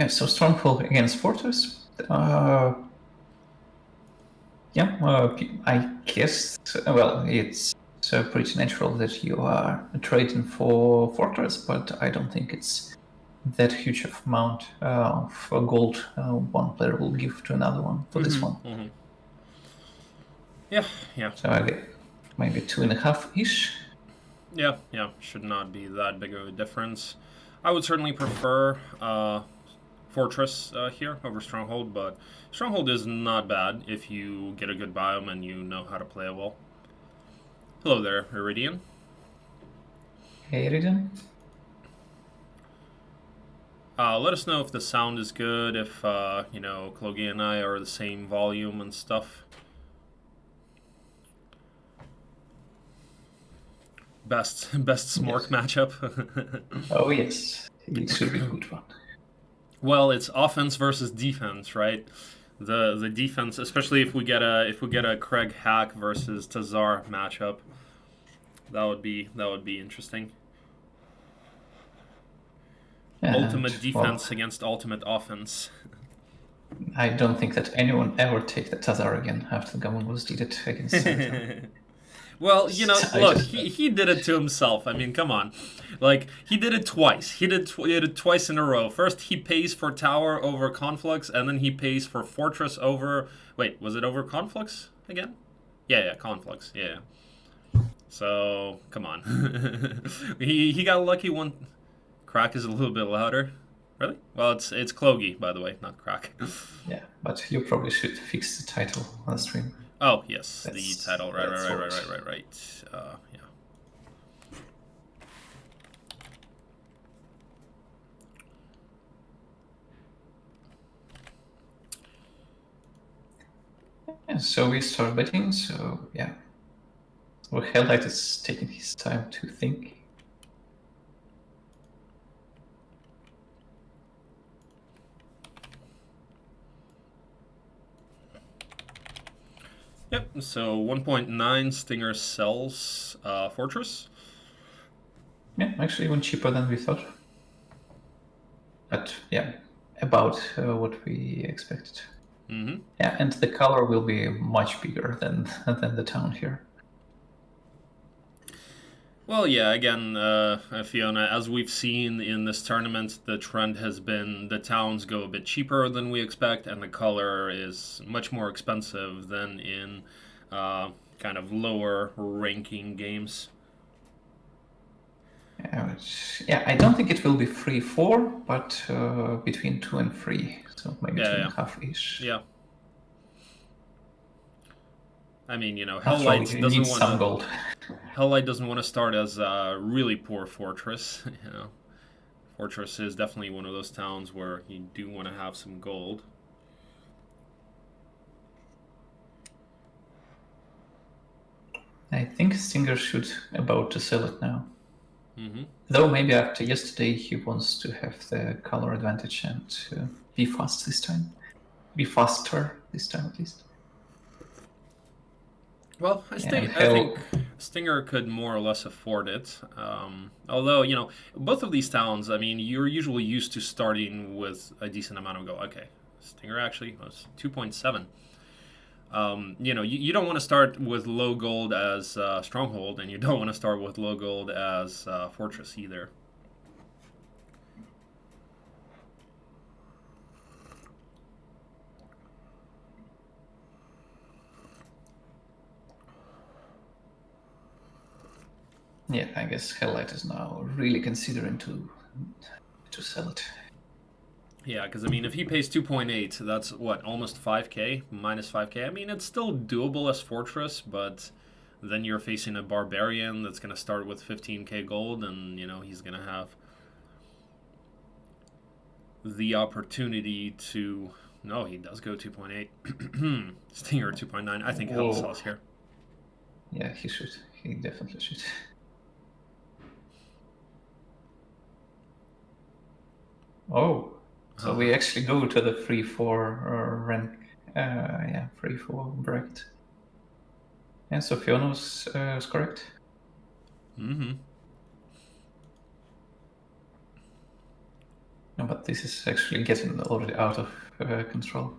Yeah, so Stronghold against Fortress. I guess, well, it's pretty natural that you are trading for Fortress, but I don't think it's that huge of amount of gold one player will give to another one for this one. Mm-hmm. Yeah. So I get maybe 2.5-ish. Yeah, should not be that big of a difference. I would certainly prefer Fortress here over Stronghold, but Stronghold is not bad if you get a good biome and you know how to play it well. Hello there, Iridian. Hey, Iridian. Let us know if the sound is good, if, Clogy and I are the same volume and stuff. Best Smork matchup. Oh, yes. It should be a good one. Well, it's offense versus defense, right? The defense, especially if we get a Craig Hack versus Tazar matchup, that would be interesting. Ultimate defense against ultimate offense. I don't think that anyone ever take the Tazar again after Gammon was did it against Well, look, he did it to himself. I mean, come on. Like, he did it twice. He did it twice in a row. First, he pays for Tower over Conflux, and then he pays for Fortress over... Wait, was it over Conflux again? Yeah, Conflux. Yeah. So, come on. he got lucky one... Crack is a little bit louder. Really? Well, it's Clogy, by the way, not Crack. Yeah, but you probably should fix the title on the stream. Oh, yes, the title. Right. Yeah. Yeah, so we start betting, so yeah. So HellLightT is taking his time to think. Yep, so 1.9 Stinger sells Fortress. Yeah, actually even cheaper than we thought. But yeah, about what we expected. Mm-hmm. Yeah, and the color will be much bigger than the town here. Well, yeah, again, Fiona, as we've seen in this tournament, the trend has been the towns go a bit cheaper than we expect, and the color is much more expensive than in kind of lower ranking games. Yeah, I don't think it will be 3-4, but between 2 and 3, so maybe 2.5-ish. Yeah. I mean, HellLightT doesn't want some gold. HellLightT doesn't want to start as a really poor Fortress. Fortress is definitely one of those towns where you do want to have some gold. I think Stinger should about to sell it now. Mm-hmm. Though maybe after yesterday he wants to have the color advantage and be fast this time. Be faster this time at least. Well, I think Stinger could more or less afford it. Although, both of these towns, I mean, you're usually used to starting with a decent amount of gold. Okay, Stinger actually was 2.7. You don't want to start with low gold as Stronghold, and you don't want to start with low gold as Fortress either. Yeah, I guess HellLightT is now really considering to sell it. Yeah, because I mean, if he pays 2.8, that's what, almost 5k, minus 5k. I mean, it's still doable as Fortress, but then you're facing a barbarian that's going to start with 15k gold, and he's going to have the opportunity to. No, he does go 2.8. Stinger 2.9. I think Hell sells here. Yeah, he should. He definitely should. Oh, so we actually go to the 3-4 rank. 3-4 bracket. And so Fiona was correct. Mm-hmm. No, but but this is actually getting already out of control.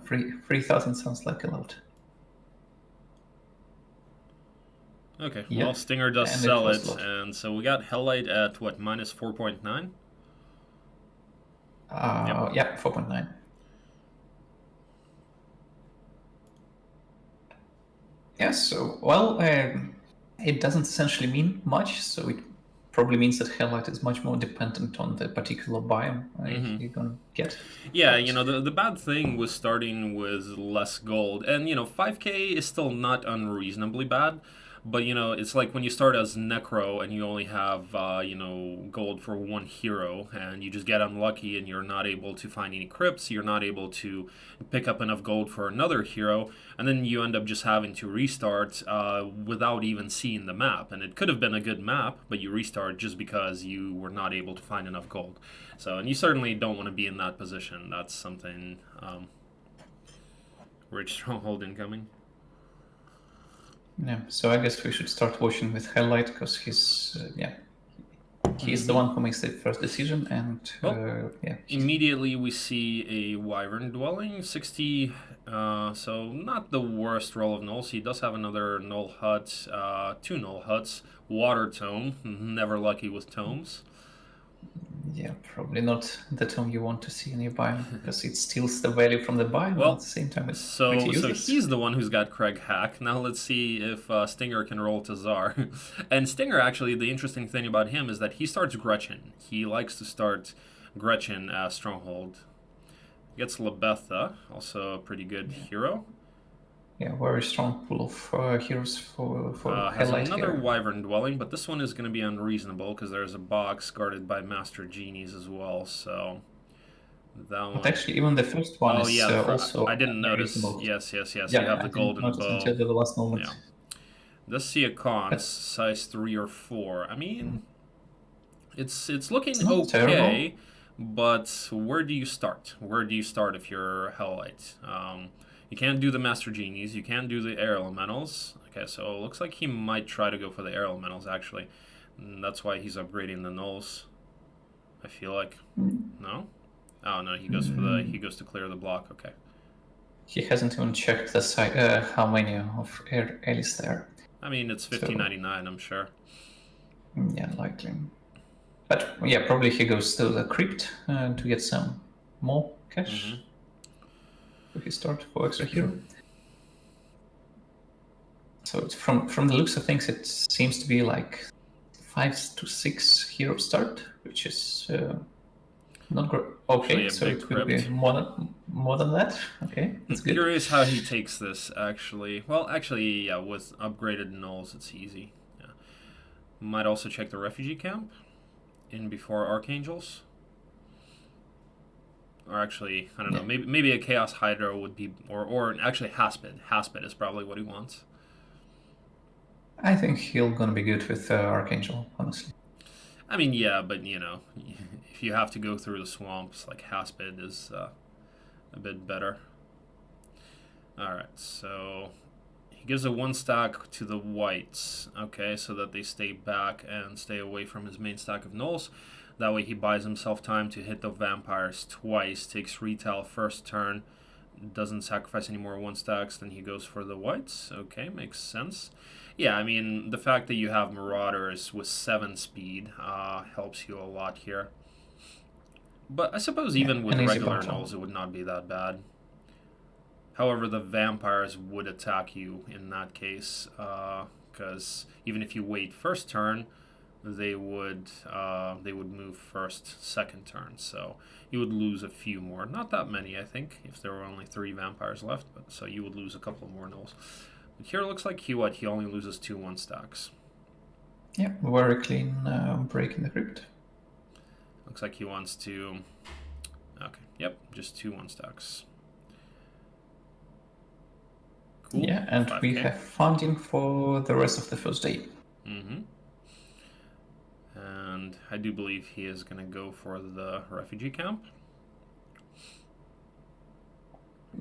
3,000 sounds like a lot. Okay, Yep. well, Stinger does And sell it it, was a lot. and so we got HellLightT at what, minus 4.9? Yeah, 4.9. Yeah, so, well, it doesn't essentially mean much, so it probably means that HellLightT is much more dependent on the particular biome you're gonna get. Yeah, But, you know, the bad thing was starting with less gold. And, you know, 5k is still not unreasonably bad. But, you know, it's like when you start as Necro and you only have, you know, gold for one hero, and you just get unlucky and you're not able to find any crypts, you're not able to pick up enough gold for another hero, and then you end up just having to restart without even seeing the map. And it could have been a good map, but you restart just because you were not able to find enough gold. So, and you certainly don't want to be in that position. That's something. Rich Stronghold incoming. yeah, so I guess we should start watching with HellLightT because he's the one who makes the first decision, and Immediately we see a Wyvern Dwelling, 60, so not the worst roll of nulls. He does have another null hut, 2 null huts, Water Tome, never lucky with tomes. Yeah, probably not the tome you want to see in your biome because it steals the value from the biome, Well, and at the same time it's So pretty useless. he's the one who's got Craig hack. Now let's see if Stinger can roll to Czar. And Stinger, actually, the interesting thing about him is that he starts Gretchen. He likes to start Gretchen as Stronghold. Gets Lebetha, also a pretty good hero. Yeah, very strong pool of heroes for Has HellLightT another here. Wyvern Dwelling, but this one is going to be unreasonable because there's a box guarded by Master Genies as well, so... That one. But actually, even the first one is also I didn't notice. unreasonable. Yes. Yeah, You have I the didn't golden notice bow. until the last moment. Yeah. Does see a cons size 3 or 4. I mean, it's looking It's not okay, terrible. but where do you start? Where do you start if you're HellLightT? You can't do the Master Genies. You can't do the Air Elementals. Okay, so it looks like he might try to go for the Air Elementals, actually. And that's why he's upgrading the nulls, I feel like. No? Oh, no, he goes for the... He goes to clear the block, okay. He hasn't even checked the site, how many of Air is there. I mean, it's 15.99, I'm sure. Yeah, likely. But yeah, probably he goes to the crypt to get some more cash. So he start for extra hero. So it's from the looks of things, it seems to be like 5 to 6 hero start, which is not great. Okay, so it could be more than that. Okay, that's good. Curious how he takes this, actually. Well, actually, yeah, with upgraded nulls, it's easy. Yeah. Might also check the refugee camp in before Archangels. Or actually, I don't know, maybe a Chaos Hydra would be, or actually Haspid. Haspid is probably what he wants. I think he'll gonna be good with Archangel, honestly. I mean, yeah, but you know, if you have to go through the swamps, like Haspid is a bit better. Alright, so he gives a 1 stack to the whites, okay, so that they stay back and stay away from his main stack of nulls. That way he buys himself time to hit the vampires twice, takes retail first turn, doesn't sacrifice any more 1 stacks, then he goes for the whites. Okay, makes sense. Yeah, I mean, the fact that you have Marauders with 7 speed helps you a lot here. But I suppose even with regular nulls, it would not be that bad. However, the vampires would attack you in that case, because even if you wait first turn, they would move first, second turn, so you would lose a few more. Not that many, I think, if there were only 3 vampires left, but so you would lose a couple more nulls. But here it looks like he only loses 2 1 stacks. Yeah, very clean break in the crypt. Looks like he wants to... Okay, yep, just 2 1 stacks. Cool. Yeah, and 5K. We have funding for the rest of the first day. And I do believe he is going to go for the refugee camp.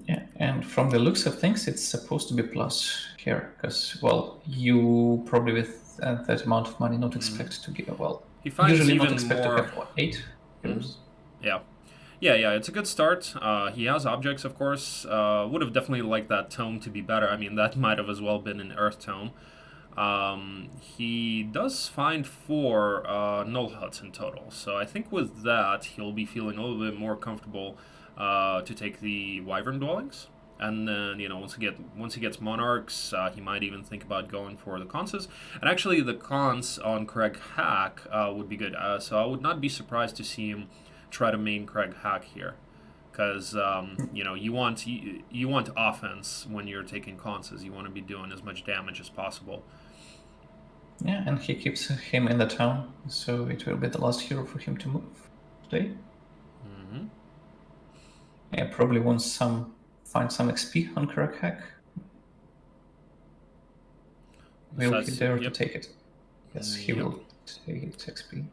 Yeah, and from the looks of things, it's supposed to be plus here, because, well, you probably with that amount of money not expect to get, well, he finds usually even not expect more... to have, what, 8 heroes? Yeah. Yeah, it's a good start. He has objects, of course. Would have definitely liked that tome to be better. I mean, that might have as well been an Earth tome. He does find 4 null huts in total, so I think with that he'll be feeling a little bit more comfortable to take the Wyvern dwellings. And then, you know, once he gets monarchs, he might even think about going for the conses. And actually, the cons on Craig Hack would be good. So I would not be surprised to see him try to main Craig Hack here, because you know, you want offense when you're taking conses. You want to be doing as much damage as possible. Yeah, and he keeps him in the town, so it will be the last hero for him to move today. Mm-hmm. Yeah, probably wants find some XP on Craig Hack. Will he dare to take it? Yes, he will take XP.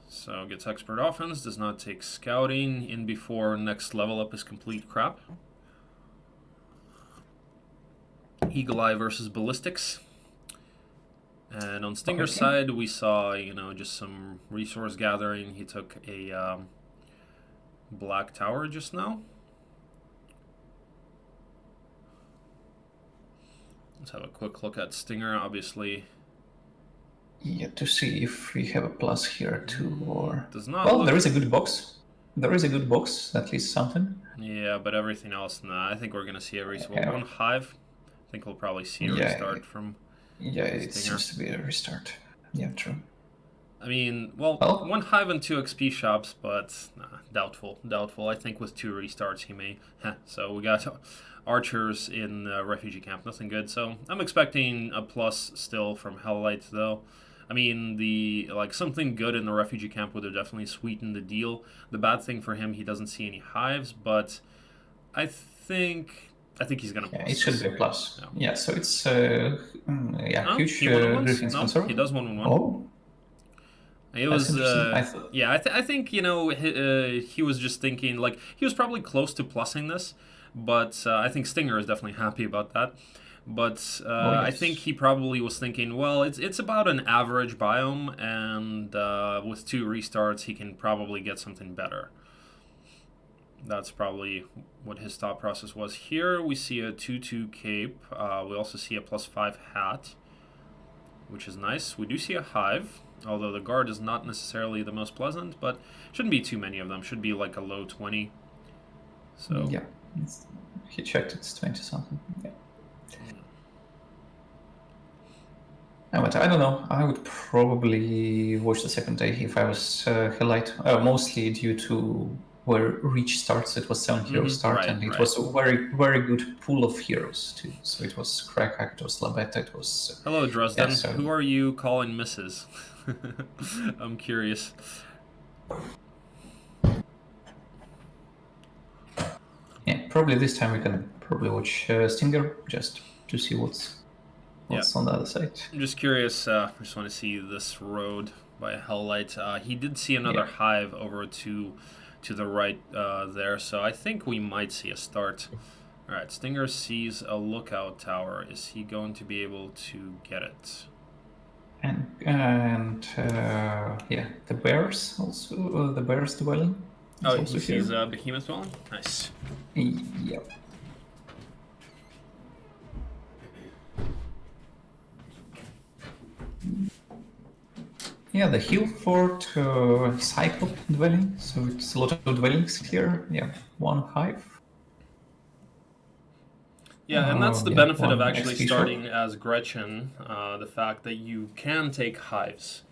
So gets expert offense, does not take scouting in before next level up is complete crap. Eagle Eye versus Ballistics. And on Stinger's side, we saw, you know, just some resource gathering. He took a black tower just now. Let's have a quick look at Stinger, obviously. Yeah, to see if we have a plus here too, or... Does not well, look... there is a good box. There is a good box, at least something. Yeah, but everything else, nah. I think we're going to see a restart. One hive, I think we'll probably see a restart from Yeah, it Stinger. seems to be a restart. Yeah, true. I mean, well, 1 hive and 2 XP shops, but nah, doubtful. I think with 2 restarts he may. So we got archers in refugee camp, nothing good. So I'm expecting a plus still from HellLightT though. I mean, something good in the refugee camp would have definitely sweetened the deal. The bad thing for him, he doesn't see any hives, but I think he's gonna. Yeah, it should be a plus. Yeah, so it's huge Griffin's no, concern. He does 1-1. Oh. It was, I think, you know, he was just thinking, like, he was probably close to plussing this, but I think Stinger is definitely happy about that. But yes. I think he probably was thinking, well, it's about an average biome, and with 2 restarts, he can probably get something better. That's probably what his thought process was. Here we see a 2-2 cape. We also see a +5 hat, which is nice. We do see a hive, although the guard is not necessarily the most pleasant, but shouldn't be too many of them. Should be like a low 20. So yeah, he checked, it's 20 something. Yeah. But I don't know. I would probably watch the second day if I was HellLightT. Mostly due to where Reach starts. It was 7 hero start, and it was a very, very good pool of heroes too. So it was Crackhack, it was Labetta, it was... Hello, Dresden. Yeah, who are you calling Mrs.? I'm curious. Yeah, probably this time we can probably watch Stinger just to see what's on the other side. I'm just curious. I just want to see this road by HellLightT. He did see another hive over to the right there, so I think we might see a start. All right, Stinger sees a lookout tower. Is he going to be able to get it? And the bears also, the bears dwelling. Oh, he sees a behemoth dwelling? Nice. Yep. Yeah, the hill fort cycle dwelling, so it's a lot of dwellings here. Yeah, 1 hive. Yeah, and that's the benefit of actually starting as Gretchen, the fact that you can take hives.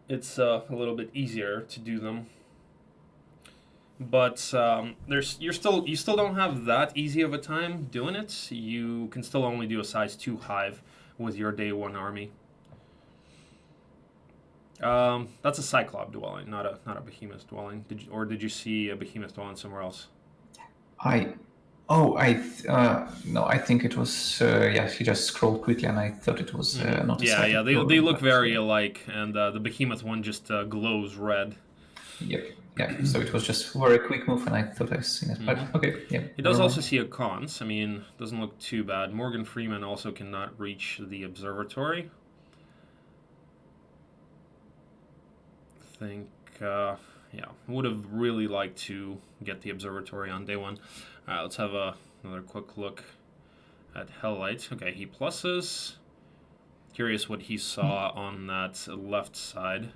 It's a little bit easier to do them. But you still don't have that easy of a time doing it. You can still only do a size 2 hive with your day 1 army. That's a Cyclop dwelling, not a behemoth dwelling. Did you see a behemoth dwelling somewhere else? No, I think it was, he just scrolled quickly and I thought it was not a Cyclop. Yeah, they look very alike, and the behemoth one just glows red. Yep, yeah, so it was just a very quick move and I thought I seen it, but okay, yeah. He does also see a cons, I mean, doesn't look too bad. Morgan Freeman also cannot reach the observatory. I think, yeah, would have really liked to get the observatory on day one. All right, let's have another quick look at HellLightT. Okay, he pluses. Curious what he saw on that left side.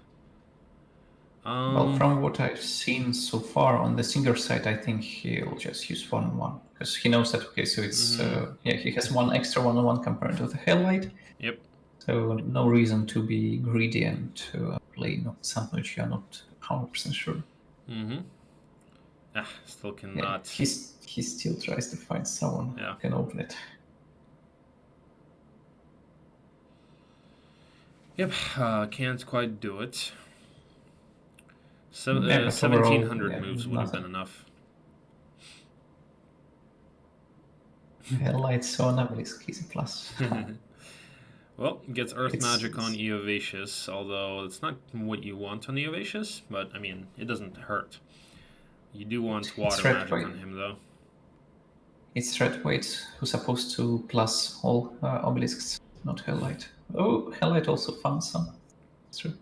Well, from what I've seen so far on the Singer side, I think he'll just use 1-1 because he knows that. Okay, so it's yeah, he has one extra 1-1 compared to the HellLightT. Yep. So no reason to be greedy and to play something which you're not 100% sure. Still cannot. Yeah, he still tries to find someone who can open it. Yep, can't quite do it. So 1,700 moves would have been enough. HellLightT so an obelisk, easy plus. Well, gets Earth Magic on Eovacious, although it's not what you want on Eovacious, but I mean, it doesn't hurt. You do want Water Magic on him, though. It's Red Weight who's supposed to plus all obelisks, not HellLightT. Oh, HellLightT also found some. It's true.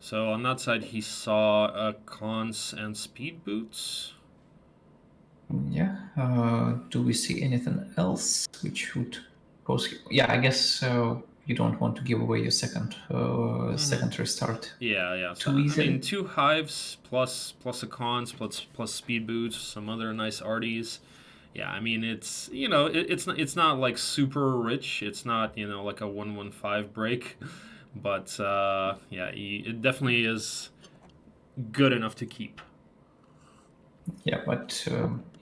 So on that side, he saw cons and speed boots. Yeah. Do we see anything else which would cause? Yeah, I guess you don't want to give away your second restart. Yeah. Too So, easy. I mean, 2 hives plus a cons plus speed boots, some other nice arties. Yeah, I mean it's it's not like super rich. It's not like a 1-1-5 break. But, yeah, it definitely is good enough to keep. Yeah, but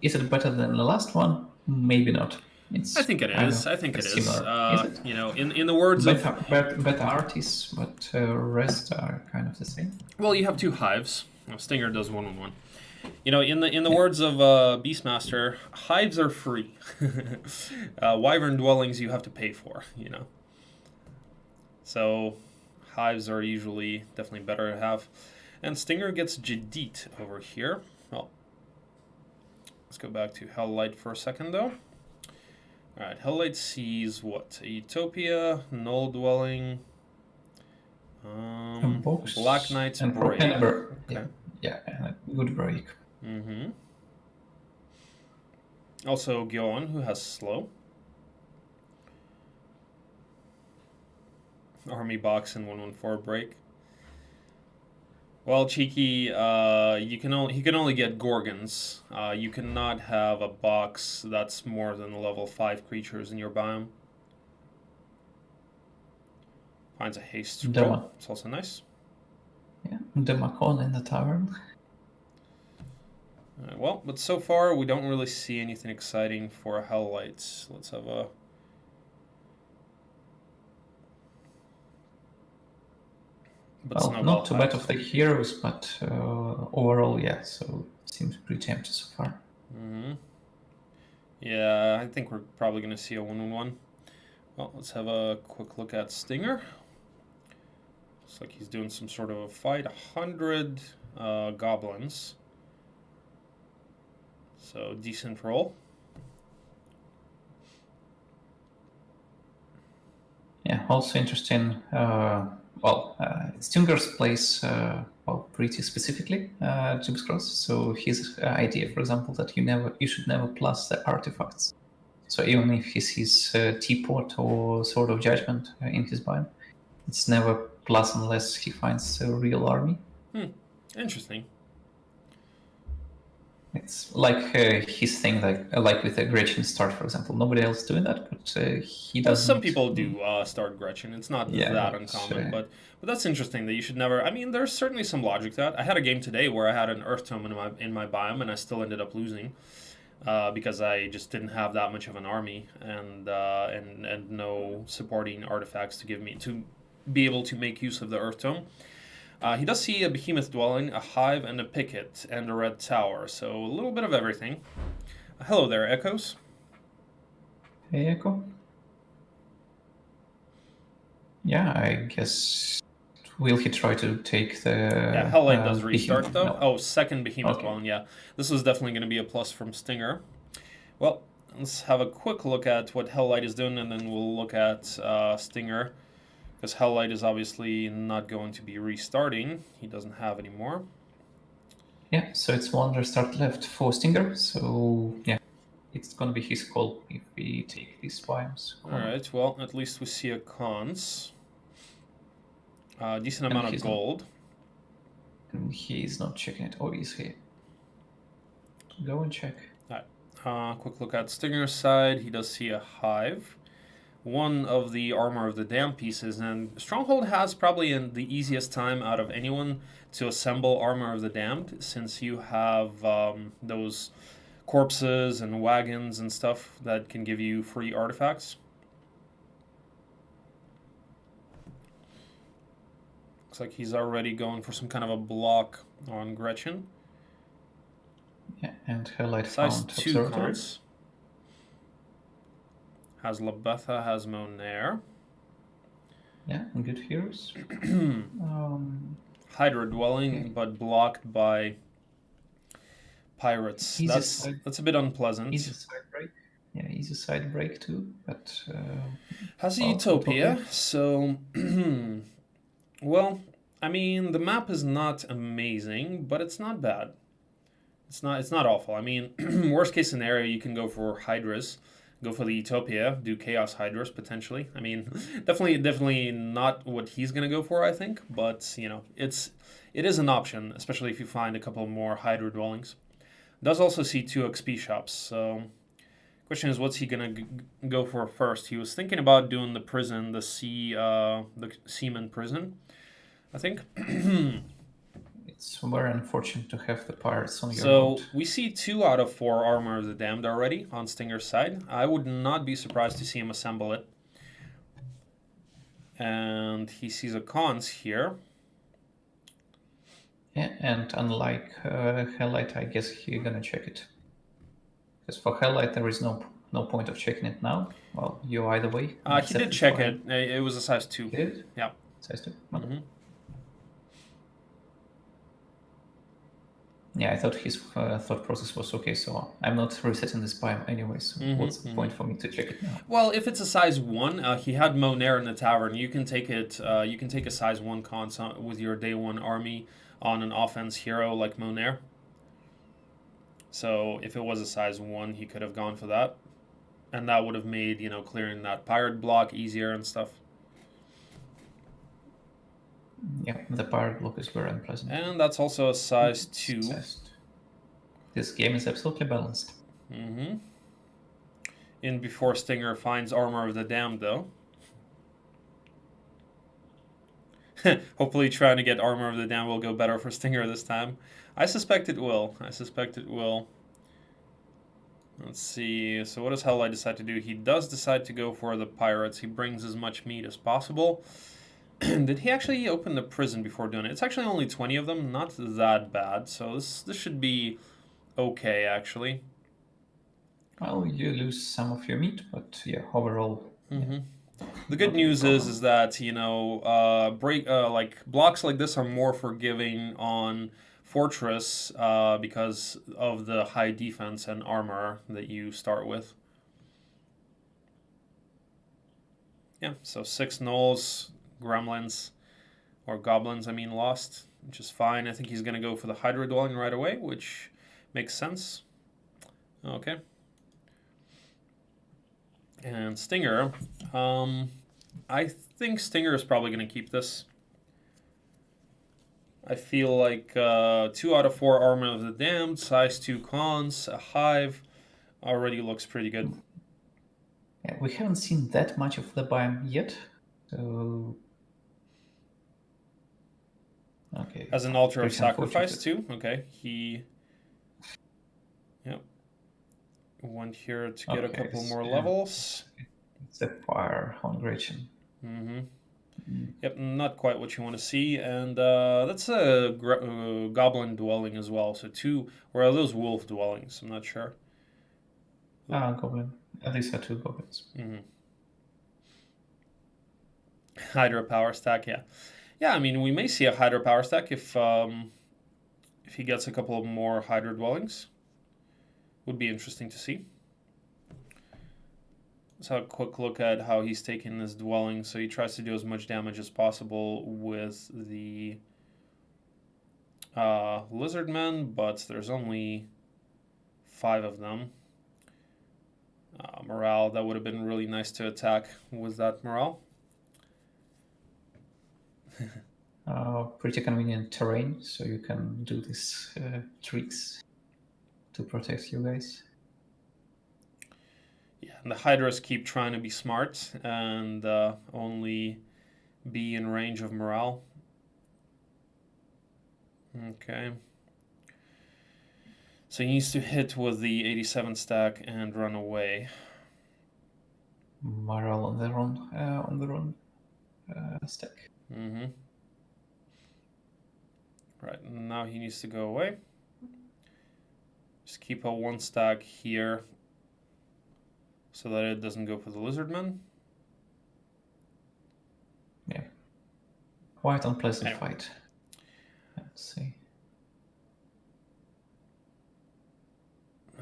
is it better than the last one? Maybe not. I think it is. I think it is. Is it? In the words of... Better artists, but rest are kind of the same. Well, you have 2 hives. Stinger does 1-1-1. In the words of Beastmaster, hives are free. Wyvern dwellings you have to pay for, So, hives are usually definitely better to have. And Stinger gets Jadit over here. Well, let's go back to HellLightT for a second, though. Alright, HellLightT sees what? A Utopia, Null Dwelling, Black Knight's Break. Okay. Yeah, and a good break. Also, Gyoan, who has Slow. Army box and 1-1-4 break. Well, cheeky, he can only get Gorgons. You cannot have a box that's more than level 5 creatures in your biome. Finds a haste scroll. It's also nice. Yeah, Demacon in the tavern. Well, but so far we don't really see anything exciting for HellLightT. Let's have a... Well, not too bad of the heroes, but overall, yeah, so it seems pretty empty so far. Yeah, I think we're probably going to see a 1-1-1. Well, let's have a quick look at Stinger. Looks like he's doing some sort of a fight. 100 goblins. So, decent roll. Yeah, also interesting. Stinger's plays pretty specifically Jebus Cross. So his idea, for example, that you should never plus the artifacts. So even if he sees Teapot or Sword of Judgment in his biome, it's never plus unless he finds a real army. Interesting. It's like his thing, like with a Gretchen start, for example. Nobody else doing that, but he does. Some people do start Gretchen. It's not that uncommon, but that's interesting that you should never. I mean, there's certainly some logic to that. I had a game today where I had an Earth Tome in my biome, and I still ended up losing because I just didn't have that much of an army and no supporting artifacts to be able to make use of the Earth Tome. He does see a Behemoth Dwelling, a Hive, and a Picket, and a Red Tower, so a little bit of everything. Hello there, Echoes. Hey, Echo. Yeah, I guess... Will he try to take the... Yeah, HellLightT does restart, Behemoth? though. No. Oh, second Behemoth Dwelling, yeah. This was definitely going to be a plus from Stinger. Well, let's have a quick look at what HellLightT is doing, and then we'll look at Stinger. because HellLightT is obviously not going to be restarting. He doesn't have any more. Yeah, so it's one restart left for Stinger. So yeah, it's gonna be his call if we take these biomes. All right. Well, at least we see a cons. Decent And amount of gold. And he's not checking it. Oh, he's here. Go and check. Quick look at Stinger's side. He does see a hive. One of the armor of the damned pieces, and Stronghold has probably the easiest time out of anyone to assemble armor of the damned, since you have those corpses and wagons and stuff that can give you free artifacts. Looks like he's already going for some kind of a block on Gretchen. Yeah, and HellLightT Size found 2 Observatory. cons. Has Labetha, has Monair. Yeah, and good heroes. Hydra Dwelling, Okay. but blocked by pirates. That's a bit unpleasant. Easy side break. Yeah, easy side break too, but... Has a Utopia, so... well, I mean, the map is not amazing, but it's not bad. It's not awful. I mean, worst case scenario, you can go for Hydras. Go for the Utopia, do Chaos Hydras potentially. I mean, definitely not what he's gonna go for, I think. But you know, it is an option, especially if you find a couple more Hydra dwellings. Does also see 2 XP shops. So, question is, what's he gonna go for first? He was thinking about doing the prison, the seaman prison, I think. It's very unfortunate to have the pirates on your So road. we see 2 out of 4 armor of the damned already on Stinger's side. I would not be surprised to see him assemble it. And he sees a cons here. Yeah, and unlike HellLightT, I guess he's gonna check it. Because for HellLightT, there is no point of checking it now. Well, you either way. He did check it. It was a size 2. He did? Yeah. Size 2? Mm-hmm. Yeah, I thought his thought process was okay, so I'm not resetting this biome anyway, so what's the point for me to check it now? Well, if it's a size 1, he had Monair in the tavern. You can take it. You can take a size 1 cons with your day 1 army on an offense hero like Monair. So if it was a size 1, he could have gone for that, and that would have made, you know, clearing that pirate block easier and stuff. Yeah, the pirate block is very unpleasant. And that's also a size 2. This game is absolutely balanced. Mm-hmm. In before Stinger finds Armor of the Damned, though. Hopefully trying to get Armor of the Damned will go better for Stinger this time. I suspect it will. I suspect it will. Let's see. So what does HellLightT decide to do? He does decide to go for the pirates. He brings as much meat as possible. Did he actually open the prison before doing it? It's actually only 20 of them. Not that bad. So this should be okay, actually. Well, you lose some of your meat, but yeah, overall... Mm-hmm. The good news is that, you know, like blocks like this are more forgiving on Fortress because of the high defense and armor that you start with. Yeah, so 6 gnolls, gremlins, or goblins, I mean, lost, which is fine. I think he's going to go for the Hydra Dwelling right away, which makes sense. Okay. And Stinger, I think Stinger is probably going to keep this. I feel like 2 out of 4 Armor of the Damned, size 2 cons, a hive, already looks pretty good. Yeah, we haven't seen that much of the biome yet, so... Okay. As an altar of sacrifice too. Okay, he... Yep. Went here to get a couple more levels. It's a fire on Gretchen. Mm-hmm. Yep, not quite what you want to see. And that's a goblin dwelling as well. So 2, or are those wolf dwellings? I'm not sure. Goblin. These are 2 goblins. Mm-hmm. Hydra power stack, yeah. Yeah, I mean, we may see a Hydra power stack if he gets a couple of more Hydra dwellings. Would be interesting to see. Let's have a quick look at how he's taking this dwelling. So he tries to do as much damage as possible with the lizard men, but there's only 5 of them. Morale, that would have been really nice to attack with that morale. Pretty convenient terrain, so you can do these tricks to protect you guys. Yeah, and the Hydras keep trying to be smart and only be in range of morale. Okay. So he needs to hit with the 87 stack and run away. Morale on the run stack. Mm-hmm. Right, now he needs to go away. Just keep a 1 stack here so that it doesn't go for the lizardmen. Yeah. Quite unpleasant fight. Let's see.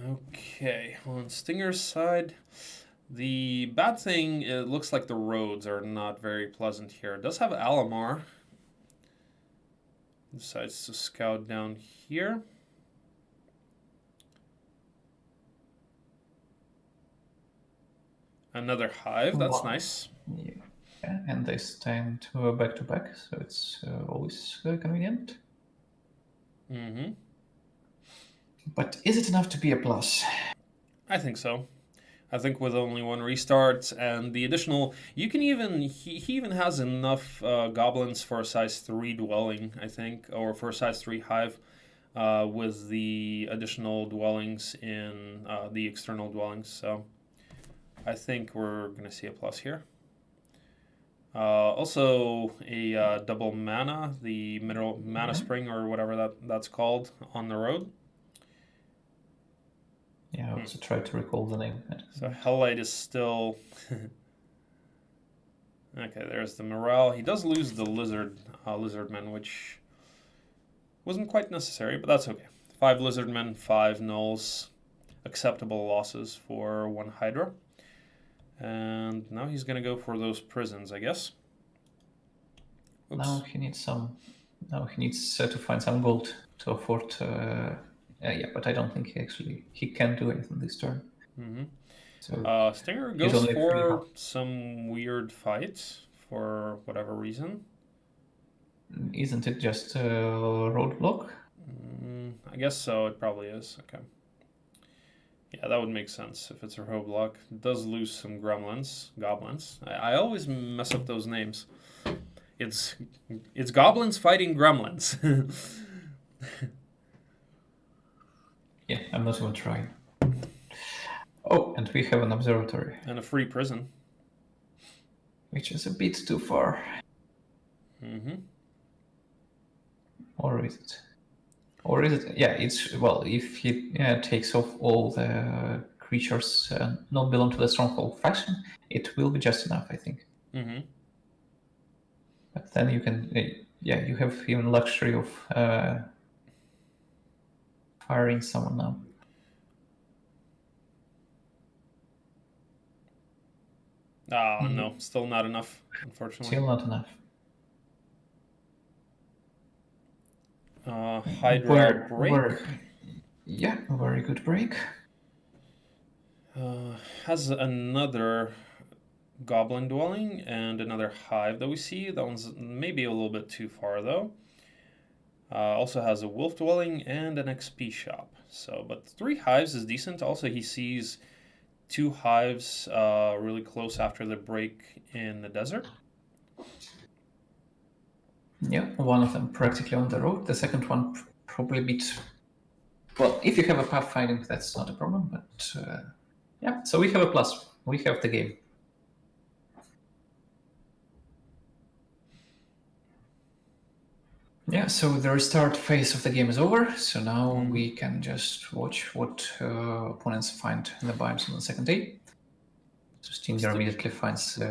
Okay, on Stinger's side, the bad thing, it looks like the roads are not very pleasant here. It does have Alamar. Decides to scout down here. Another hive, that's nice. Yeah, and they stand back to back, so it's always convenient. Mm-hmm. But is it enough to be a plus? I think so. I think with only 1 restart and the additional, you can even, he even has enough goblins for a size 3 dwelling, I think, or for a size 3 hive with the additional dwellings in the external dwellings. So I think we're going to see a plus here. Also a double mana, the mineral mana spring or whatever that's called on the road. Yeah, I also tried to recall the name. So HellLightT is still... Okay, there's the morale. He does lose the lizardmen, which wasn't quite necessary, but that's okay. 5 lizardmen, 5 nulls. Acceptable losses for 1 Hydra. And now he's going to go for those prisons, I guess. Oops. Now he needs some... Now he needs to find some gold to afford... yeah, but I don't think he can do anything this turn. Mm-hmm. So Stinger goes for some weird fight for whatever reason. Isn't it just a roadblock? I guess so. It probably is. Okay. Yeah, that would make sense if it's a roadblock. It does lose some goblins. I always mess up those names. It's goblins fighting gremlins. Yeah, I'm not even trying. Oh, and we have an observatory. And a free prison. Which is a bit too far. Mm-hmm. Or is it? Or is it? Yeah, it's... Well, if he takes off all the creatures not belong to the Stronghold faction, it will be just enough, I think. Mm-hmm. But then you can... yeah, you have even luxury of... firing someone now. No, still not enough, unfortunately. Still not enough. Hydra break. Yeah, very good break. Has another goblin dwelling and another hive that we see. That one's maybe a little bit too far though. Also has a wolf dwelling and an XP shop. So, but 3 hives is decent. Also, he sees 2 hives really close after the break in the desert. Yeah, one of them practically on the road. The second one probably a bit... Well, if you have a pathfinding, that's not a problem. But yeah, so we have a plus. We have the game. Yeah, so the restart phase of the game is over. So now we can just watch what opponents find in the biomes on the second day. So Stinger immediately finds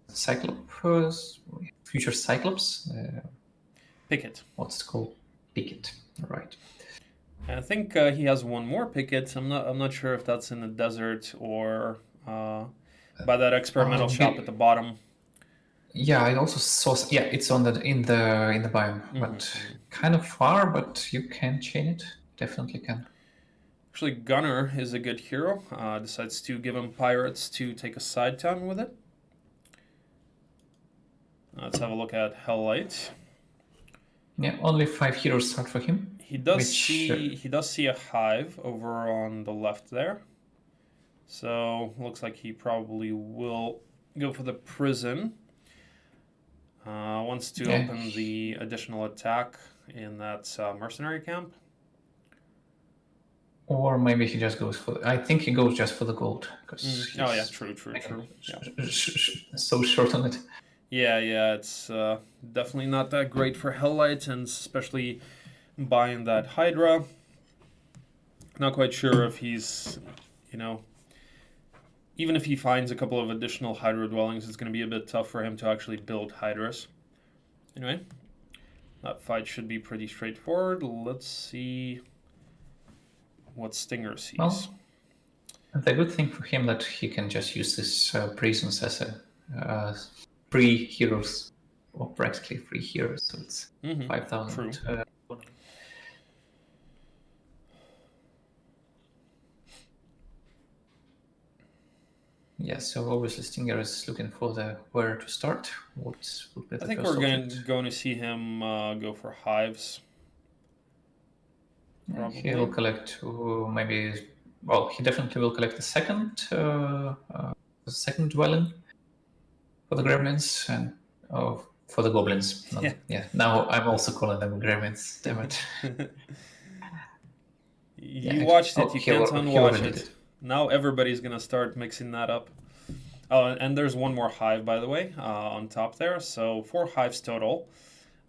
Cyclops, future Cyclops. Picket. What's it called? Picket. Right. I think he has one more picket. I'm not sure if that's in the desert or by that experimental shop at the bottom. Yeah, I also saw. Yeah, it's on in the biome, but kind of far. But you can chain it. Definitely can. Actually, Gunner is a good hero. Decides to give him pirates to take a side town with it. Let's have a look at HellLightT. Yeah, only 5 heroes start for him. He does see a hive over on the left there. So looks like he probably will go for the prison. Wants to open the additional attack in that mercenary camp. Or maybe he just goes for. I think he goes just for the gold. Oh yeah, true. Yeah. So short on it. Yeah, it's definitely not that great for HellLightT, and especially buying that Hydra. Not quite sure if he's, even if he finds a couple of additional Hydra dwellings, it's going to be a bit tough for him to actually build Hydras. Anyway, that fight should be pretty straightforward. Let's see what Stinger sees. Well, the good thing for him that he can just use this prisons as a free heroes, or practically free heroes. So it's 5,000. Yeah, so obviously Stinger is looking for where to start. I think we're going to see him go for hives. Probably. He will collect maybe. Well, he definitely will collect the second dwelling for the gremlins and for the goblins. Yeah. Now I'm also calling them gremlins. Damn it. You watched it. You can't unwatch it. Now everybody's going to start mixing that up. Oh, and there's one more hive, by the way, on top there. So 4 hives total.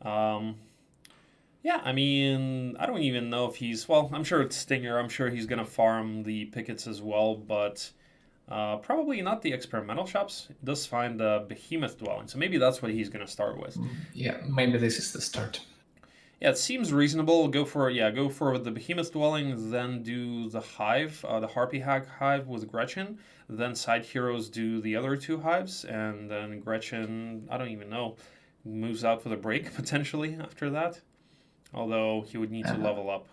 Yeah, I mean, I don't even know if he's... Well, I'm sure it's Stinger. I'm sure he's going to farm the pickets as well, but probably not the experimental shops. He does find the behemoth dwelling, so maybe that's what he's going to start with. Yeah, maybe this is the start. Yeah, it seems reasonable. Go for the behemoth dwelling, then do the hive, the harpy hag hive with Gretchen. Then side heroes do the other 2 hives, and then Gretchen, I don't even know, moves out for the break potentially after that. Although he would need to level up.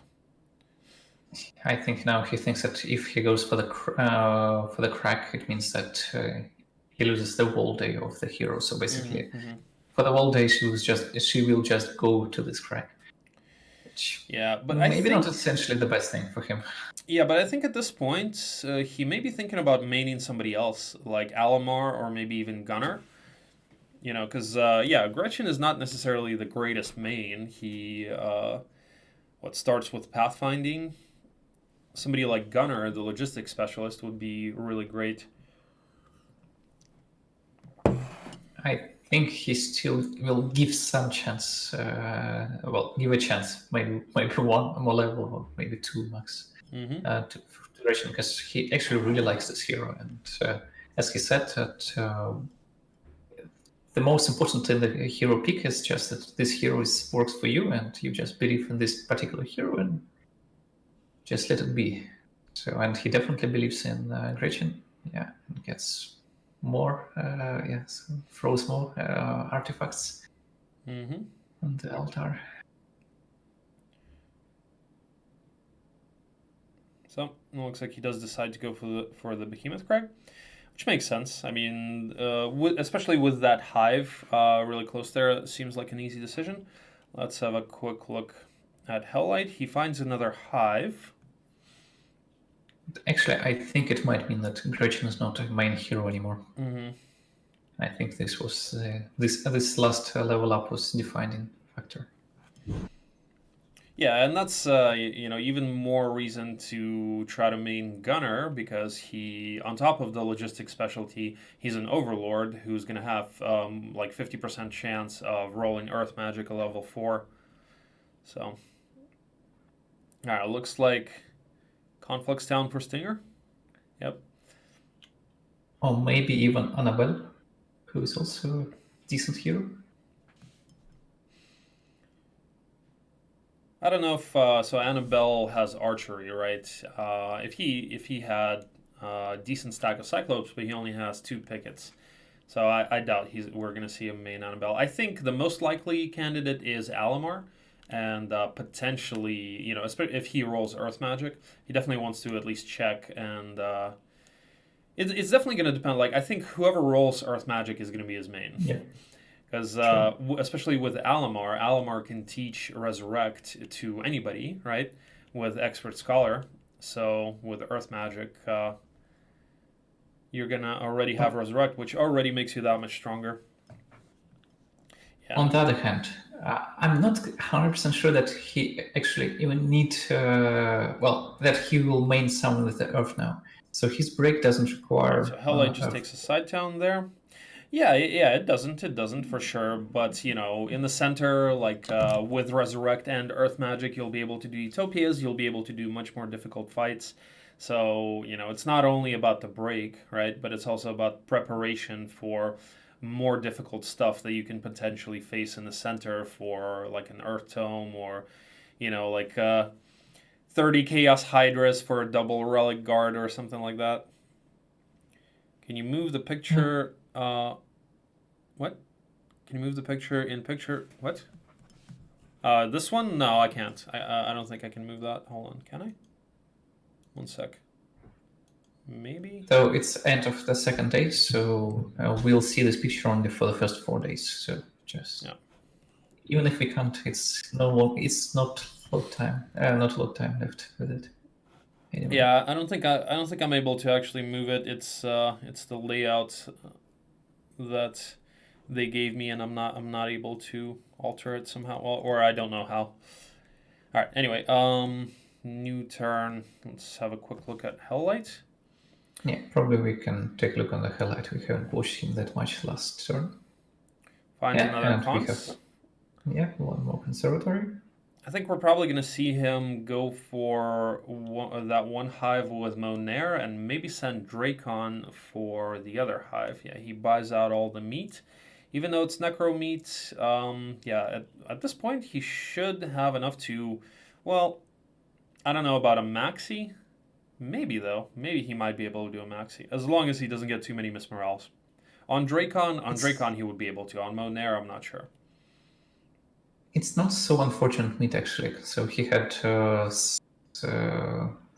I think now he thinks that if he goes for the crack, it means that he loses the whole day of the hero. So basically, for the whole day, she will just go to this crack. But maybe not essentially the best thing for him. Yeah, but I think at this point he may be thinking about maining somebody else, like Alamar or maybe even Gunner. Because Gretchen is not necessarily the greatest main. He starts with pathfinding. Somebody like Gunner, the logistics specialist, would be really great. I think he still will give some chance. Give a chance. Maybe 1 more level, or maybe 2 max. To Gretchen, because he actually really likes this hero, and as he said, that the most important in the hero pick is just that this hero works for you, and you just believe in this particular hero and just let it be. So, and he definitely believes in Gretchen. Yeah, and gets more. Throws more artifacts on the altar. So it looks like he does decide to go for the behemoth crag, which makes sense. I mean, especially with that hive really close there, it seems like an easy decision. Let's have a quick look at HellLightT. He finds another hive. Actually, I think it might mean that Gretchen is not a main hero anymore. I think this was this last level up was defining factor. Yeah, and that's even more reason to try to main Gunner, because he, on top of the logistics specialty, he's an overlord who's going to have like 50% chance of rolling Earth Magic at level 4. So, all right, looks like Conflux Town for Stinger. Yep. Or maybe even Annabelle, who is also a decent hero. I don't know if so. Annabelle has archery, right? If he had a decent stack of Cyclopes, but he only has 2 pickets. So I doubt we're going to see him main Annabelle. I think the most likely candidate is Alamar, and potentially, you know, especially if he rolls Earth Magic, he definitely wants to at least check, and it's definitely going to depend. Like, I think whoever rolls Earth Magic is going to be his main. Yeah. Because especially with Alamar can teach Resurrect to anybody, right? With Expert Scholar. So with Earth Magic, you're going to already have Resurrect, which already makes you that much stronger. Yeah. On the other hand, I'm not 100% sure that he actually even need, that he will main summon with the Earth now. So his break doesn't require... So HellLightT just takes a side town there. Yeah, it doesn't for sure. But, you know, in the center, like with Resurrect and Earth Magic, you'll be able to do Utopias, you'll be able to do much more difficult fights. So, you know, it's not only about the break, right? But it's also about preparation for more difficult stuff that you can potentially face in the center for like an Earth Tome or, you know, like 30 Chaos Hydras for a double Relic Guard or something like that. Can you move the picture... what? Can you move the picture in picture? What? This one? No, I can't. I don't think I can move that. Hold on. Can I? One sec. Maybe? So it's end of the second day, so we'll see this picture only for the first 4 days. So just... Yeah. Even if we can't, it's not load time left with it. Anyway. Yeah, I don't think I'm able to actually move it. It's the layout that they gave me, and I'm not able to alter it somehow, or I don't know how. All right. Anyway, new turn. Let's have a quick look at HellLightT. Yeah, probably we can take a look on the HellLightT. We haven't watched him that much last turn. Find another cons. One more conservatory. I think we're probably going to see him go for that one hive with Monair and maybe send Dracon for the other hive. Yeah, he buys out all the meat. Even though it's Necro meat, at this point he should have enough to, well, I don't know about a maxi. Maybe, though. Maybe he might be able to do a maxi, as long as he doesn't get too many Miss Morales. On Dracon he would be able to. On Monair, I'm not sure. It's not so unfortunate meat, actually. So he had,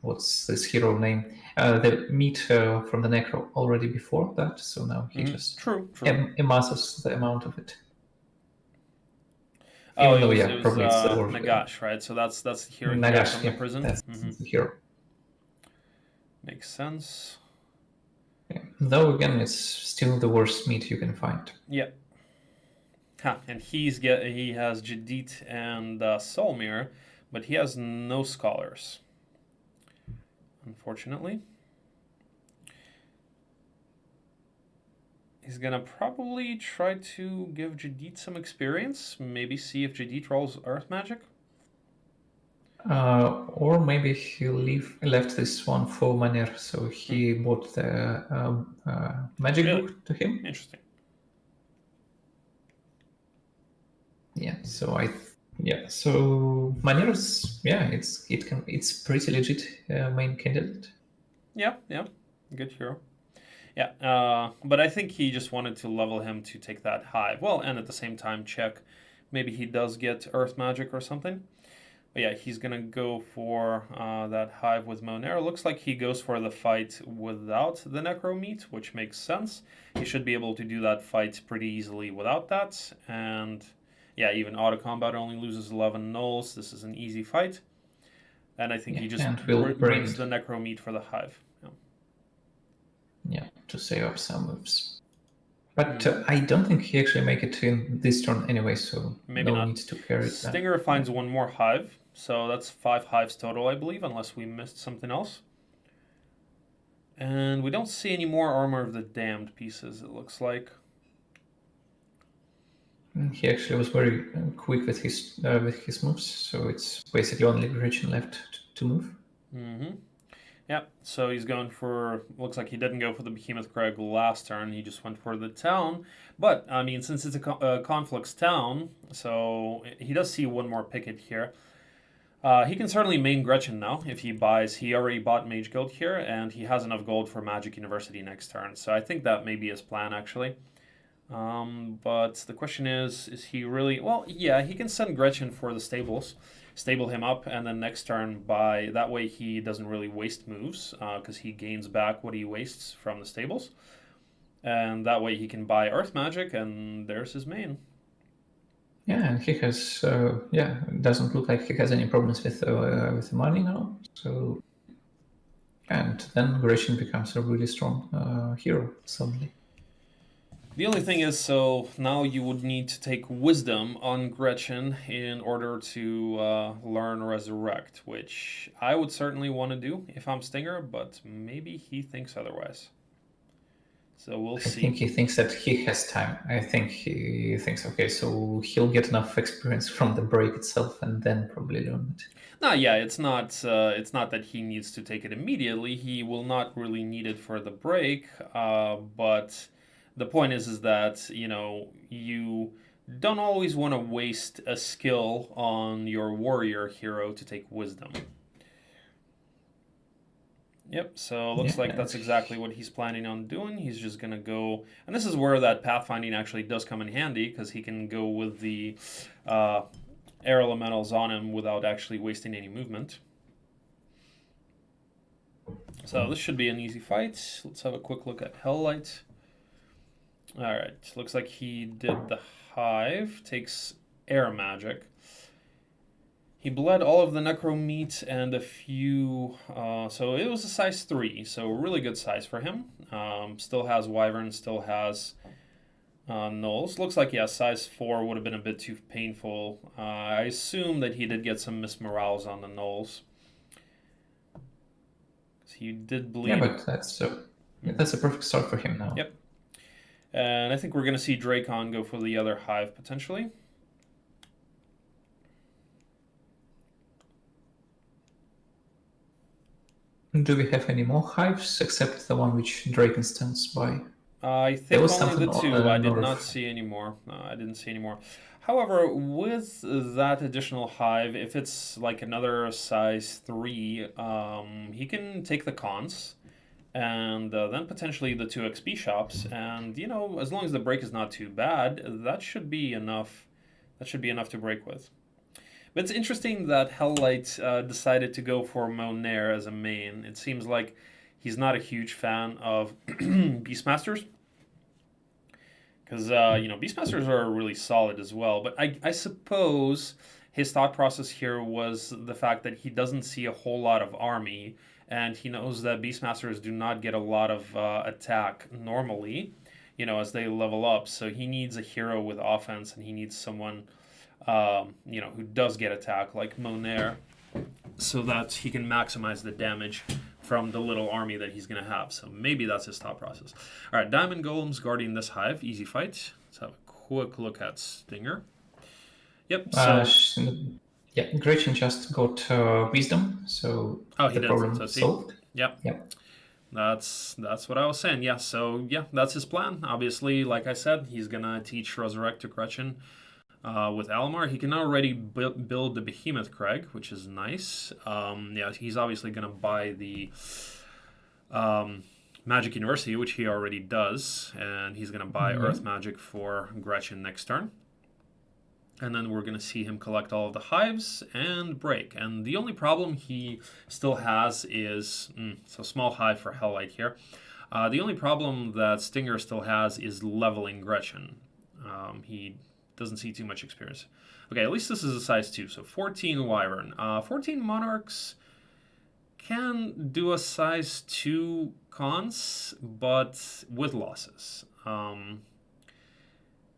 what's this hero name? The meat from the Necro already before that, so now he just amasses the amount of it. Oh, it was Nagash, right? So that's the hero Nagash, from the prison? That's the hero. Makes sense. Yeah. Though, again, it's still the worst meat you can find. Yeah. And he has Jadit and Solmir, but he has no scholars, unfortunately. He's going to probably try to give Jadit some experience, maybe see if Jadit rolls Earth Magic. Or maybe he left this one for Manir, so he bought the magic book to him. Interesting. Yeah, so Manir's, it's pretty legit main candidate. Yeah, good hero. Yeah, but I think he just wanted to level him to take that hive. Well, and at the same time check maybe he does get Earth Magic or something. But yeah, he's going to go for that hive with Monair. Looks like he goes for the fight without the Necro meat, which makes sense. He should be able to do that fight pretty easily without that. And yeah, even auto combat only loses 11 nulls. This is an easy fight. And I think he just brings the Necro meat for the hive. Yeah, to save up some moves. But I don't think he actually make it in this turn anyway, so maybe no not. need to carry it. Stinger finds one more hive, so that's 5 hives total, I believe, unless we missed something else. And we don't see any more Armor of the Damned pieces, it looks like. He actually was very quick with his moves, so it's basically only Gretchen left to move. Mm-hmm. Yeah, so he's going for, looks like he didn't go for the Behemoth Greg last turn, he just went for the town. But, I mean, since it's a Conflux town, so he does see one more picket here. He can certainly main Gretchen now if he buys. He already bought Mage Guild here, and he has enough gold for Magic University next turn. So I think that may be his plan, actually. But the question is he really... Well, yeah, he can send Gretchen for the stables, stable him up, and then next turn buy... That way he doesn't really waste moves, because he gains back what he wastes from the stables. And that way he can buy Earth Magic, and there's his main. Yeah, and he has, it doesn't look like he has any problems with the money now. So, and then Gretchen becomes a really strong hero suddenly. The only thing is, so now you would need to take Wisdom on Gretchen in order to learn Resurrect, which I would certainly want to do if I'm Stinger, but maybe he thinks otherwise. So we'll see. I think he thinks that he has time. I think he thinks, okay, so he'll get enough experience from the break itself and then probably learn it. No, yeah, it's not that he needs to take it immediately. He will not really need it for the break, but the point is that, you know, you don't always want to waste a skill on your warrior hero to take Wisdom. Yep, so looks like that's exactly what he's planning on doing. He's just going to go... And this is where that pathfinding actually does come in handy, because he can go with the air elementals on him without actually wasting any movement. So this should be an easy fight. Let's have a quick look at HellLightT. Alright, looks like he did the Hive, takes air magic. He bled all of the necro meat and a few, so it was a size 3, so really good size for him. Still has Wyvern, still has Nulls. Looks like, yeah, size 4 would have been a bit too painful. I assume that he did get some Miss Morales on the Nulls. He did bleed. Yeah, but that's a perfect start for him now. Yep. And I think we're going to see Dracon go for the other Hive, potentially. Do we have any more Hives except the one which Dracon stands by? I think only the 2. I did not see any more. I didn't see any more. However, with that additional Hive, if it's like another size 3, he can take the cons. And then potentially the 2 XP shops, and you know, as long as the break is not too bad, that should be enough. That should be enough to break with. But it's interesting that HellLightT decided to go for Monair as a main. It seems like he's not a huge fan of Beastmasters, because you know, Beastmasters are really solid as well. But I suppose his thought process here was the fact that he doesn't see a whole lot of army. And he knows that Beastmasters do not get a lot of attack normally, you know, as they level up. So he needs a hero with offense, and he needs someone, you know, who does get attack, like Monair, so that he can maximize the damage from the little army that he's going to have. So maybe that's his thought process. All right, Diamond Golem's guarding this Hive. Easy fight. Let's have a quick look at Stinger. Yep. So... Yeah, Gretchen just got Wisdom, so the problem solved. Yep. That's what I was saying. Yeah, so yeah, that's his plan. Obviously, like I said, he's gonna teach Resurrect to Gretchen with Alamar. He can already build the Behemoth Crag, which is nice. Yeah, he's obviously gonna buy the Magic University, which he already does, and he's gonna buy Earth Magic for Gretchen next turn. And then we're going to see him collect all of the Hives and break. And the only problem he still has is... so small Hive for HellLightT here. The only problem that Stinger still has is leveling Gretchen. He doesn't see too much experience. Okay, at least this is a size 2. So 14 Wyvern. 14 Monarchs can do a size 2 cons, but with losses.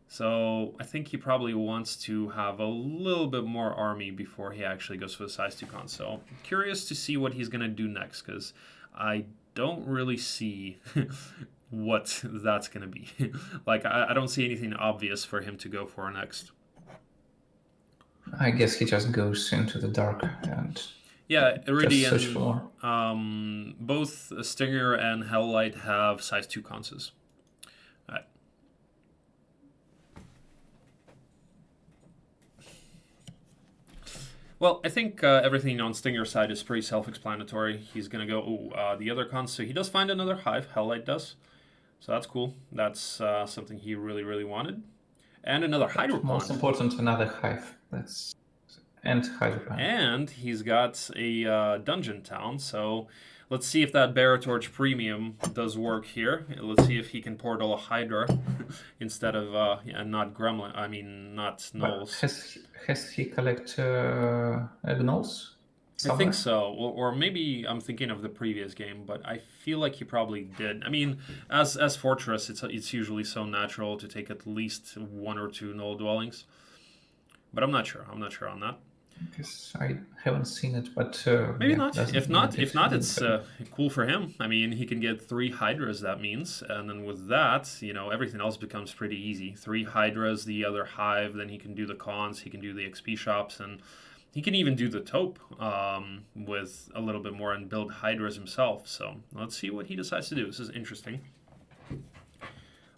So I think he probably wants to have a little bit more army before he actually goes for the size 2 con. So I'm curious to see what he's going to do next, because I don't really see what that's going to be. Like, I don't see anything obvious for him to go for next. I guess he just goes into the dark and... Yeah, Iridian, both Stinger and HellLightT have size 2 conses. Well, I think everything on Stinger's side is pretty self-explanatory. He's gonna go, the other cons. So he does find another hive. HellLightT does. So that's cool. That's something he really, really wanted. And another hydro Most pond. important, another hive. And hydro pond. And he's got a dungeon town. So let's see if that Bear Torch Premium does work here. Let's see if he can portal a Hydra instead of not Gremlin. I mean, not Gnolls. Has he collect Gnolls? I think so, or maybe I'm thinking of the previous game, but I feel like he probably did. I mean, as Fortress, it's usually so natural to take at least 1 or 2 Gnoll dwellings, but I'm not sure. I'm not sure on that. Because I haven't seen it, but maybe not. If not, it's cool for him. I mean, he can get 3 Hydras. That means, and then with that, everything else becomes pretty easy. 3 Hydras, the other hive. Then he can do the cons. He can do the XP shops, and he can even do the taupe with a little bit more and build Hydras himself. So let's see what he decides to do. This is interesting.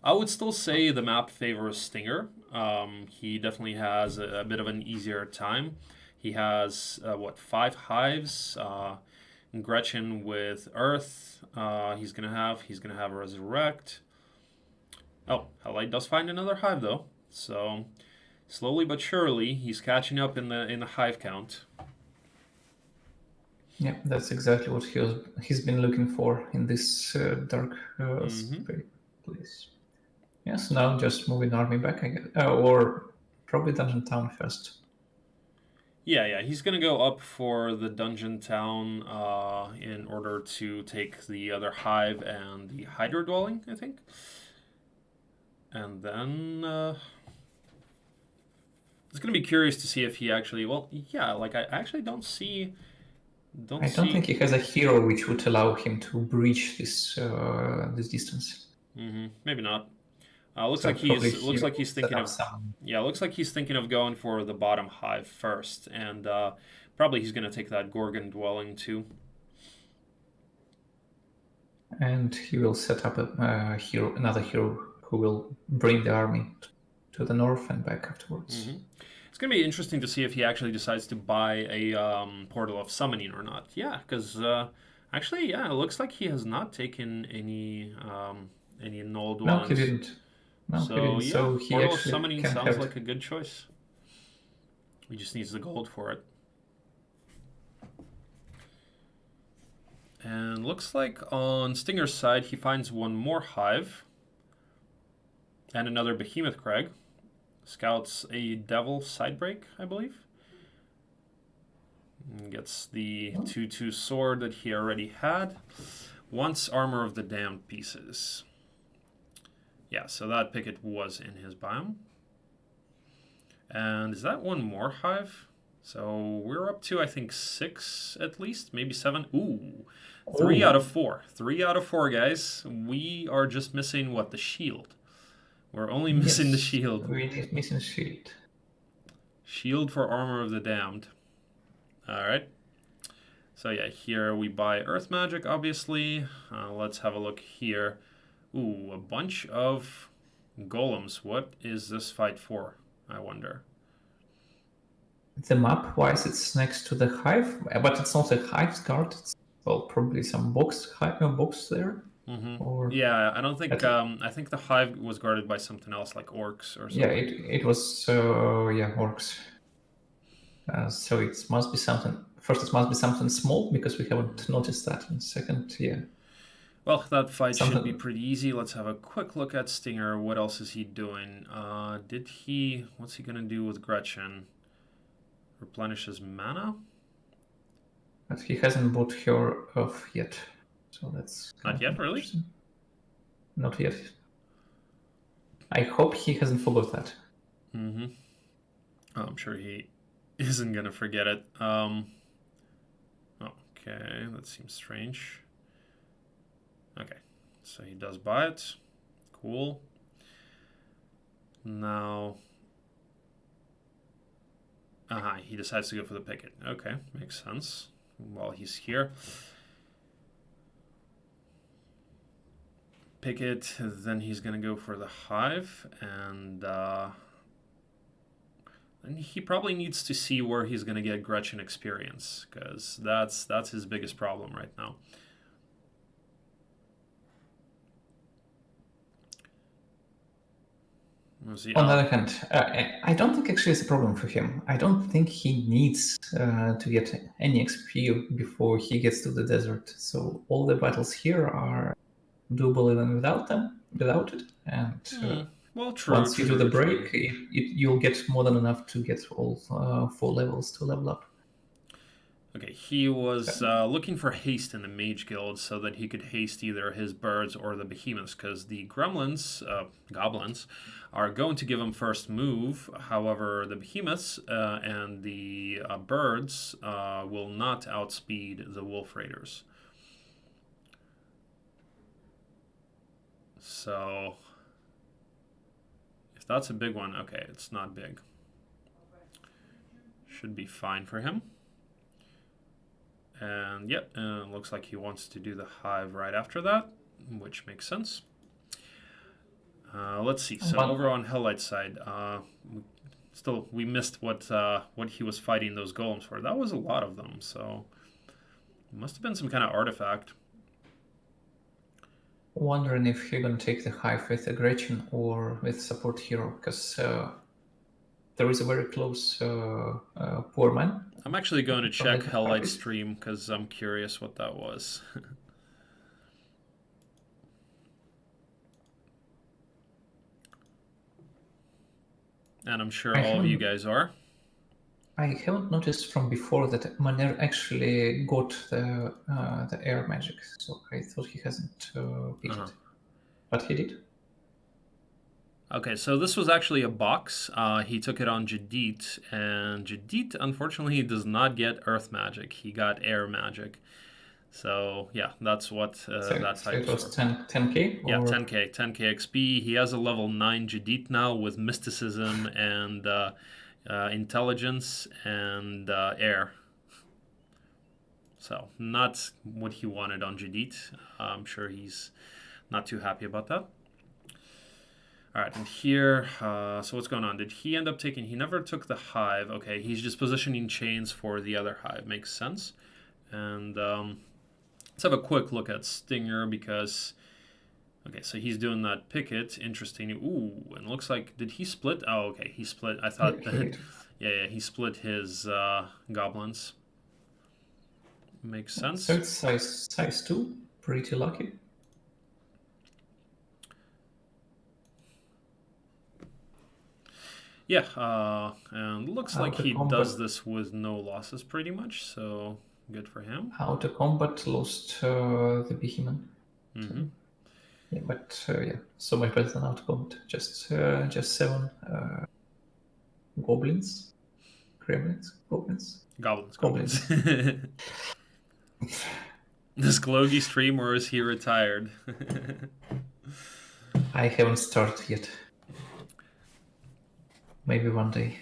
I would still say the map favors Stinger. He definitely has a bit of an easier time. He has, 5 hives. Gretchen with Earth. He's gonna have Resurrect. Oh, HellLightT does find another hive though. So slowly but surely, he's catching up in the hive count. Yeah, that's exactly what he's been looking for in this dark place. Yes, now just moving army back, I guess, or probably dungeon town first. Yeah, he's gonna go up for the dungeon town in order to take the other hive and the Hydra dwelling, I think. And then it's gonna be curious to see if he actually. Well, yeah, like I actually don't see. I don't think he has a hero which would allow him to breach this distance. Maybe not. Looks like he's thinking of looks like he's thinking of going for the bottom hive first, and probably he's gonna take that Gorgon dwelling too. And he will set up another hero who will bring the army to the north and back afterwards. It's going to be interesting to see if he actually decides to buy a portal of summoning or not. Yeah, because actually, it looks like he has not taken any Gnoll dwellings. No, he didn't. So portal of summoning sounds like a good choice. He just needs the gold for it. And looks like on Stinger's side, he finds one more hive and another behemoth crag. Scouts a devil sidebreak, I believe. And gets the 2/2 sword that he already had. Wants armor of the damned pieces. Yeah, so that picket was in his biome. And is that one more hive? So we're up to, I think, 6 at least, maybe 7. Ooh, 3 out of 4. 3 out of 4, guys. We are just missing, the shield. We're only missing the shield. We're missing the shield. Shield for armor of the damned. All right. So yeah, here we buy earth magic, obviously. Let's have a look here. Ooh, a bunch of golems. What is this fight for, I wonder? The map-wise, it's next to the hive, but it's not a hive guard. It's probably some box there. Or yeah, I don't think. I think the hive was guarded by something else, like orcs or something. Yeah, it was orcs. So it must be something. First, it must be something small because we haven't noticed that. And second, yeah. Well, that fight should be pretty easy. Let's have a quick look at Stinger. What else is he doing? What's he gonna do with Gretchen? Replenish his mana? But he hasn't bought her off yet. So that's not yet, really? Not yet. I hope he hasn't forgot that. Oh, I'm sure he isn't gonna forget it. Okay, that seems strange. Okay, so he does buy it. Cool. Now, he decides to go for the picket. Okay, makes sense. While he's here. Picket, then he's gonna go for the hive, and And he probably needs to see where he's going to get Gretchen experience, because that's his biggest problem right now. On the other hand, I don't think actually it's a problem for him. I don't think he needs to get any XP before he gets to the desert. So all the battles here are doable even without it. And well, true. Once you do the break, you'll get more than enough to get all 4 levels to level up. Okay, he was looking for haste in the Mage Guild so that he could haste either his birds or the behemoths, because the goblins, are going to give him first move. However, the behemoths and the birds will not outspeed the wolf raiders. So, if that's a big one, okay, it's not big. Should be fine for him. And yep, looks like he wants to do the hive right after that, which makes sense. Let's see. So over on HellLight's side, we missed what he was fighting those golems for. That was a lot of them, so it must have been some kind of artifact. Wondering if he's gonna take the hive with a Gretchen or with support hero, because there is a very close poor man. I'm actually going to check HellLight's stream because I'm curious what that was. And I'm sure all of you guys are. I haven't noticed from before that Manner actually got the air magic, so I thought he hasn't picked it, but he did. Okay, so this was actually a box. He took it on Jadit, and Jadit, unfortunately, does not get earth magic. He got air magic. So, yeah, that's what that fight was. So it was 10k? Yeah, 10k XP. He has a level 9 Jadit now with mysticism and intelligence and air. So, not what he wanted on Jadit. I'm sure he's not too happy about that. All right, and here, so what's going on? Did he end up taking... He never took the hive. Okay, he's just positioning chains for the other hive. Makes sense. And let's have a quick look at Stinger because... Okay, so he's doing that picket. Interesting. Ooh, and it looks like... Did he split? Oh, okay, he split. I thought that... Yeah, he split his goblins. Makes sense. So it's size 2. Pretty lucky. Yeah, and looks like he does this with no losses pretty much, so good for him. How to combat lost the behemoth. Mm-hmm. Yeah, but yeah, so much better than how to combat. Just 7 goblins, gremlins, goblins. Does Glogi stream or is he retired? I haven't started yet. Maybe one day.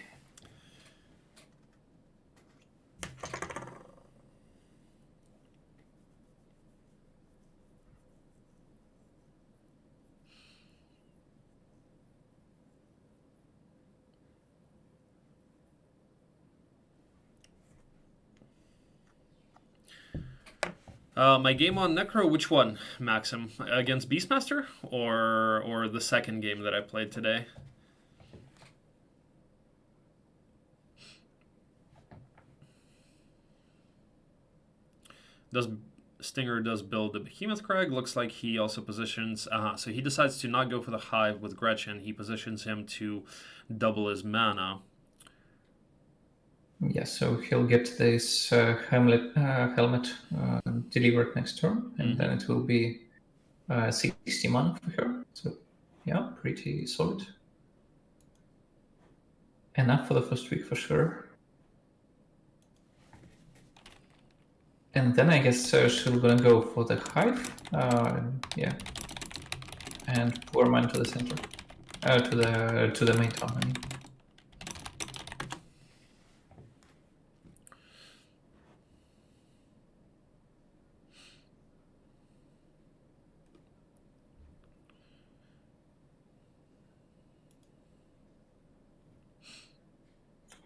My game on Necro, which one, Maxim? Against Beastmaster or the second game that I played today? Stinger does build the Behemoth Crag. Looks like he also positions... so he decides to not go for the Hive with Gretchen. He positions him to double his mana. Yeah, so he'll get this helmet delivered next turn, and then it will be 60 mana for her. So, yeah, pretty solid. Enough for the first week for sure. And then I guess she's gonna go for the hive, yeah, and poor man to the center, to the main town. I mean.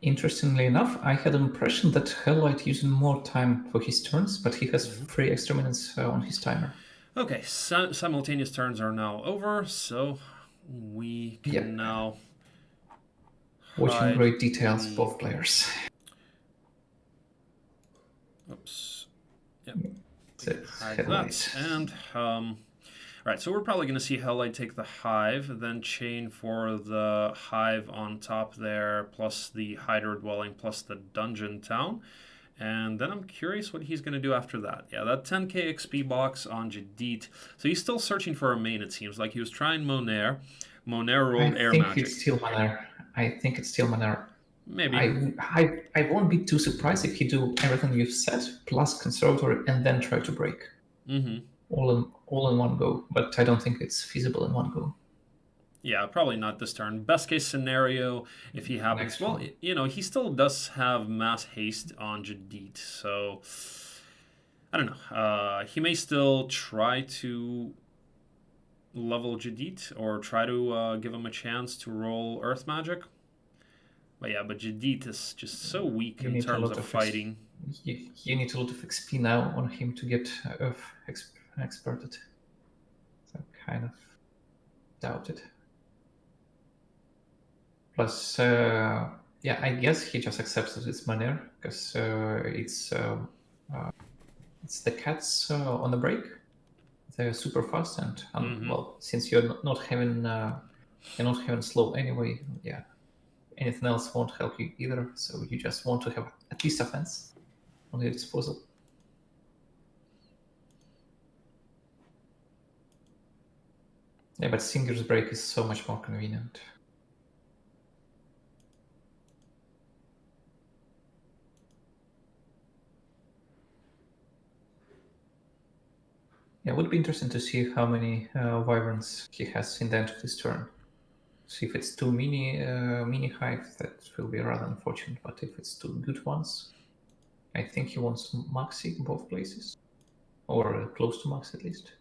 Interestingly enough, I had an impression that HellLightT using more time for his turns, but he has 3 extra minutes on his timer. Okay, simultaneous turns are now over, so we can now watching great details of both players. Oops. Yep. Hide that. And right, so we're probably going to see HellLightT take the hive, then chain for the hive on top there, plus the hydra dwelling, plus the dungeon town. And then I'm curious what he's going to do after that. Yeah, that 10k XP box on Jadit. So he's still searching for a main, it seems like. He was trying Monair. Monair rolled air magic. I think it's still Monair. I think it's still Monair. Maybe. I won't be too surprised if he do everything you've said, plus conservatory, and then try to break. All in one go. But I don't think it's feasible in one go. Yeah, probably not this turn. Best case scenario, if he happens, well, you know, he still does have mass haste on Jadit, so I don't know. He may still try to level Jadit or try to give him a chance to roll Earth Magic. But yeah, but Jadit is just so weak in terms of fighting. You need a lot of XP now on him to get Earth experted. So kind of doubt it. Plus, yeah, I guess he just accepts that it's Monair because it's the cats on the break. They're super fast and well, since you're not having slow anyway, yeah, anything else won't help you either. So you just want to have at least offense on your disposal. Yeah, but Singer's break is so much more convenient. Yeah, it would be interesting to see how many wyverns he has in the end of this turn. See if it's 2 mini hives, that will be rather unfortunate. But if it's 2 good ones, I think he wants maxi in both places, or close to max at least.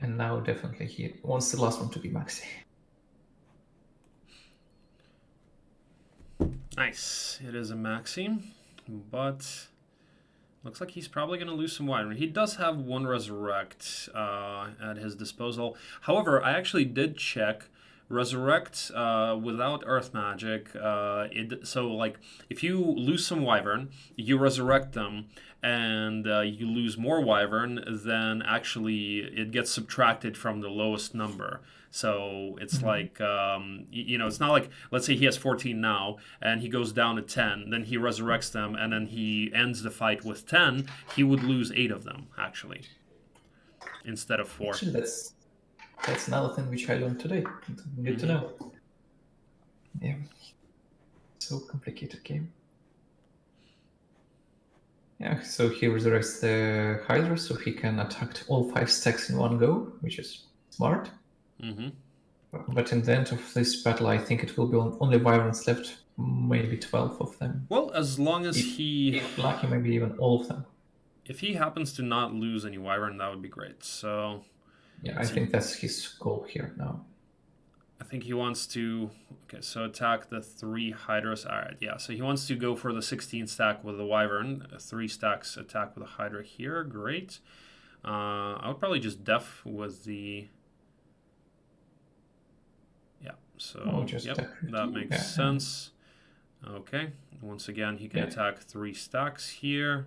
And now definitely he wants the last one to be maxi. Nice. It is a maxi, but looks like he's probably going to lose some wyvern. He does have 1 resurrect at his disposal. However, I actually did check resurrect without earth magic. So like if you lose some wyvern, you resurrect them, and you lose more wyvern, then actually it gets subtracted from the lowest number. So it's like, you know, it's not like, let's say he has 14 now, and he goes down to 10, then he resurrects them, and then he ends the fight with 10, he would lose 8 of them, actually, instead of 4. Actually, that's another thing which I learned today. Good to know. Yeah. So complicated game. Yeah, so he resurrects the Hydra, so he can attack all 5 stacks in one go, which is smart. But in the end of this battle, I think it will be only wyverns left, maybe 12 of them. Well, as long as if lucky, maybe even all of them. If he happens to not lose any wyvern, that would be great. So yeah, I think that's his goal here now. I think he wants to, okay, so attack the 3 hydras. All right, yeah, so he wants to go for the 16 stack with the wyvern, 3 stacks attack with a hydra here. Great. I would probably just def with the, yeah, so yep, that makes sense. Okay, once again, he can attack 3 stacks here.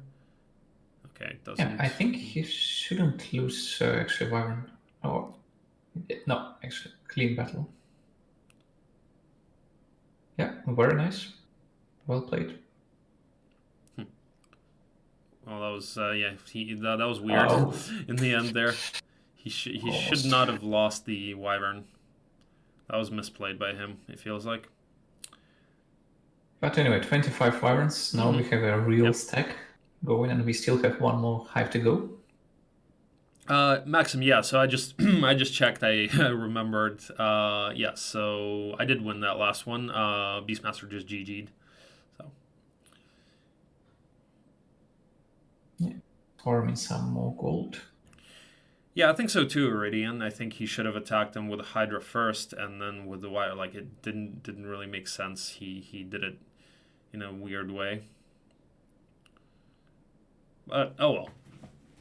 Okay, it doesn't. Yeah, I think he shouldn't lose actually wyvern. Oh, no, actually, clean battle. Yeah, very nice. Well played. Well, that was that was weird in the end there. He should not have lost the wyvern. That was misplayed by him, it feels like. But anyway, 25 wyverns. Now we have a real stack going, and we still have 1 more hive to go. Maxim, yeah, so I just I just checked, I remembered. Yeah, so I did win that last one. Beastmaster just GG'd. So. Yeah. Farming some more gold. Yeah, I think so too, Iridian. I think he should have attacked him with a Hydra first, and then with the wire. Like it didn't really make sense. He did it in a weird way. But oh well.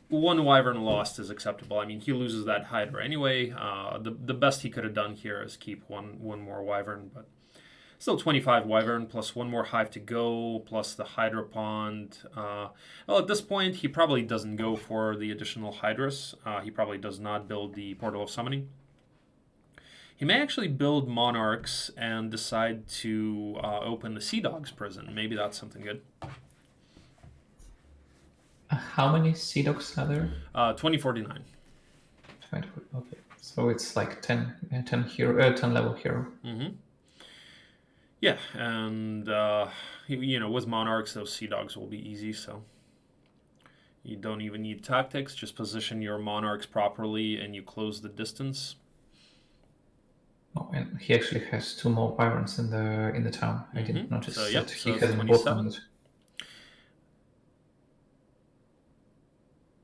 One Wyvern lost is acceptable. I mean, he loses that Hydra anyway. The best he could have done here is keep one more Wyvern, but still 25 Wyvern plus one more Hive to go, plus the Hydra Pond. Well, at this point, he probably doesn't go for the additional Hydras. He probably does not build the Portal of Summoning. He may actually build Monarchs and decide to open the Sea Dogs prison. Maybe that's something good. How many Sea Dogs are there? 2049. 20, okay. So it's like 10 hero, 10 level hero. Mm-hmm. Yeah, and with Monarchs, those Sea Dogs will be easy, so you don't even need tactics. Just position your Monarchs properly, and you close the distance. Oh, and he actually has 2 more Wyverns in the town. I didn't notice that he hasn't bought them.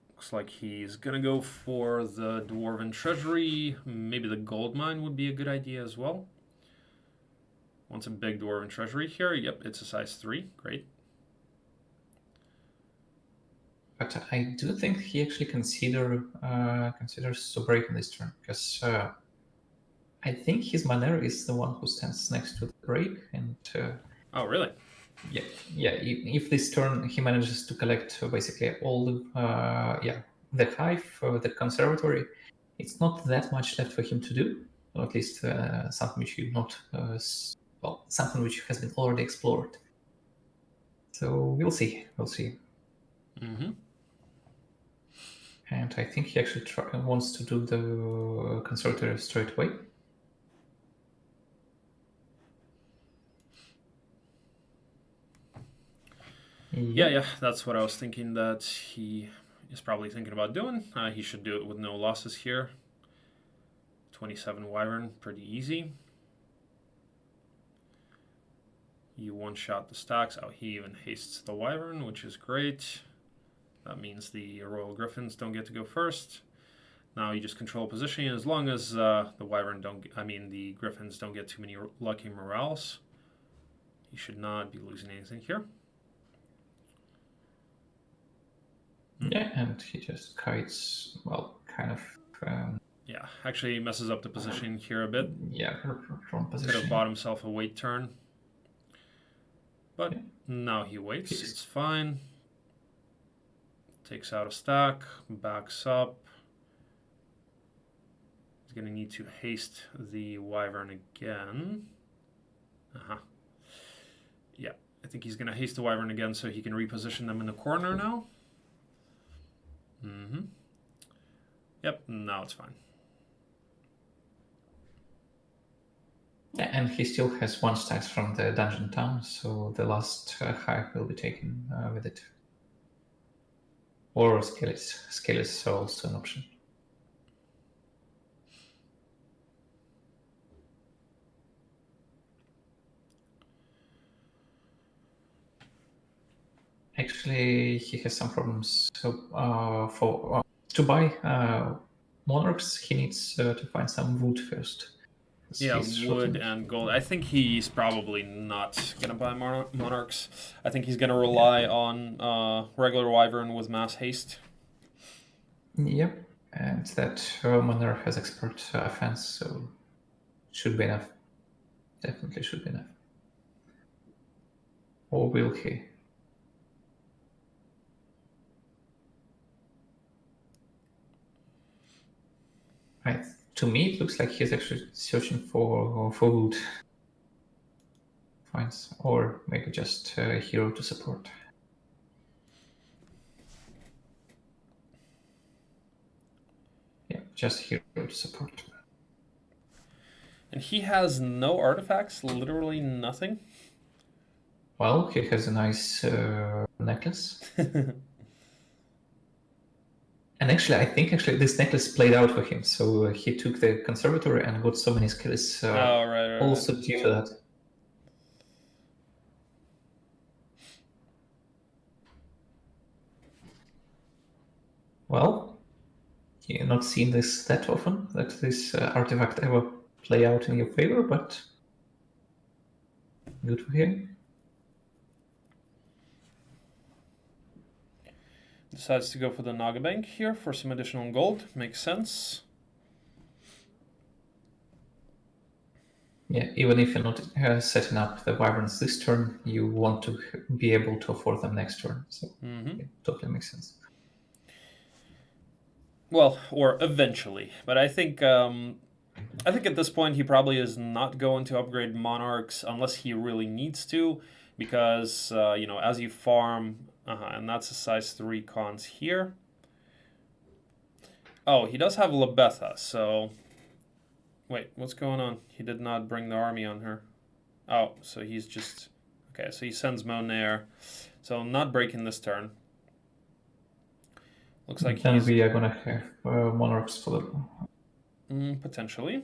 Looks like he's gonna go for the Dwarven Treasury. Maybe the Gold Mine would be a good idea as well. Wants a big Dwarven Treasury here. Yep, it's a size 3. Great. But I do think he actually considers to break in this turn, because I think his Manera is the one who stands next to the break, and oh really? Yeah. If this turn he manages to collect basically all the Hive, the Conservatory, it's not that much left for him to do, or at least something which you not something which has been already explored. So we'll see. Mm-hmm. And I think he actually wants to do the Conservatory straight away. Yeah, that's what I was thinking that he is probably thinking about doing. He should do it with no losses here. 27 Wyvern, pretty easy. You one-shot the stacks. Oh, he even hastes the Wyvern, which is great. That means the Royal Griffins don't get to go first. Now you just control positioning as long as the Griffins don't get too many lucky morales. He should not be losing anything here. Yeah, and he just kites, kind of. Yeah, actually messes up the positioning here a bit. Yeah, wrong position. Could have bought himself a wait turn. But now he waits. It's fine. Takes out a stack, backs up. He's going to need to haste the Wyvern again. Yeah, I think he's going to haste the Wyvern again so he can reposition them in the corner now. Yep, now it's fine. Yeah, and he still has 1 stacks from the dungeon town, so the last Hive will be taken with it. Or scale is also an option. Actually, he has some problems. So to buy Monarchs, he needs to find some wood first. Yeah, wood and gold. I think he's probably not going to buy Monarchs. I think he's going to rely on regular Wyvern with mass haste. Yep, and that Monarch has expert offense, so should be enough. Definitely should be enough. Or will he? To me, it looks like he's actually searching for wood. Finds, or maybe just a hero to support. Yeah, just hero to support. And he has no artifacts, literally nothing. Well, he has a nice necklace. And actually, I think this necklace played out for him. So he took the Conservatory and got so many skills. Right. Also due to that. Well, You're not seeing this that often, that this artifact ever play out in your favor, but good for him. Decides to go for the Naga Bank here for some additional gold. Makes sense. Yeah, even if you're not setting up the Wyverns this turn, you want to be able to afford them next turn. So it totally makes sense. Well, or eventually, but I think at this point he probably is not going to upgrade Monarchs unless he really needs to, because you know, as you farm, and that's a size 3 cons here. Oh, he does have Lebetha, so wait, what's going on? He did not bring the army on her. Oh, so he's just okay. So he sends Monair, so not breaking this turn. Looks like then we are gonna have Monarchs for the potentially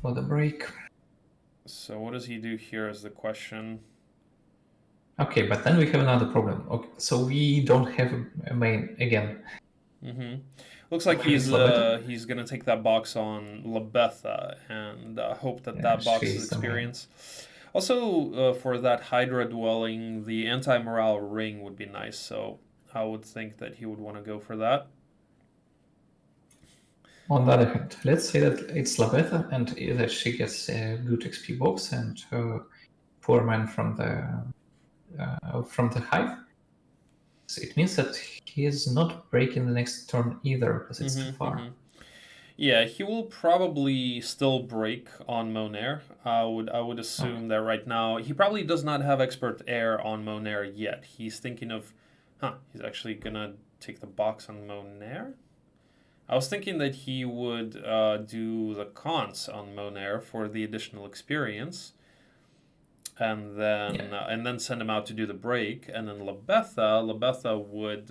for the break. So what does he do here is the question. Okay, but then we have another problem. Okay, so we don't have a main again. Looks like he's gonna take that box on Lebetha and hope that that box is experience. Also, for that Hydra dwelling, the anti-morale ring would be nice. So I would think that he would want to go for that. On the other hand, let's say that it's Lebetha and that she gets a good XP box and poor man from the hive. So it means that he is not breaking the next turn either because it's too far. Yeah, he will probably still break on Monair. I would assume that right now he probably does not have expert air on Monair yet. He's thinking of, he's actually gonna take the box on Monair. I was thinking that he would do the cons on Monair for the additional experience, and then send him out to do the break, and then Lebetha would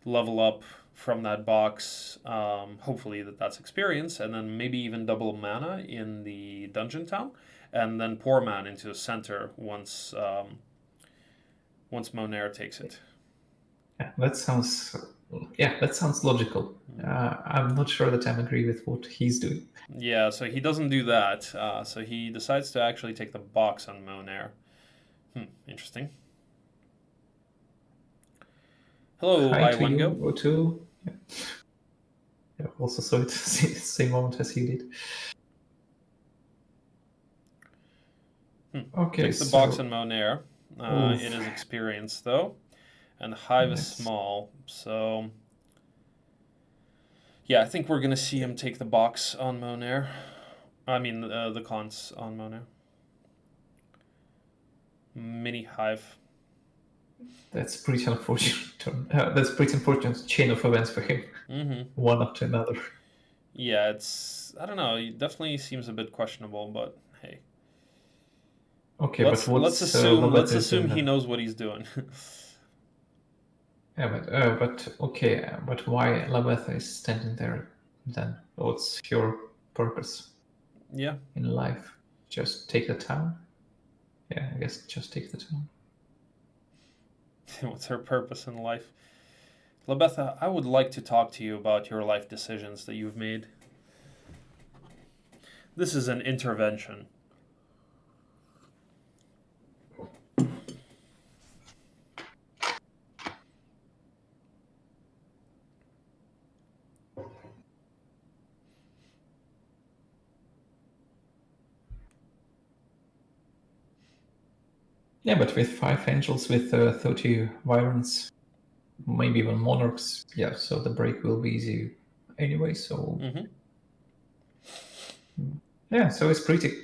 level up from that box. Hopefully that's experience, and then maybe even double mana in the dungeon town, and then poor man into the center once Monair takes it. Yeah, that sounds logical. I'm not sure that I agree with what he's doing. Yeah, so he doesn't do that. So he decides to actually take the box on Monair. Interesting. Hello, Hi to Iwengo. you too. Yeah, also saw it same moment as he did. Okay, takes the box on Monair. It is experience though, and the hive is small, so yeah, I think we're gonna see him take the box on Monair. I mean the cons on Monair. Mini hive. That's pretty unfortunate. That's pretty unfortunate chain of events for him. One after another. Yeah, I don't know. It definitely seems a bit questionable, but hey. Okay, let's assume he knows what he's doing. Yeah, but why Lebetha is standing there then? What's your purpose? Yeah. In life, just take the town. Yeah, I guess just take the town. What's her purpose in life? Lebetha, I would like to talk to you about your life decisions that you've made. This is an intervention. Yeah, but with 5 angels, with 30 Wyverns, maybe even Monarchs, yeah, so the break will be easy anyway, so... Yeah, so it's pretty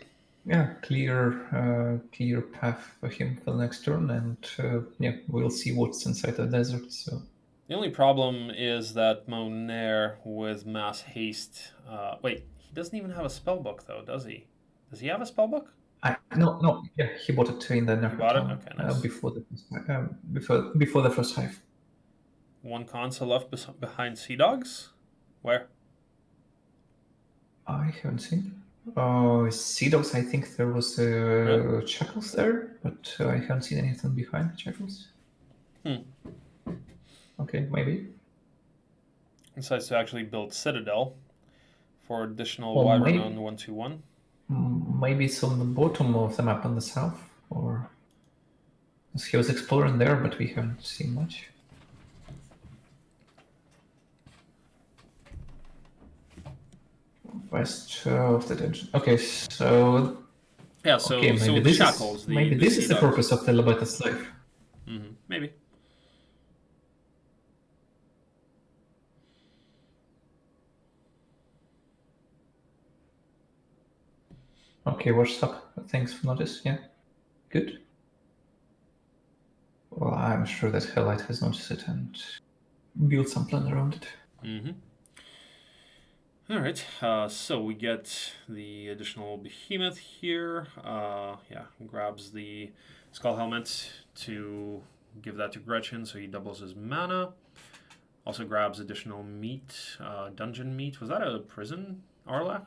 clear path for him for the next turn, and we'll see what's inside the desert, so... The only problem is that Monair with mass haste... wait, he doesn't even have a spellbook though, does he? Does he have a spellbook? No, yeah, he bought it in the He bought it? Okay, nice. before the first hive. One console left behind Sea Dogs? Where? I haven't seen. Sea Dogs, I think there was Chuckles there, but I haven't seen anything behind Chuckles. Okay, maybe. Decides to actually build Citadel for additional Well, Wyvern maybe- on 1/2/1. Maybe it's on the bottom of the map on the south, or he was exploring there, but we haven't seen much. West of the dungeon. Okay, so Yeah, so okay, so maybe this Shackles, is maybe this is the sea dog. purpose of the Lobeta slave. Maybe. Okay, what's up? Thanks for notice. Yeah, good. Well, I'm sure that HellLightT has noticed it and built some plan around it. All right, so we get the additional behemoth here. Yeah, grabs the skull helmet to give that to Gretchen, so he doubles his mana. Also grabs additional meat, dungeon meat. Was that a prison, Arlak?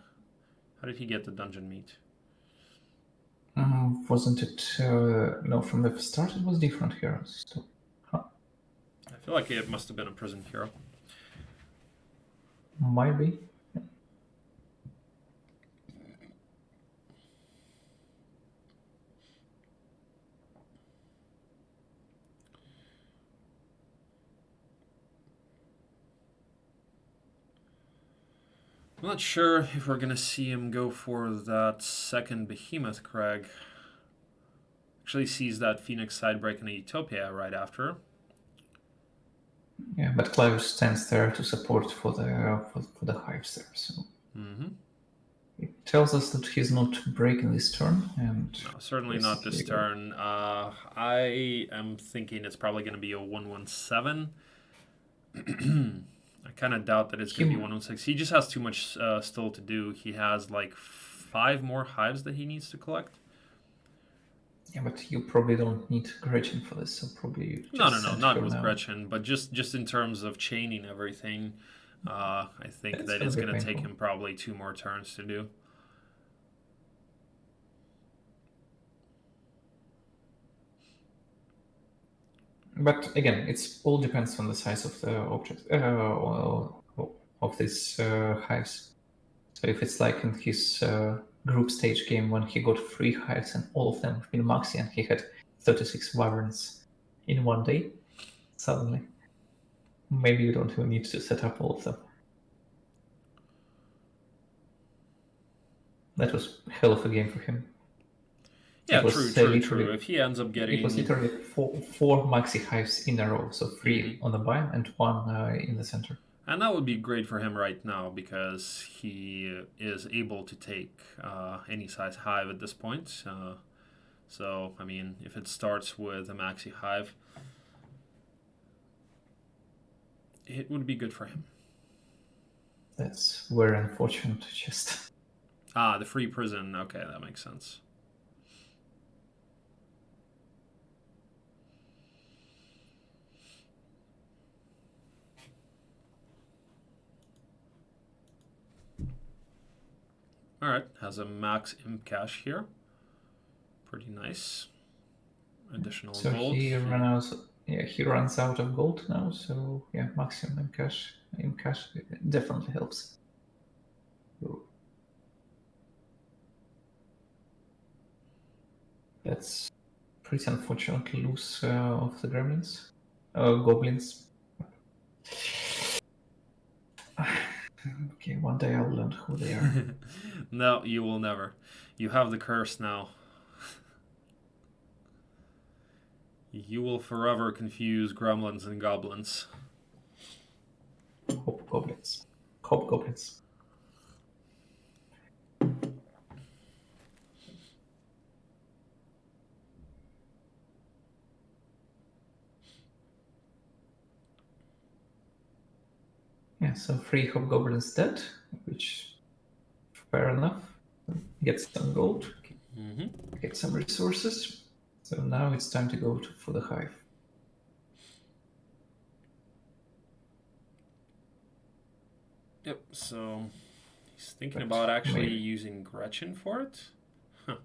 How did he get the dungeon meat? Wasn't it? No, from the start it was different heroes. So, I feel like it must have been a prison hero. might be. I'm not sure if we're gonna see him go for that second behemoth, Craig. Actually sees that Phoenix sidebreak in a Utopia right after. Yeah, but Clive stands there to support for the hives there. So it tells us that he's not breaking this turn, and No, certainly not this turn. I am thinking it's probably going to be a 1/1/7. I kind of doubt that it's going to be 1/1/6. He just has too much still to do. He has like 5 more hives that he needs to collect. Yeah, but you probably don't need Gretchen for this, so probably you No, just not with Gretchen, but just in terms of chaining everything, I think that it's going to take him probably 2 more turns to do. But again, it's all depends on the size of the object of these hives. So if it's like in his group stage game when he got 3 hives and all of them have been maxi and he had 36 wyverns in one day, suddenly maybe you don't even need to set up all of them. That was a hell of a game for him. Yeah, true. If he ends up getting... It was literally four maxi hives in a row, so 3 on the buy and 1 in the center. And that would be great for him right now because he is able to take any size hive at this point. So, I mean, if it starts with a maxi hive, it would be good for him. That's very unfortunate, just... the free prison. Okay, that makes sense. Alright, has a max imp cash here. Pretty nice. Additional gold. He runs out of gold now, so yeah, maximum imp cash definitely helps. That's pretty unfortunately loose of the gremlins. Goblins. Okay, one day I'll learn who they are. No, you will never. You have the curse now. You will forever confuse gremlins and goblins. Hobgoblins. Hobgoblins. Yeah, so 3 hobgoblins dead, which fair enough. Get some gold, get some resources. So now it's time to go for the hive. Yep, so he's thinking about actually using Gretchen for it? Huh.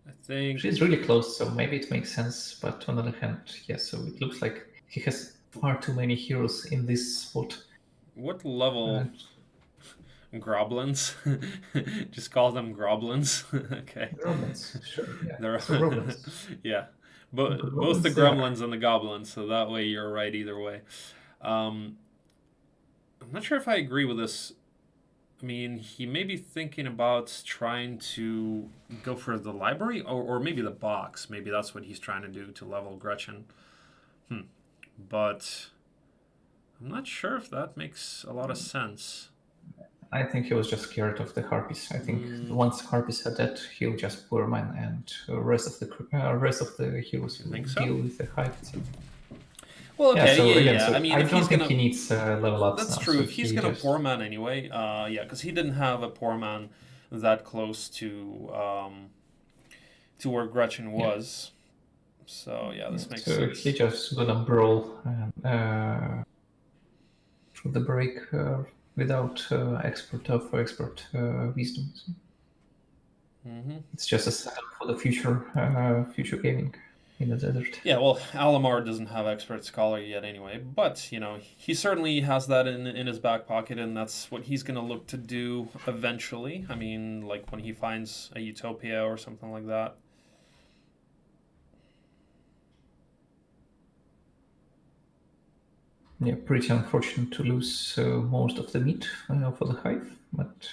I think... She's really close, so maybe it makes sense, but on the other hand, yes, so it looks like he has far too many heroes in this spot. What level? Groblins? Just call them groblins. Okay. Groblins, sure. Yeah. They're So groblins. yeah, both the Groblins they are. gremlins and the goblins. So that way you're right either way. I'm not sure if I agree with this. I mean, he may be thinking about trying to go for the library or maybe the box. Maybe that's what he's trying to do to level Gretchen. But I'm not sure if that makes a lot of sense. I think he was just scared of the harpies. I think once harpies are dead, he'll just poor man, and rest of the heroes will deal with the hive. Well, okay, So I mean, I if don't he's think gonna, he needs level ups. that's now, true. so If he's he gonna just... poor man anyway, yeah, because he didn't have a poor man that close to where Gretchen was. So yeah, this makes sense. He just gonna brawl through the break without expert wisdom. So it's just a setup for the future gaming in the desert. Yeah, well, Alamar doesn't have expert scholar yet anyway, but you know he certainly has that in his back pocket, and that's what he's gonna look to do eventually. I mean, like when he finds a utopia or something like that. Yeah, pretty unfortunate to lose most of the meat for the hive, but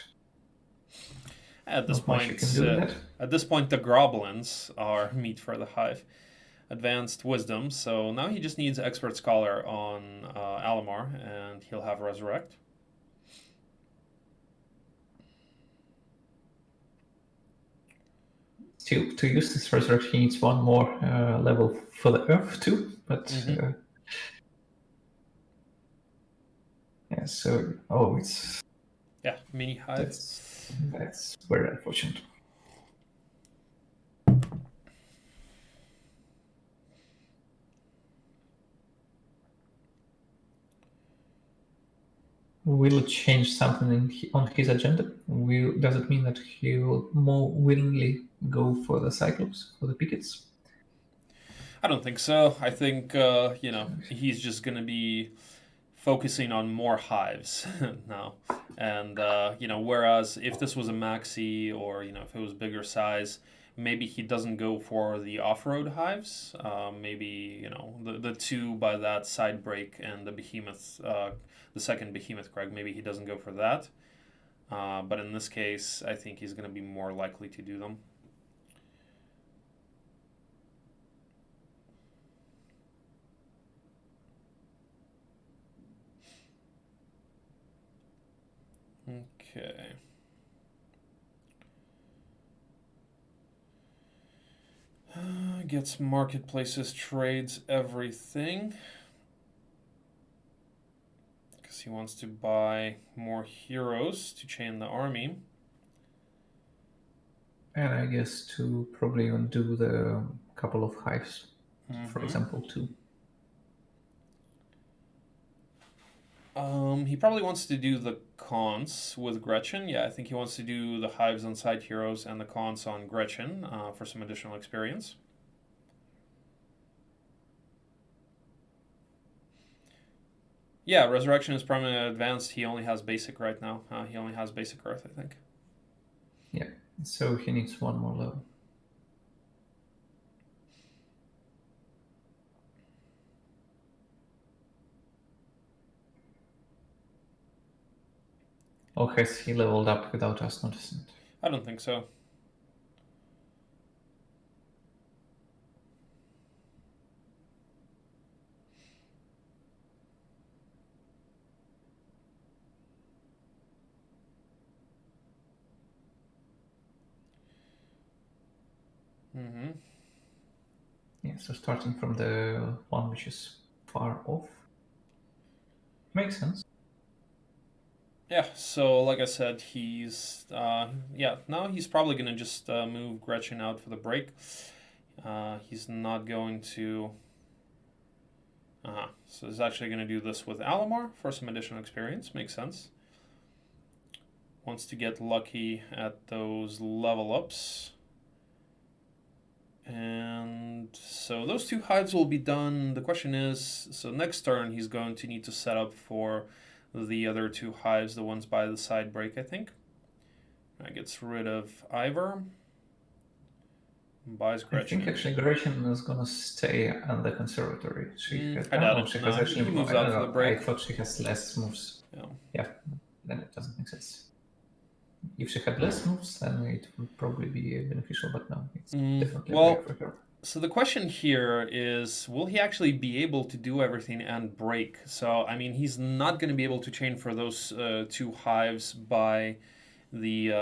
At this point, the Groblins are meat for the hive. Advanced wisdom, so now he just needs expert scholar on Alamar, and he'll have resurrect. To use this resurrect, he needs one more level for the earth too, but yeah, so it's mini hive. That's very unfortunate. Will it change something on his agenda? Does it mean that he will more willingly go for the Cyclops, for the pickets? I don't think so. I think, he's just going to be focusing on more hives now. And, whereas if this was a maxi or, if it was bigger size, maybe he doesn't go for the off-road hives. Maybe, the two by that side break and the behemoth, the second behemoth Greg, maybe he doesn't go for that. But in this case, I think he's going to be more likely to do them. Okay. Gets marketplaces, trades, everything. Because he wants to buy more heroes to chain the army. And I guess to probably undo the couple of hives, for example, too. He probably wants to do the cons with Gretchen. Yeah, I think he wants to do the hives on side heroes and the cons on Gretchen for some additional experience. Yeah, Resurrection is permanent advanced. He only has basic right now. He only has basic Earth, I think. Yeah, so he needs one more level. Or has he leveled up without us noticing it? I don't think so. Yeah, so starting from the one which is far off. Makes sense. Yeah, so like I said, he's, now he's probably going to just move Gretchen out for the break. He's not going to... So he's actually going to do this with Alamar for some additional experience. Makes sense. Wants to get lucky at those level ups. And so those 2 hives will be done. The question is, so next turn he's going to need to set up for the other 2 hives, the ones by the side break, I think. That gets rid of Ivor. Buys Gretchen. I think actually Gretchen is gonna stay on the conservatory. I doubt it. She No, has actually he moves out for the break. I thought she has less moves. Yeah, then it doesn't make sense. If she had less moves, then it would probably be beneficial, but no, it's definitely a break for her. So the question here is, will he actually be able to do everything and break? So, I mean, he's not going to be able to chain for those 2 hives by the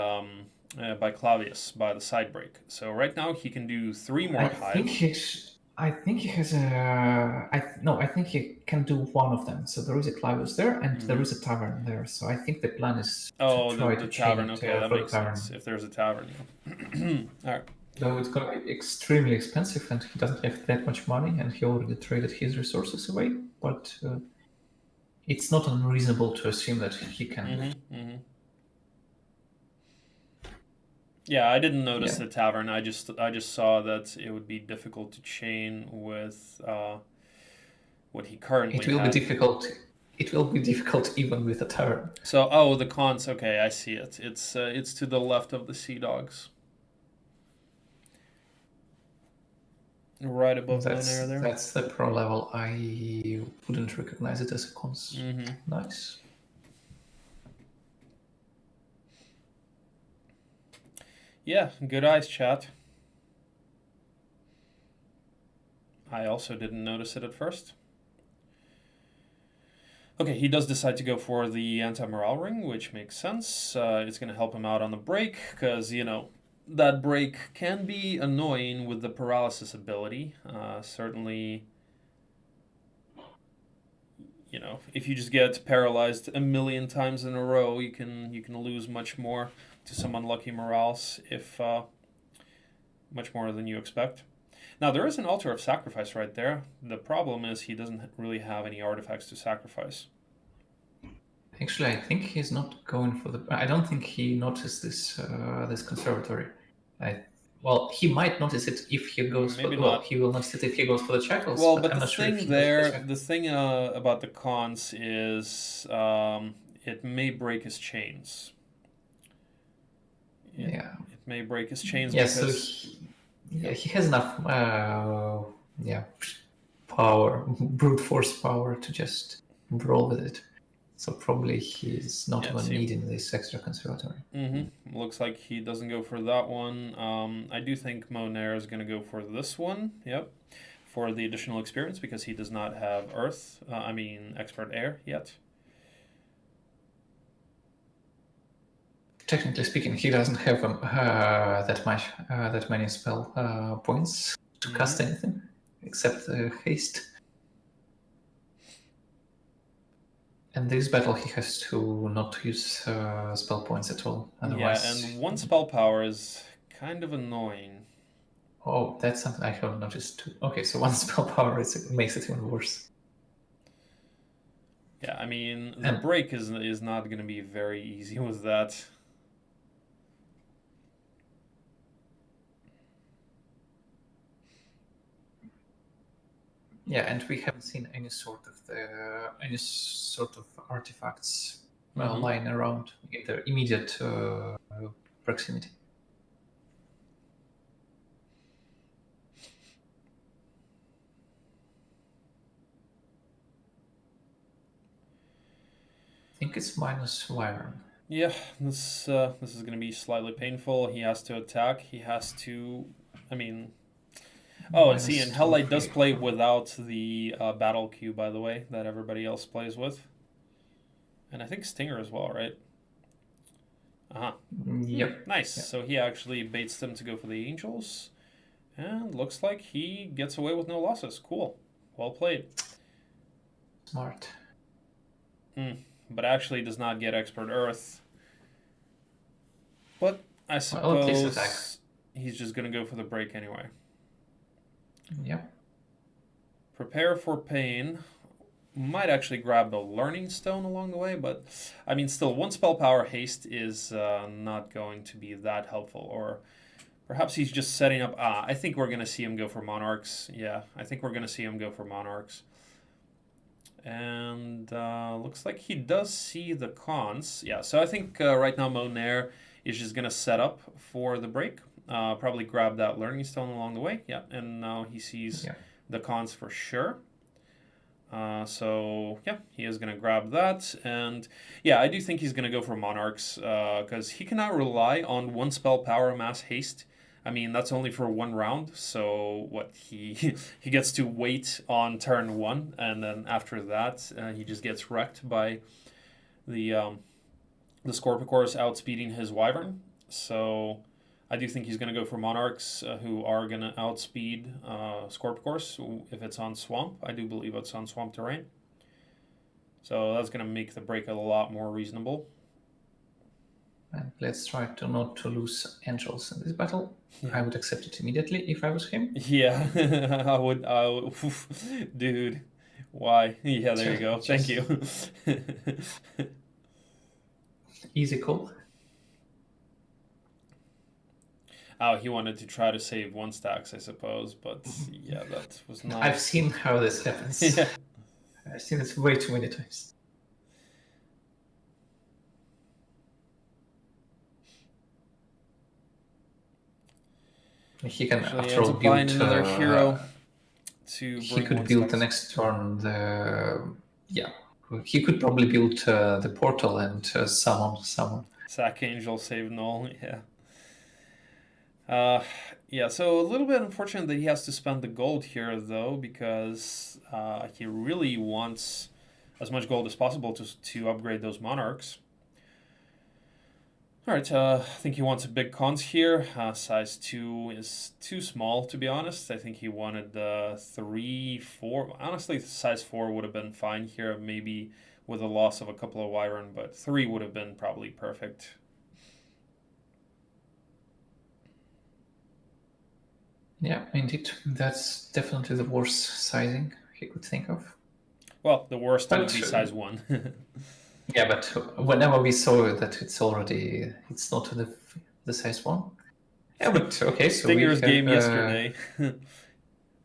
by Clavius, by the side break. So right now he can do 3 more hives. I think he has a. I think he can do one of them. So there is a Clavius there, and there is a tavern there. So I think the plan is to try the to tavern. chain Okay, that for makes the tavern. sense. If there's a tavern, yeah. All right. Though it's going to be extremely expensive, and he doesn't have that much money, and he already traded his resources away. But it's not unreasonable to assume that he can. Yeah, I didn't notice the tavern. I just saw that it would be difficult to chain with what he currently has. It will be difficult. It will be difficult even with a tavern. So, the cons. Okay, I see it. It's to the left of the Sea Dogs, right above Bonaire there. That's the pro level. I wouldn't recognize it as a cons. Nice. Yeah, good eyes, chat. I also didn't notice it at first. Okay, he does decide to go for the anti-morale ring, which makes sense. It's going to help him out on the break, because, you know, that break can be annoying with the paralysis ability. Certainly, you know, if you just get paralyzed a million times in a row, you can lose much more to some unlucky morales, if much more than you expect. Now, there is an altar of sacrifice right there. The problem is he doesn't really have any artifacts to sacrifice. Actually, I think he's not going for the. I don't think he noticed this this conservatory. Well, he might notice it if he goes. Maybe for, not. Well, he will notice it if he goes for the shackles. Well, but I'm not sure if he the thing about the cons is it may break his chains. It may break his chains. Yeah, because... so he has enough. Power, brute force power to just brawl with it. So probably he's not even needing this extra conservatory. Looks like he doesn't go for that one. I do think Monaire is going to go for this one. Yep, for the additional experience, because he does not have Earth. Expert Air yet. Technically speaking, he doesn't have that many spell points to cast anything except haste. And this battle, he has to not use spell points at all. Otherwise, and 1 spell power is kind of annoying. Oh, that's something I haven't noticed too. Okay, so 1 spell power makes it even worse. Yeah, I mean, the break is not going to be very easy with that. Yeah, and we haven't seen any sort of artifacts lying around in the immediate proximity. I think it's minus Wyvern. Yeah, this is going to be slightly painful. He has to attack. He has to. And see, and HellLightT does play without the battle queue, by the way, that everybody else plays with. And I think Stinger as well, right? Yep. Nice. Yep. So he actually baits them to go for the Angels. And looks like he gets away with no losses. Cool. Well played. Smart. But actually does not get Expert Earth. But I suppose he's just going to go for the break anyway. Yep. Prepare for pain. Might actually grab a learning stone along the way, but still 1 spell power haste is not going to be that helpful. Or Perhaps he's just setting up. I think we're going to see him go for monarchs. Yeah, I think we're going to see him go for monarchs. And looks like he does see the cons. Yeah, so I think right now Monair is just going to set up for the break. Probably grab that learning stone along the way. Yeah, and now he sees the cons for sure. So yeah, he is going to grab that. And yeah, I do think he's going to go for monarchs because he cannot rely on one spell power mass haste. I mean, that's only for one round, so what he gets to wait on turn 1, and then after that, he just gets wrecked by the Scorpicors outspeeding his Wyvern. So I do think he's going to go for monarchs who are going to outspeed Scorpicors if it's on swamp. I do believe it's on swamp terrain. So that's going to make the break a lot more reasonable. And let's try to not to lose angels in this battle. Yeah. I would accept it immediately if I was him. Yeah, I would. Dude, why? Yeah, there you go. Thank you. Easy call. Oh, he wanted to try to save 1 stacks, I suppose, but yeah, that was not... I've seen how this happens. Yeah. I've seen it way too many times. He can after all build another hero to he could build the next turn he could probably build the portal and summon. Sack Angel, save null, yeah, so a little bit unfortunate that he has to spend the gold here though, because he really wants as much gold as possible to upgrade those monarchs. Alright, I think he wants a big cons here. Size 2 is too small, to be honest. I think he wanted 3, 4. Honestly, size 4 would have been fine here, maybe with a loss of a couple of Wyvern, but 3 would have been probably perfect. Yeah, indeed. That's definitely the worst sizing he could think of. Well, the worst would be size 1. Yeah, but whenever we saw that it's not the size 1. Yeah, but okay. So Stinger's game yesterday.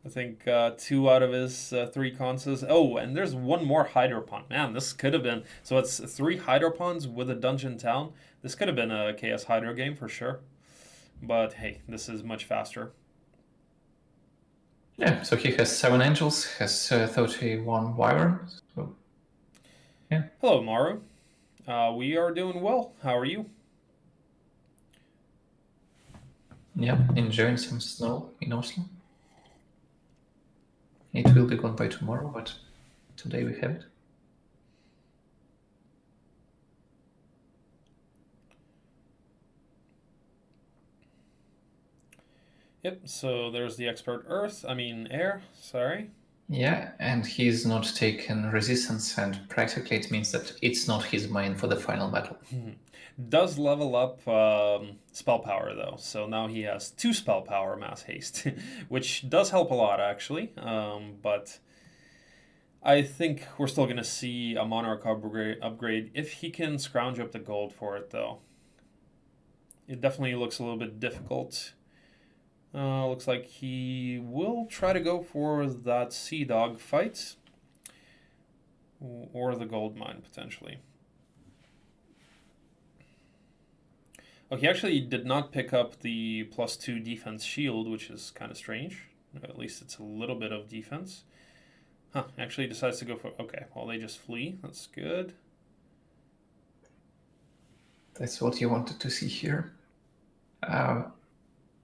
I think 2 out of his 3 consoles. Oh, and there's 1 more Hydropon. Man, this could have been... So it's 3 Hydropons with a Dungeon Town. This could have been a KS Hydro game for sure. But hey, this is much faster. Yeah, so he has 7 angels, has 31 Wyvern. So, yeah. Hello, Maru. We are doing well. How are you? Yeah, enjoying some snow in Oslo. It will be gone by tomorrow, but today we have it. Yep, so there's the expert air, sorry. Yeah, and he's not taken resistance, and practically it means that it's not his main for the final battle. Does level up spell power though, so now he has 2 spell power mass haste, which does help a lot actually, but I think we're still going to see a monarch upgrade if he can scrounge up the gold for it though. It definitely looks a little bit difficult. Looks like he will try to go for that Sea Dog fight. Or the gold mine, potentially. Oh, he actually did not pick up the +2 defense shield, which is kind of strange. At least it's a little bit of defense. Huh, actually decides to go for... Okay, well, they just flee. That's good. That's what you wanted to see here.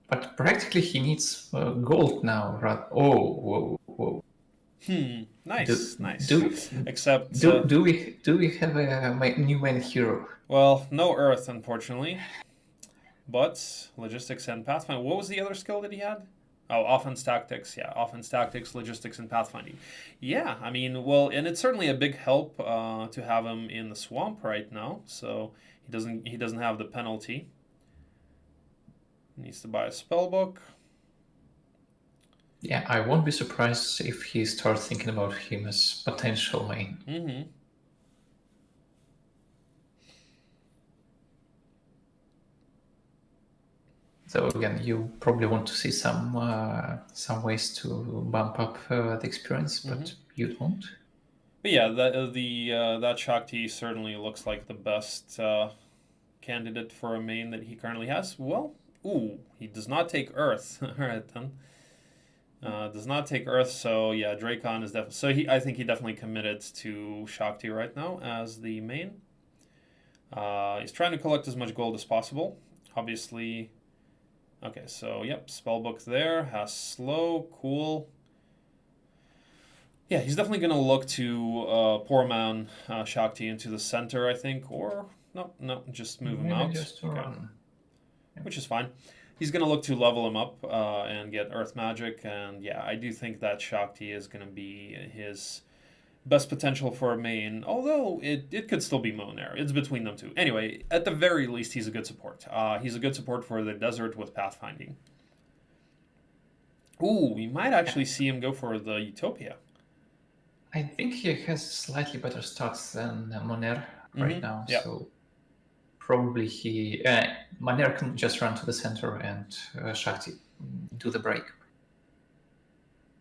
But practically he needs gold now. Oh, whoa. Nice, nice. Except do we have a new main hero? Well, no Earth, unfortunately. But logistics and pathfinding. What was the other skill that he had? Oh, offense tactics. Yeah, offense tactics, logistics, and pathfinding. Yeah, I mean, well, and it's certainly a big help to have him in the swamp right now. So he doesn't have the penalty. Needs to buy a spell book. Yeah, I won't be surprised if he starts thinking about him as potential main. Mm-hmm. So again, you probably want to see some ways to bump up the experience, but you don't. But yeah, that Shakti certainly looks like the best candidate for a main that he currently has. Well, ooh, he does not take Earth. All right then. Does not take Earth, so yeah, Dracon is definitely. So I think he definitely committed to Shakti right now as the main. He's trying to collect as much gold as possible. Obviously. Okay, so yep, spellbook there has slow, cool. Yeah, he's definitely gonna look to poor man Shakti into the center, I think, or no, just move him out. Just run. Which is fine. He's going to look to level him up and get Earth Magic, and yeah, I do think that Shakti is going to be his best potential for a main, although it could still be Monair. It's between them two. Anyway, at the very least, he's a good support. He's a good support for the desert with pathfinding. Ooh, we might actually see him go for the Utopia. I think he has slightly better stats than Monair right now, yep. so probably Monair can just run to the center and Shakti do the break.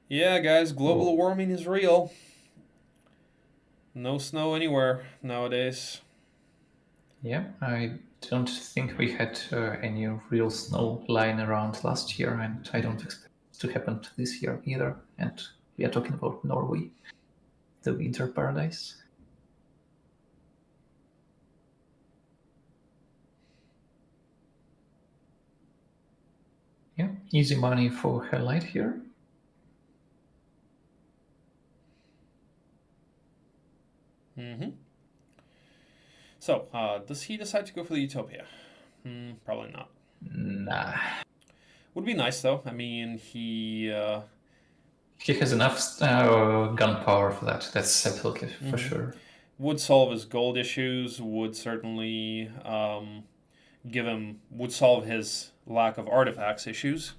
Yeah, guys, global warming is real. No snow anywhere nowadays. Yeah, I don't think we had any real snow lying around last year, and I don't expect it to happen this year either. And we are talking about Norway, the winter paradise. Yeah, easy money for HellLightT here. So, does he decide to go for the Utopia? Probably not. Nah. Would be nice though. I mean, he has enough gunpowder for that. That's absolutely for sure. Would solve his gold issues. Would certainly would solve his lack of artifacts issues.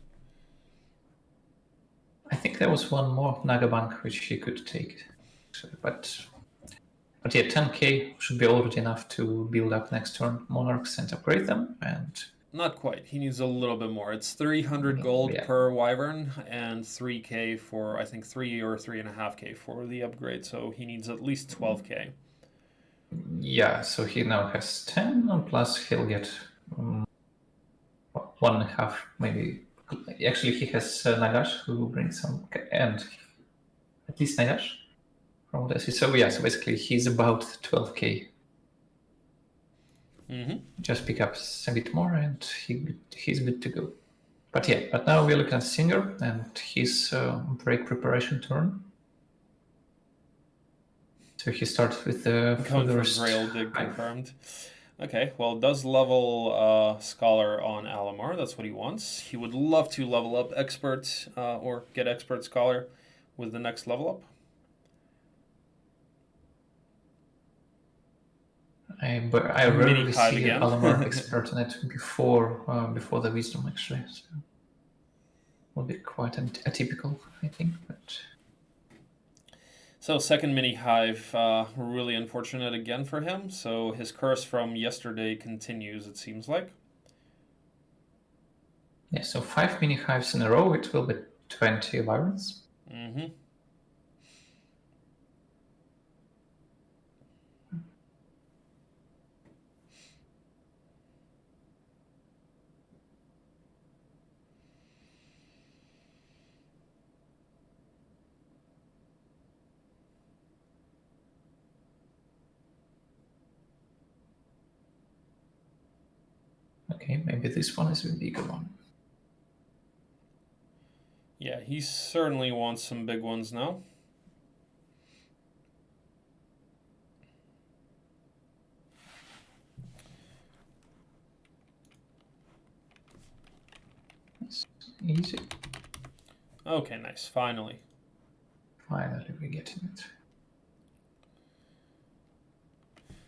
I think there was one more Nagabank which he could take, but yeah, 10k should be already enough to build up next turn monarchs and upgrade them. And not quite. He needs a little bit more. It's 300 gold per wyvern and 3k for, I think, 3 or 3.5k for the upgrade. So he needs at least 12k. Yeah, so he now has 10, and plus he'll get 1.5 maybe. Actually, he has Nagash who brings some, and at least Nagash from what I see. So yeah, so basically he's about 12k. Just pick up a bit more and he's good to go. But yeah, but now we're looking at Singer and his break preparation turn. So he starts with the first Grail dig confirmed. Okay, well, does level Scholar on Alamar. That's what he wants. He would love to level up Expert or get Expert Scholar with the next level up. I rarely see Alamar Expert in it before the Wisdom, actually. So will be quite atypical, I think. But so second mini hive, really unfortunate again for him. So his curse from yesterday continues, it seems like. Yeah, so 5 mini hives in a row, it will be 20 wyverns. Okay, maybe this one is a bigger one. Yeah, he certainly wants some big ones now. It's easy. Okay, nice. Finally. Finally, we're getting it.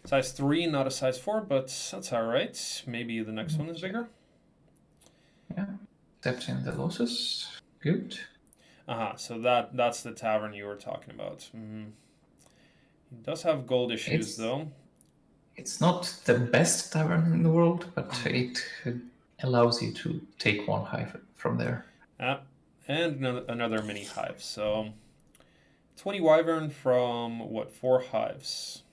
Size 3, not a size 4, but that's all right. Maybe the next one is bigger. Yeah, accepting the losses. Good. So that's the tavern you were talking about. He does have gold issues, though. It's not the best tavern in the world, but allows you to take one hive from there. And another mini hive. So 20 wyvern from what, 4 hives?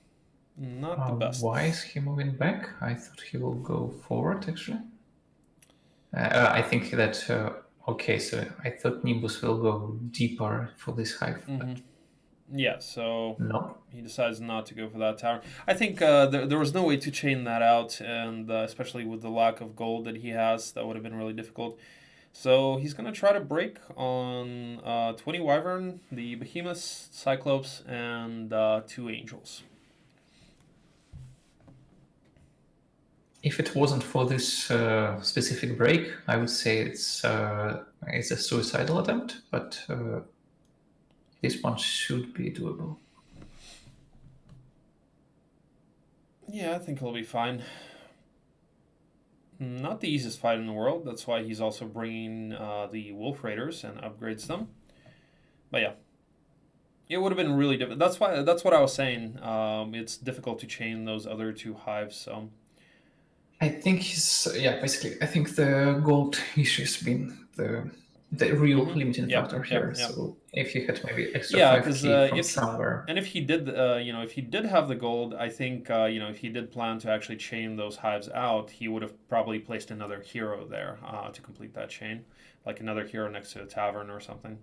Not the best. Why is he moving back? I thought he will go forward actually. I think that okay, so I thought Nimbus will go deeper for this hive. But yeah, so no, he decides not to go for that tower. I think there was no way to chain that out, and especially with the lack of gold that he has, that would have been really difficult. So he's going to try to break on 20 wyvern, the behemoths, cyclops, and 2 angels. If it wasn't for this specific break, I would say it's a suicidal attempt, but this one should be doable. Yeah, I think he'll be fine. Not the easiest fight in the world. That's why he's also bringing the Wolf Raiders and upgrades them. But yeah, it would have been really difficult. That's what I was saying. It's difficult to chain those other 2 hives. So I think basically, I think the gold issue has been the real limiting factor here. So if he had maybe extra 5k from somewhere, and if he did, if he did have the gold, I think if he did plan to actually chain those hives out, he would have probably placed another hero there to complete that chain, like another hero next to a tavern or something.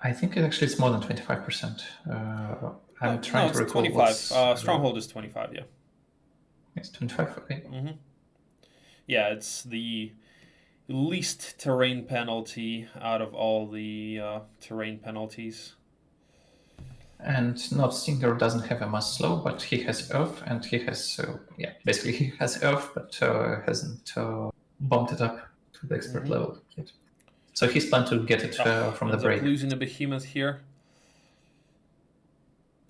I think actually it's more than 25%. I'm trying to recall. 25. Stronghold is 25. Yeah. It's 25. Okay. Yeah, it's the least terrain penalty out of all the terrain penalties. And not Stinger doesn't have a mass slow, but he has Earth, and he has basically he has Earth, but hasn't bumped it up to the expert level yet. So he's planned to get it from the break. Losing a behemoth here.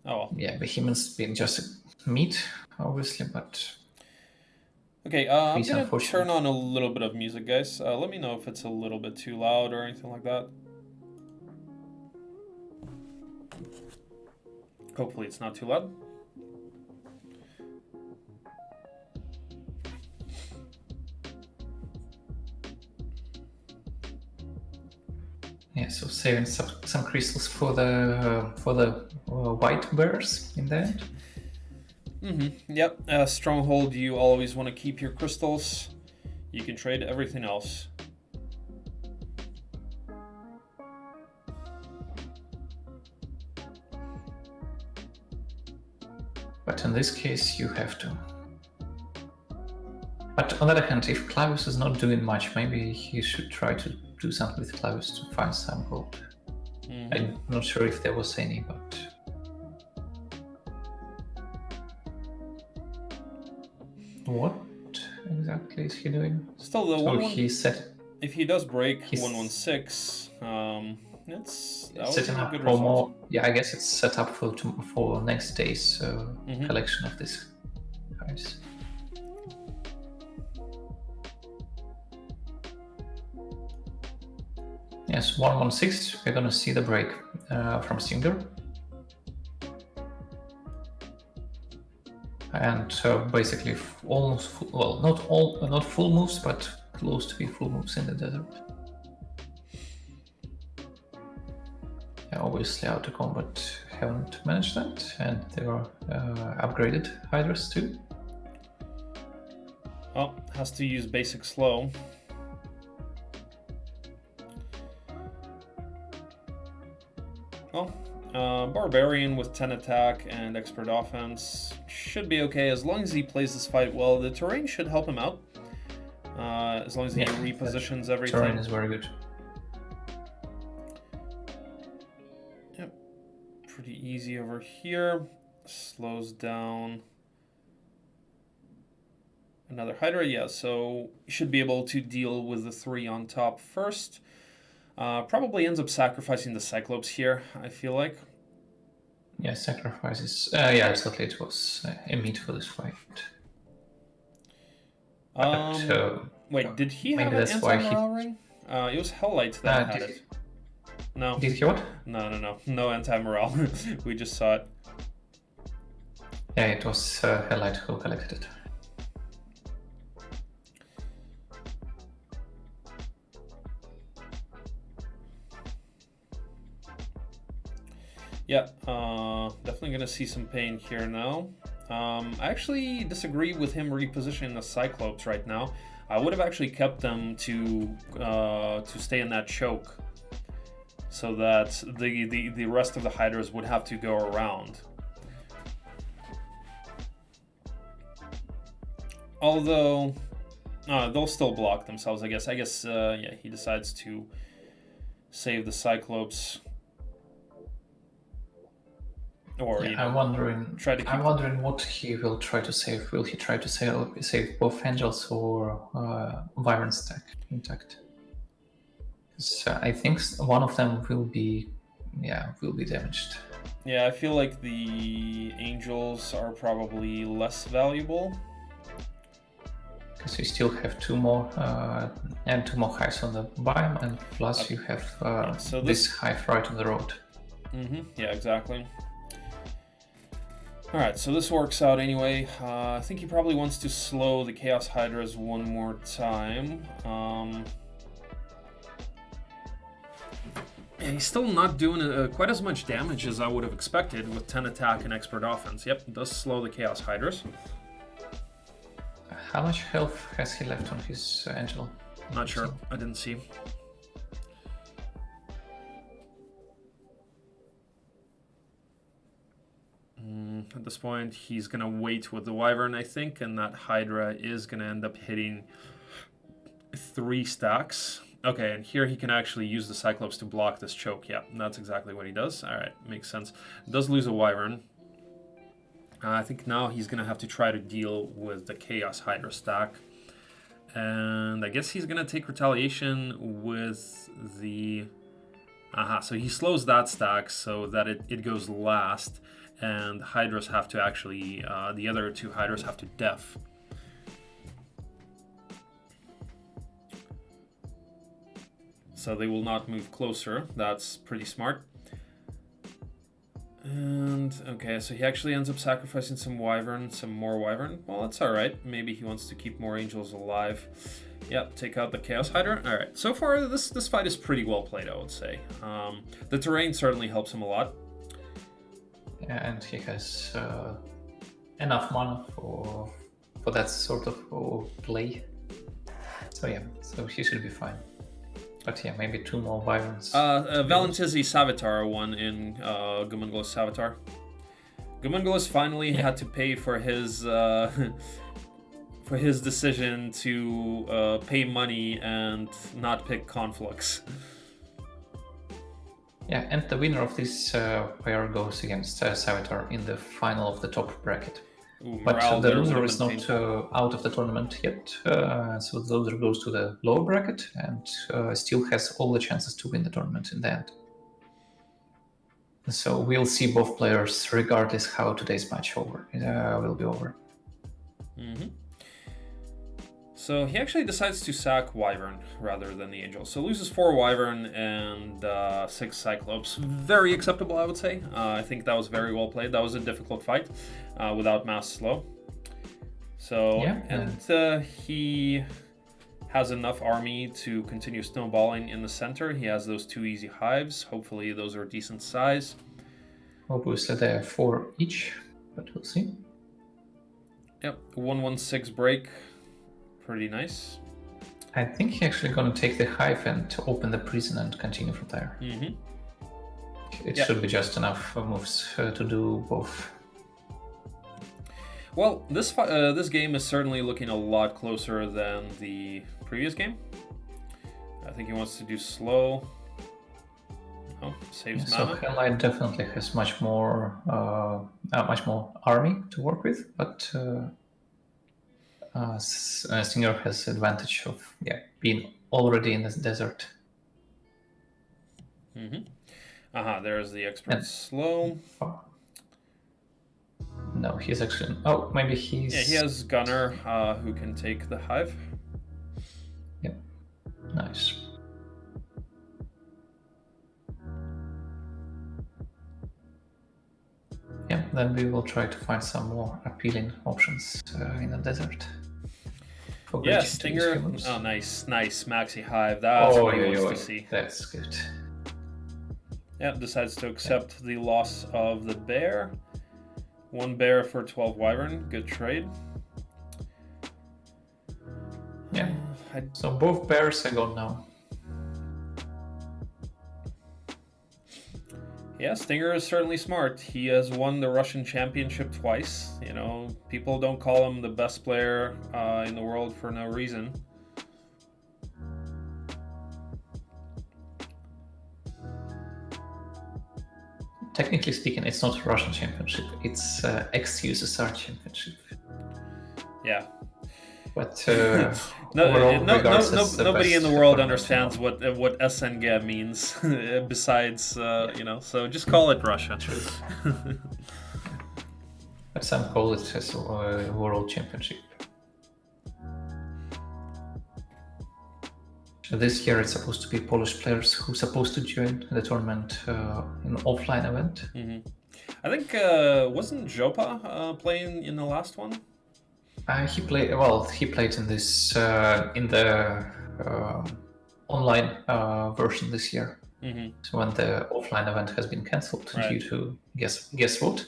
Oh well. Yeah, behemoth's been just meat, obviously, but. Okay, I'm gonna turn on a little bit of music, guys. Let me know if it's a little bit too loud or anything like that. Hopefully it's not too loud. Yeah, so saving some crystals for the white bears in the end. Yep. Stronghold, you always want to keep your crystals. You can trade everything else. But in this case, you have to. But on the other hand, if Clavius is not doing much, maybe he should try to do something with Clavius to find some gold. I'm not sure if there was any, but... What exactly is he doing? Still, the so he set. If he does break 116, it's setting up a good for more. Yeah, I guess it's set up for next day's collection of this cards. Yes, 116. We're gonna see the break from Stinger. And basically almost not full moves, but close to be full moves in the desert. Yeah, obviously out of combat haven't managed that, and they were upgraded hydras too. Well, has to use basic slow. Well, Barbarian with 10 attack and expert offense should be okay as long as he plays this fight well. The terrain should help him out as long as he repositions everything. Terrain is very good. Yep, pretty easy over here. Slows down another Hydra. Yeah, so you should be able to deal with the 3 on top first. Probably ends up sacrificing the Cyclops here, I feel like. Yeah, sacrifices. Yeah, absolutely. It was a meat for this fight. Wait, did he have an anti-morale ring? It was HellLightT that had it. No. Did he what? No anti-morale. We just saw it. Yeah, it was HellLightT who collected it. Yeah, definitely gonna see some pain here now. I actually disagree with him repositioning the Cyclops right now. I would have actually kept them to stay in that choke, so that the rest of the hiders would have to go around. Although they'll still block themselves, I guess. Yeah, he decides to save the Cyclops. Or yeah, I'm wondering what he will try to save. Will he try to save both angels or Wyvern stack intact? I think one of them will be damaged. Yeah, I feel like the angels are probably less valuable. Because you still have two more hives on the biome, and plus you have so this hive right on the road. Yeah, exactly. Alright, so this works out anyway. I think he probably wants to slow the Chaos Hydras one more time. And he's still not doing quite as much damage as I would have expected with 10 attack and expert offense. Yep, it does slow the Chaos Hydras. How much health has he left on his Angel? Not sure, I didn't see. At this point, he's going to wait with the Wyvern, I think, and that Hydra is going to end up hitting 3 stacks. Okay, and here he can actually use the Cyclops to block this choke. Yeah, that's exactly what he does. All right, makes sense. Does lose a Wyvern. I think now he's going to have to try to deal with the Chaos Hydra stack. And I guess he's going to take retaliation with the... so he slows that stack so that it goes last. And Hydras have to actually, the other 2 Hydras have to def. So they will not move closer. That's pretty smart. And, okay, so he actually ends up sacrificing some more Wyvern. Well, that's alright. Maybe he wants to keep more Angels alive. Yep, take out the Chaos Hydra. Alright, so far this fight is pretty well played, I would say. The terrain certainly helps him a lot. Yeah, and he has enough mana for that sort of play. So yeah, so he should be fine. But yeah, maybe 2 more Wyverns. Valentizi Savitar won in Gumunglos Savitar. Gumunglos finally had to pay for his decision to pay money and not pick Conflux. Yeah, and the winner of this pair goes against Savitar in the final of the top bracket. Ooh, but the loser is not out of the tournament yet, so the loser goes to the lower bracket and still has all the chances to win the tournament in the end. So we'll see both players regardless how today's match will be over. So he actually decides to sack Wyvern rather than the Angel. So loses 4 Wyvern and 6 Cyclops. Very acceptable, I would say. I think that was very well played. That was a difficult fight without mass slow. So, yeah, and he has enough army to continue snowballing in the center. He has those 2 easy hives. Hopefully those are decent size. Obviously they are 4 each, but we'll see. Yep, 1/1/6 break. Pretty nice. I think he's actually going to take the hive and open the prison and continue from there. It should be just enough moves to do both. Well, this game is certainly looking a lot closer than the previous game. I think he wants to do slow. Oh, saves mana. So HellLightT definitely has much more army to work with, but Stinger has advantage of being already in the desert. There's the expert slow. No, he's actually... Oh, maybe he's... Yeah, he has Gunner who can take the hive. Yep, nice. Yeah, then we will try to find some more appealing options in the desert. Yeah, Stinger. Oh, nice, Maxi Hive. That's what he wants to see. That's good. Yeah, decides to accept the loss of the bear. 1 bear for 12 wyvern. Good trade. Yeah. So both bears are gone now. Yeah, Stinger is certainly smart. He has won the Russian championship twice. You know, people don't call him the best player in the world for no reason. Technically speaking, it's not a Russian championship. It's ex-USSR championship. Yeah. But nobody in the world understands what SNG means besides, you know, so just call it Russia. True. But some call it as a world championship. So this year it's supposed to be Polish players who are supposed to join the tournament in an offline event. Mm-hmm. I think, wasn't Jopa playing in the last one? He played in this in the online version this year. Mm-hmm. So when the offline event has been cancelled due to guess what?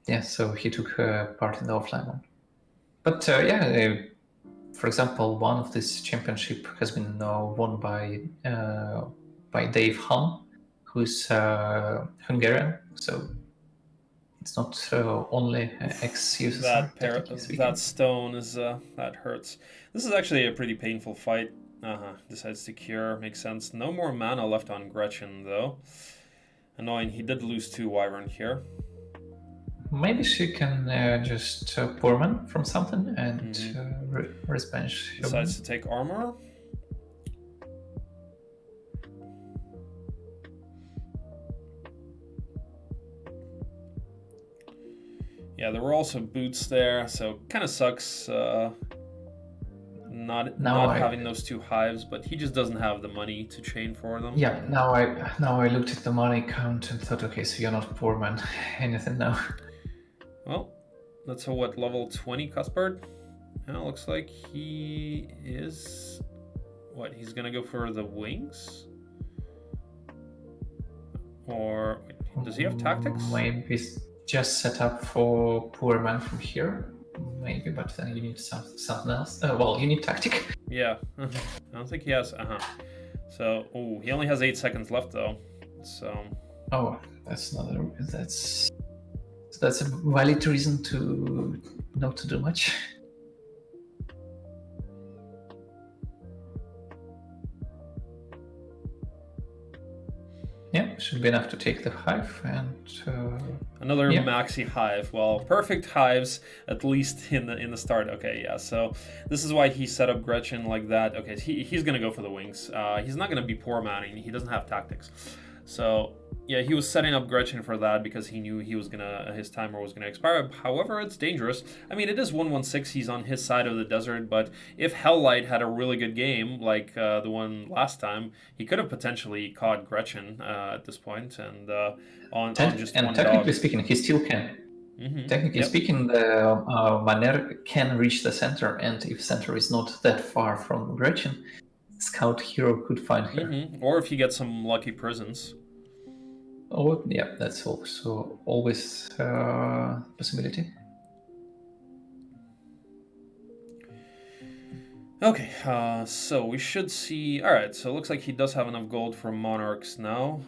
Yeah, so he took part in the offline one. But for example, one of this championship has been won by Dave Hahn, who's Hungarian. So it's not only ex-USSR. That stone is that hurts. This is actually a pretty painful fight. Decides to cure. Makes sense. No more mana left on Gretchen though. Annoying. He did lose 2 wyvern here. Maybe she can just poor man from something and revenge. Decides to take armor. Yeah, there were also boots there, so kind of sucks not having those 2 hives, but he just doesn't have the money to chain for them. Yeah, now I looked at the money count and thought, okay, so you're not poor man anything now. Well, that's a level 20 Cuthbert? Yeah, looks like he is... What, he's gonna go for the wings? Or does he have tactics? Maybe just set up for poor man from here, maybe, but then you need something else. Well, you need tactic. Yeah, I don't think he has. So, he only has 8 seconds left though. So. Oh, that's a valid reason to not to do much. Yeah, should be enough to take the hive and another maxi hive. Well, perfect hives at least in the start. Okay, yeah. So this is why he set up Gretchen like that. Okay, he's gonna go for the wings. He's not gonna be poor manning. He doesn't have tactics. So yeah, he was setting up Gretchen for that because he knew his timer was gonna expire. However, it's dangerous. I mean, it is 1-1-6. He's on his side of the desert, but if HellLightT had a really good game like the one last time, he could have potentially caught Gretchen at this point and on just one dog. Technically speaking, he still can. Mm-hmm. Technically speaking, the Maner can reach the center, and if center is not that far from Gretchen, Scout Hero could find her. Mm-hmm. Or if you get some lucky prisons. Oh, yeah, that's also always a possibility. Okay, so we should see... Alright, so it looks like he does have enough gold for Monarchs now.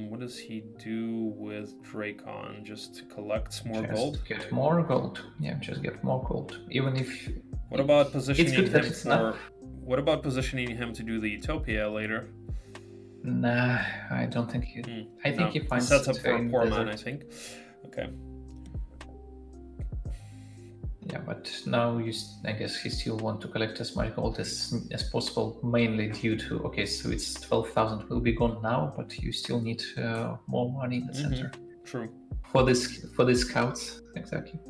What does he do with Dracon? Just collects more gold? Get more gold. Yeah, just get more gold. Even if... What about positioning him for... What about positioning him to do the Utopia later? Nah, I don't think he... I think he finds... Sets up for a poor man, I think. Okay. Yeah, but now I guess he still want to collect as much gold as possible, mainly due to... Okay, so it's 12,000 will be gone now, but you still need more money in the center. True. For these scouts, exactly.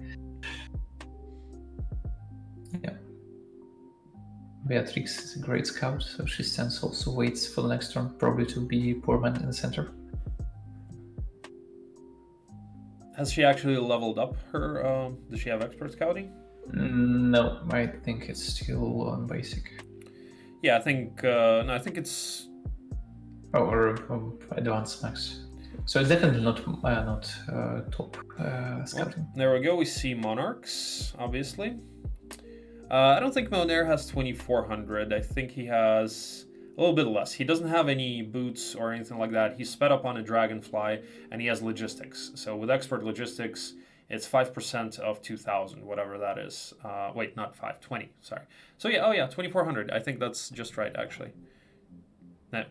Yeah. Beatrix is a great scout, so she stands also waits for the next turn, probably to be poor man in the center. Has she actually leveled up her? Does she have expert scouting? No, I think it's still on basic. Yeah, I think no, I think it's or advanced max. So it's definitely not top scouting. Well, there we go. We see monarchs, obviously. I don't think Monair has 2400. I think he has a little bit less. He doesn't have any boots or anything like that. He's sped up on a dragonfly, and he has logistics. So with expert logistics, it's 5% of 2000, whatever that is. Wait, not 5, 20, sorry. So yeah, oh yeah, 2400. I think that's just right, actually. No.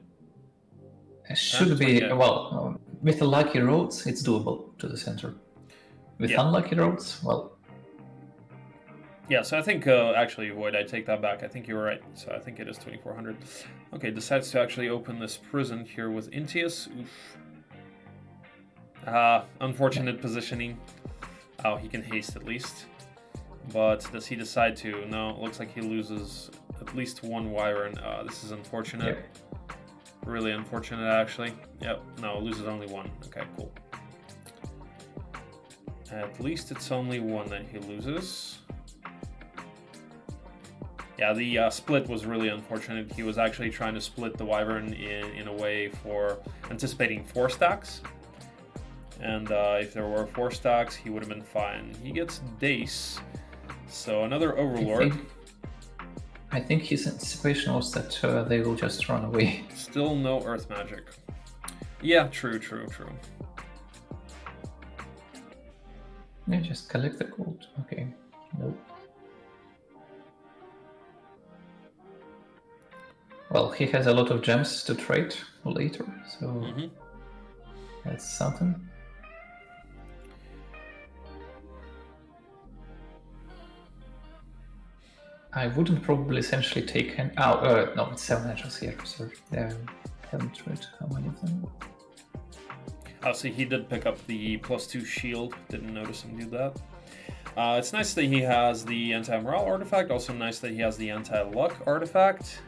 It should be, well, with the lucky roads, it's doable to the center. With unlucky roads, well. Yeah, so I think, actually, Void, I take that back. I think you were right. So I think it is 2400. Okay, decides to actually open this prison here with Intius. Oof. Unfortunate positioning. Oh, he can haste at least. But does he decide to? No, it looks like he loses at least one Wyvern. This is unfortunate. Yep. Really unfortunate, actually. Yep, no, loses only one. Okay, cool. At least it's only one that he loses. Yeah, the split was really unfortunate. He was actually trying to split the Wyvern in a way for anticipating 4 stacks. And if there were 4 stacks, he would have been fine. He gets Dace, so another Overlord. I think his anticipation was that they will just run away. Still no Earth Magic. Yeah, true. Yeah, just collect the gold. Okay, nope. Well, he has a lot of gems to trade later, so that's something. I wouldn't probably essentially take an... Oh, no, it's 7 angels here, sorry. I haven't read how many of them. Oh, see, he did pick up the +2 shield. Didn't notice him do that. It's nice that he has the anti-morale artifact. Also nice that he has the anti-luck artifact.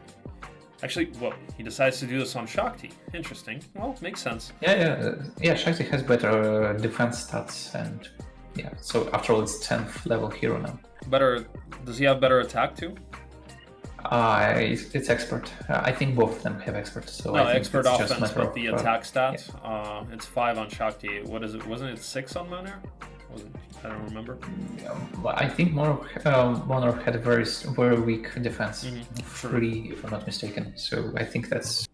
Actually, well, he decides to do this on Shakti. Interesting. Well, makes sense. Yeah, Shakti has better defense stats, and yeah, so after all, it's 10th level hero now. Better. Does he have better attack too? It's expert. I think both of them have expert. So no, I think expert it's offense with the attack stat. Yeah. It's 5 on Shakti. What is it? Wasn't it 6 on Monair? I don't remember. I think Monarch had a very weak defense, 3 if I'm not mistaken. So I think that's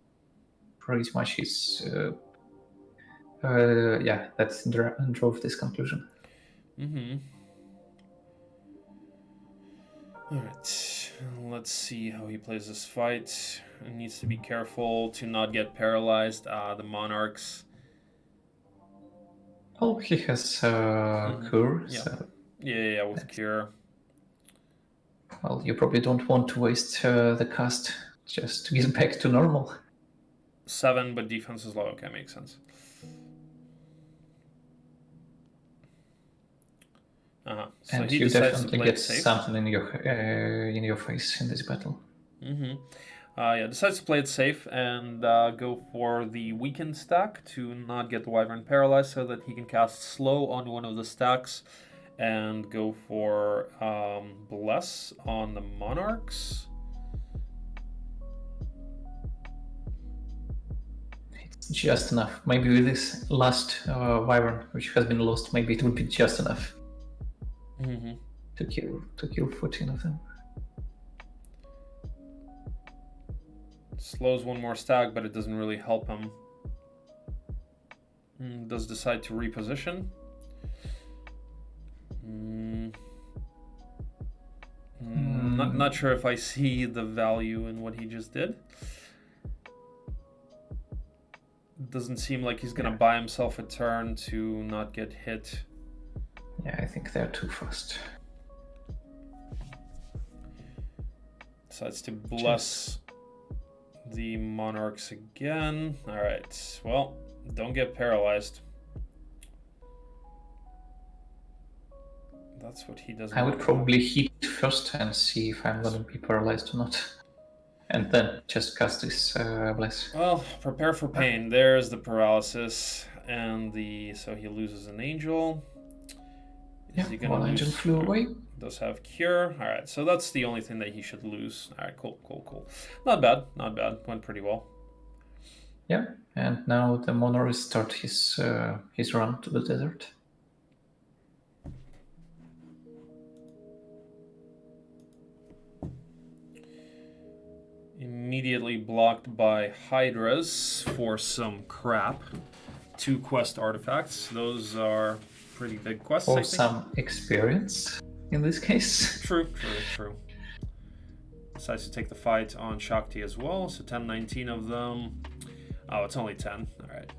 pretty much his. That drove this conclusion. Alright, let's see how he plays this fight. He needs to be careful to not get paralyzed. The Monarchs. Oh, he has Cure. Yeah. So Yeah, with Cure. Well, you probably don't want to waste the cast just to get back to normal. 7, but defense is low. Okay, makes sense. So and he you decides definitely to play get it safe. something in your face in this battle. Decides to play it safe and go for the weakened stack to not get the Wyvern paralyzed, so that he can cast slow on one of the stacks and go for bless on the Monarchs. It's just enough. Maybe with this last Wyvern, which has been lost, maybe it would be just enough. To kill 14 of them. Slows one more stack, but it doesn't really help him. Does decide to reposition. Not sure if I see the value in what he just did. Doesn't seem like he's gonna buy himself a turn to not get hit. Yeah, I think they're too fast. Decides to bless the Monarchs again. Alright, well, don't get paralyzed. That's what he doesn't. I would probably hit first and see if I'm gonna be paralyzed or not. And then just cast this bless. Well, prepare for pain. There's the paralysis. And so he loses an angel. Yeah, one engine flew away. Does have cure. All right, so that's the only thing that he should lose. All right, cool. Not bad. Went pretty well. Yeah, and now the monarch will start his run to the desert. Immediately blocked by hydras for some crap. 2 quest artifacts. Those are pretty big quests. Or some experience in this case. True. Decides to take the fight on Shakti as well. So 10-19 of them. Oh, it's only 10. Alright.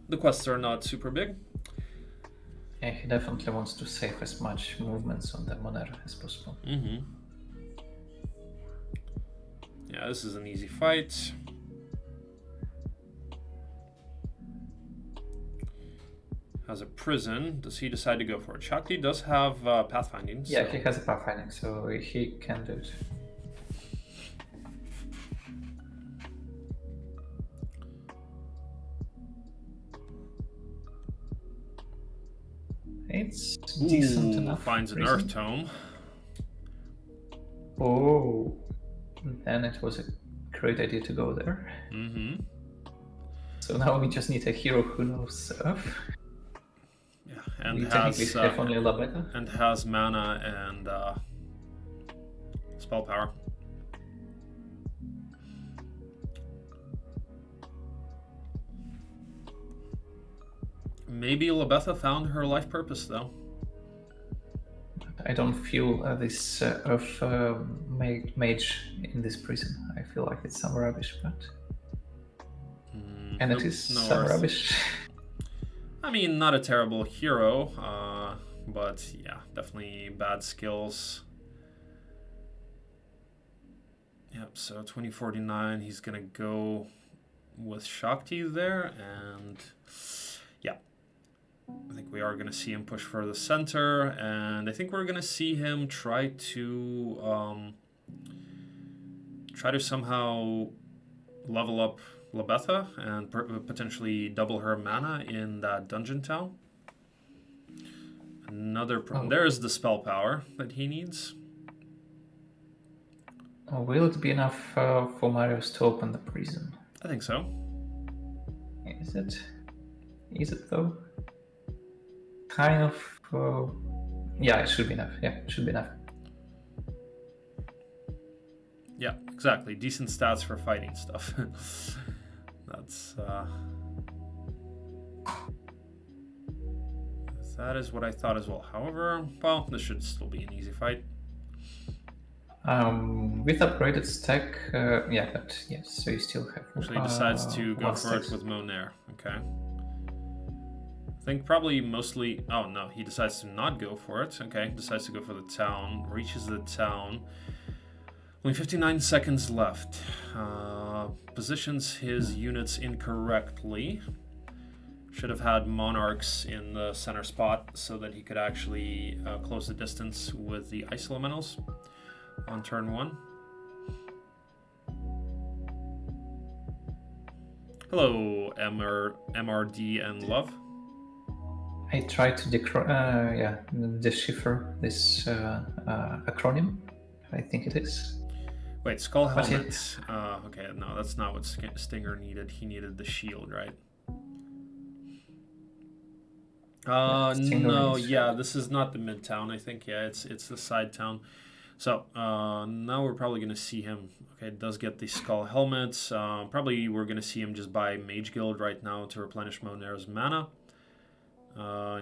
The quests are not super big. Yeah, he definitely wants to save as much movements on the monarch as possible. Yeah, this is an easy fight. Has a prison. Does he decide to go for it? Shakti does have pathfinding. Yeah, so he has a pathfinding, so he can do it. It's decent enough. Finds an Earth Tome. Oh, then it was a great idea to go there. So now we just need a hero who knows Earth. Yeah, and we has have only Labeta. And has mana and spell power. Maybe Labetha found her life purpose, though. I don't feel this Earth mage in this prison. I feel like it's some rubbish, but... and it is some rubbish. I mean, not a terrible hero, but yeah, definitely bad skills. Yep, so 2049, he's gonna go with Shakti there, and yeah. I think we are going to see him push for the center, and I think we're going to see him try to somehow level up Labetha and potentially double her mana in that dungeon town. There is the spell power that he needs. Will it be enough for Marius to open the prison? I think so. Is it? Is it though? Kind of. Yeah, it should be enough. Yeah, it should be enough. Yeah, exactly. Decent stats for fighting stuff. That's that is what I thought as well. However, well, this should still be an easy fight. With upgraded stack, yeah, but yes, so you still have. So he decides to go for it with Monair. Okay. I think probably mostly... Oh, no, he decides to not go for it. Okay, decides to go for the town. Reaches the town. Only 59 seconds left. Positions his units incorrectly. Should have had monarchs in the center spot so that he could actually close the distance with the ice elementals on turn 1. Hello, MRD and Love. I tried to decipher this acronym. I think it is. Wait, skull helmet. Okay, no, that's not what Stinger needed. He needed the shield, right? No, yeah, this is not the midtown. I think, yeah, it's the side town. So now we're probably gonna see him. Okay, does get the skull helmets. Probably we're gonna see him just buy Mage Guild right now to replenish Monair's mana.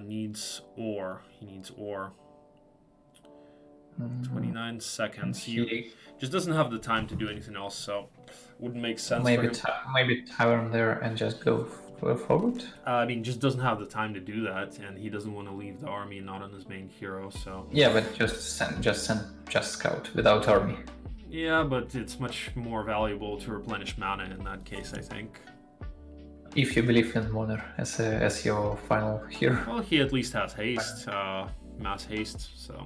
Needs ore. He needs ore. 29 seconds. He just doesn't have the time to do anything else, so wouldn't make sense for him. Maybe tavern there and just go forward? I mean, just doesn't have the time to do that, and he doesn't want to leave the army not on his main hero, so... Yeah, but just scout without army. Yeah, but it's much more valuable to replenish mana in that case, I think. If you believe in Monar as your final hero. Well, he at least has haste, mass haste, so...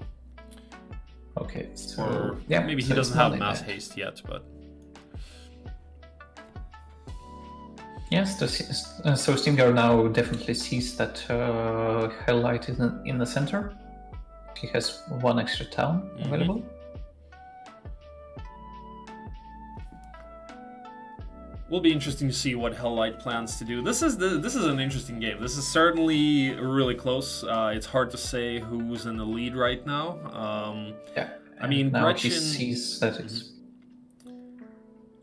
Okay, so... Or yeah, maybe he doesn't have mass haste yet, but... Yes, so Stinger now definitely sees that HellLightT is in the center. He has one extra town available. Will be interesting to see what HellLightT plans to do. This is an interesting game. This is certainly really close. It's hard to say who's in the lead right now. I mean, now Gretchen he sees that it's.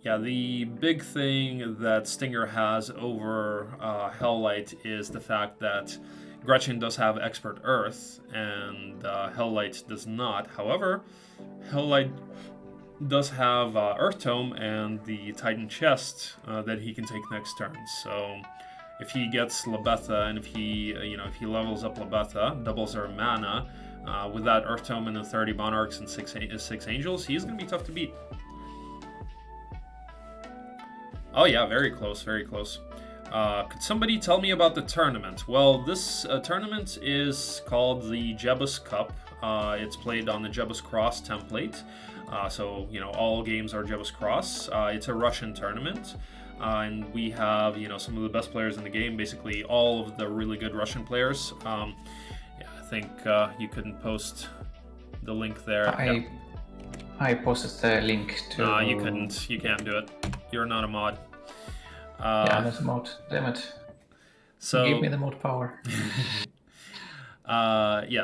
Yeah, the big thing that Stinger has over HellLightT is the fact that Gretchen does have Expert Earth and HellLightT does not. However, HellLightT does have Earth Tome and the Titan Chest that he can take next turn. So if he gets Labetha and if he levels up Labetha, doubles her mana, with that Earth Tome and the 30 Monarchs and 6 Angels, he's going to be tough to beat. Oh yeah, very close, very close. Could somebody tell me about the tournament? Well, this tournament is called the Jebus Cup. It's played on the Jebus Cross template. So, all games are Jebus Cross. It's a Russian tournament. And we have, some of the best players in the game, basically all of the really good Russian players. I think you couldn't post the link there. I posted the link to... No, you couldn't. You can't do it. You're not a mod. I'm not a mod. Damn it. So Give me the mod power.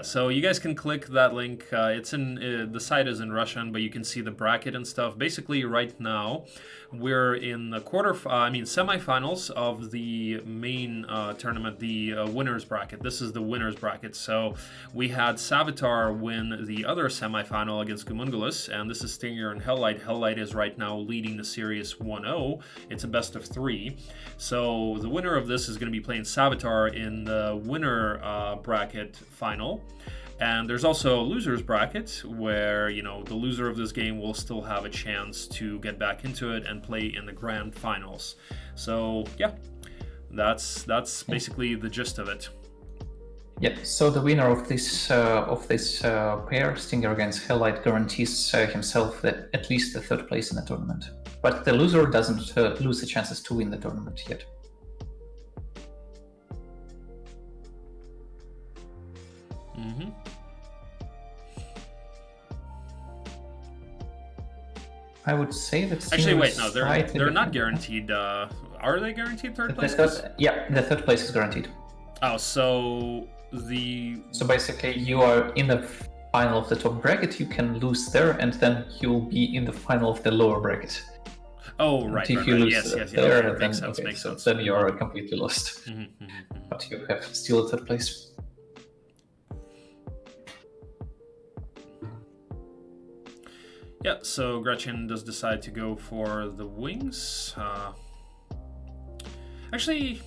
So you guys can click that link. It's in the site is in Russian, but you can see the bracket and stuff. Basically, right now we're in the semifinals of the main tournament, the winners bracket. This is the winners bracket. So we had Savitar win the other semifinal against Gumungulis, and this is Stinger and HellLightT. HellLightT is right now leading the series 1-0. It's a best of 3. So the winner of this is going to be playing Savitar in the winner bracket final. And there's also a loser's bracket where, the loser of this game will still have a chance to get back into it and play in the grand finals. So, yeah, that's basically the gist of it. Yeah, so the winner of this pair, Stinger against HellLightT, guarantees himself at least the third place in the tournament. But the loser doesn't lose the chances to win the tournament yet. Mm-hmm. I would say that. Actually, wait, no, they're not guaranteed. Are they guaranteed third place? The third place is guaranteed. Oh, so basically, you are in the final of the top bracket. You can lose there, and then you'll be in the final of the lower bracket. Oh, right. If you lose yes. there, Makes sense. Then you are completely lost. Mm-hmm. But you have still a third place. Yeah, so Gretchen does decide to go for the wings. Actually,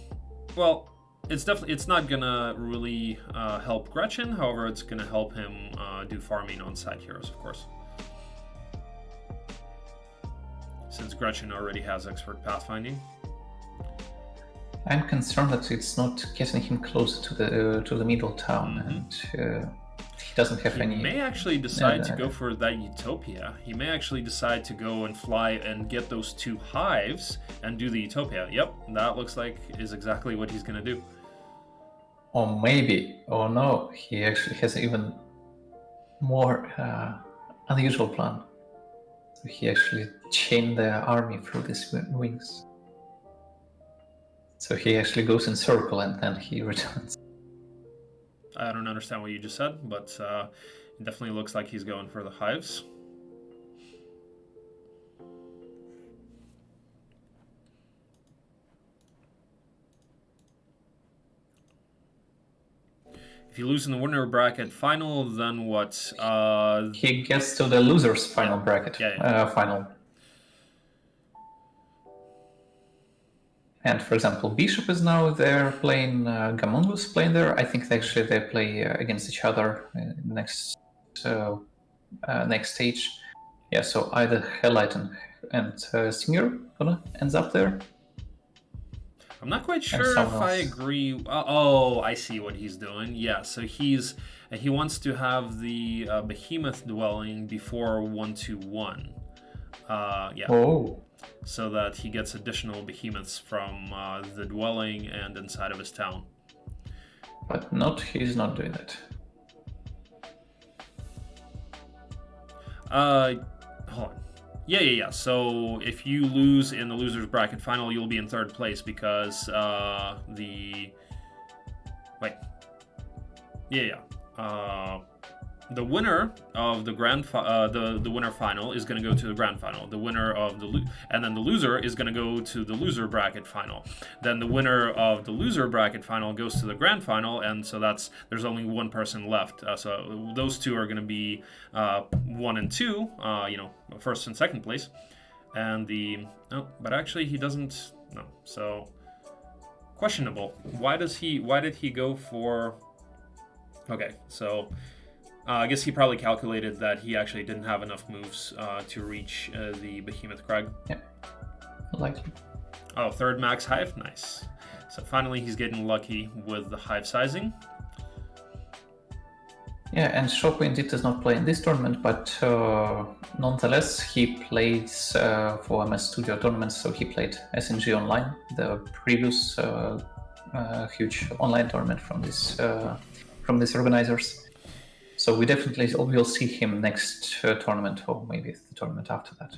well, it's not gonna really help Gretchen. However, it's gonna help him do farming on side heroes, of course. Since Gretchen already has expert pathfinding. I'm concerned that it's not getting him closer to the middle town, and he doesn't have any. He may actually decide to go for that Utopia. He may actually decide to go and fly and get those 2 hives and do the Utopia. Yep, that looks like is exactly what he's gonna do. Or maybe, or no, he actually has an even more unusual plan. He actually chained the army through these wings. So he actually goes in circle and then he returns. I don't understand what you just said, but it definitely looks like he's going for the hives. If you lose in the winner bracket final, then what? He gets to the loser's final bracket. Final. And for example, Bishop is now there playing, Gamungus playing there. I think they play against each other next stage. Yeah, so either HellLightT and Stinger ends up there. I'm not quite sure if I agree. Oh, I see what he's doing. Yeah, so he wants to have the behemoth dwelling before 1-2-1. Yeah. Oh, So that he gets additional behemoths from the dwelling and inside of his town. but he's not doing that. Hold on. Yeah. So if you lose in the loser's bracket final, you'll be in third place because the winner of the the winner final is going to go to the grand final. The winner of and then the loser is going to go to the loser bracket final. Then the winner of the loser bracket final goes to the grand final, and so there's only one person left. So those two are going to be 1 and 2, first and second place. And but actually he doesn't. No, so questionable. Why did he go for? Okay, so. I guess he probably calculated that he actually didn't have enough moves to reach the Behemoth Crag. Yeah, likely. Oh, third max hive? Nice. So finally he's getting lucky with the hive sizing. Yeah, and Shockwave indeed does not play in this tournament, but nonetheless he plays for MS Studio tournaments, so he played SNG Online, the previous huge online tournament from these organizers. So we definitely will see him next tournament, or maybe the tournament after that.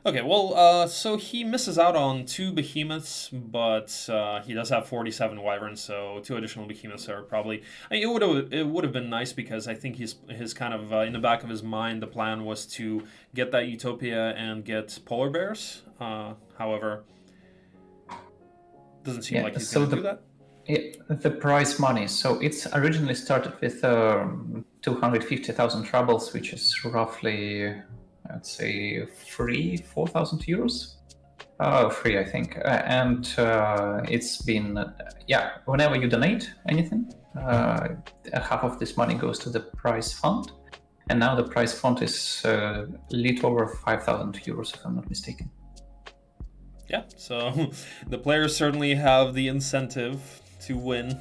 Okay, well, so he misses out on 2 behemoths, but he does have 47 wyverns, so 2 additional behemoths are probably. I mean, it would have been nice because I think his kind of in the back of his mind, the plan was to get that Utopia and get polar bears. However, doesn't seem like he's going to do that. Yeah, the prize money. So it's originally started with 250,000 rubles, which is roughly, I'd say, 4,000 euros. Free, I think. And it's been, whenever you donate anything, half of this money goes to the prize fund. And now the prize fund is a little over 5,000 euros, if I'm not mistaken. Yeah, so the players certainly have the incentive to win.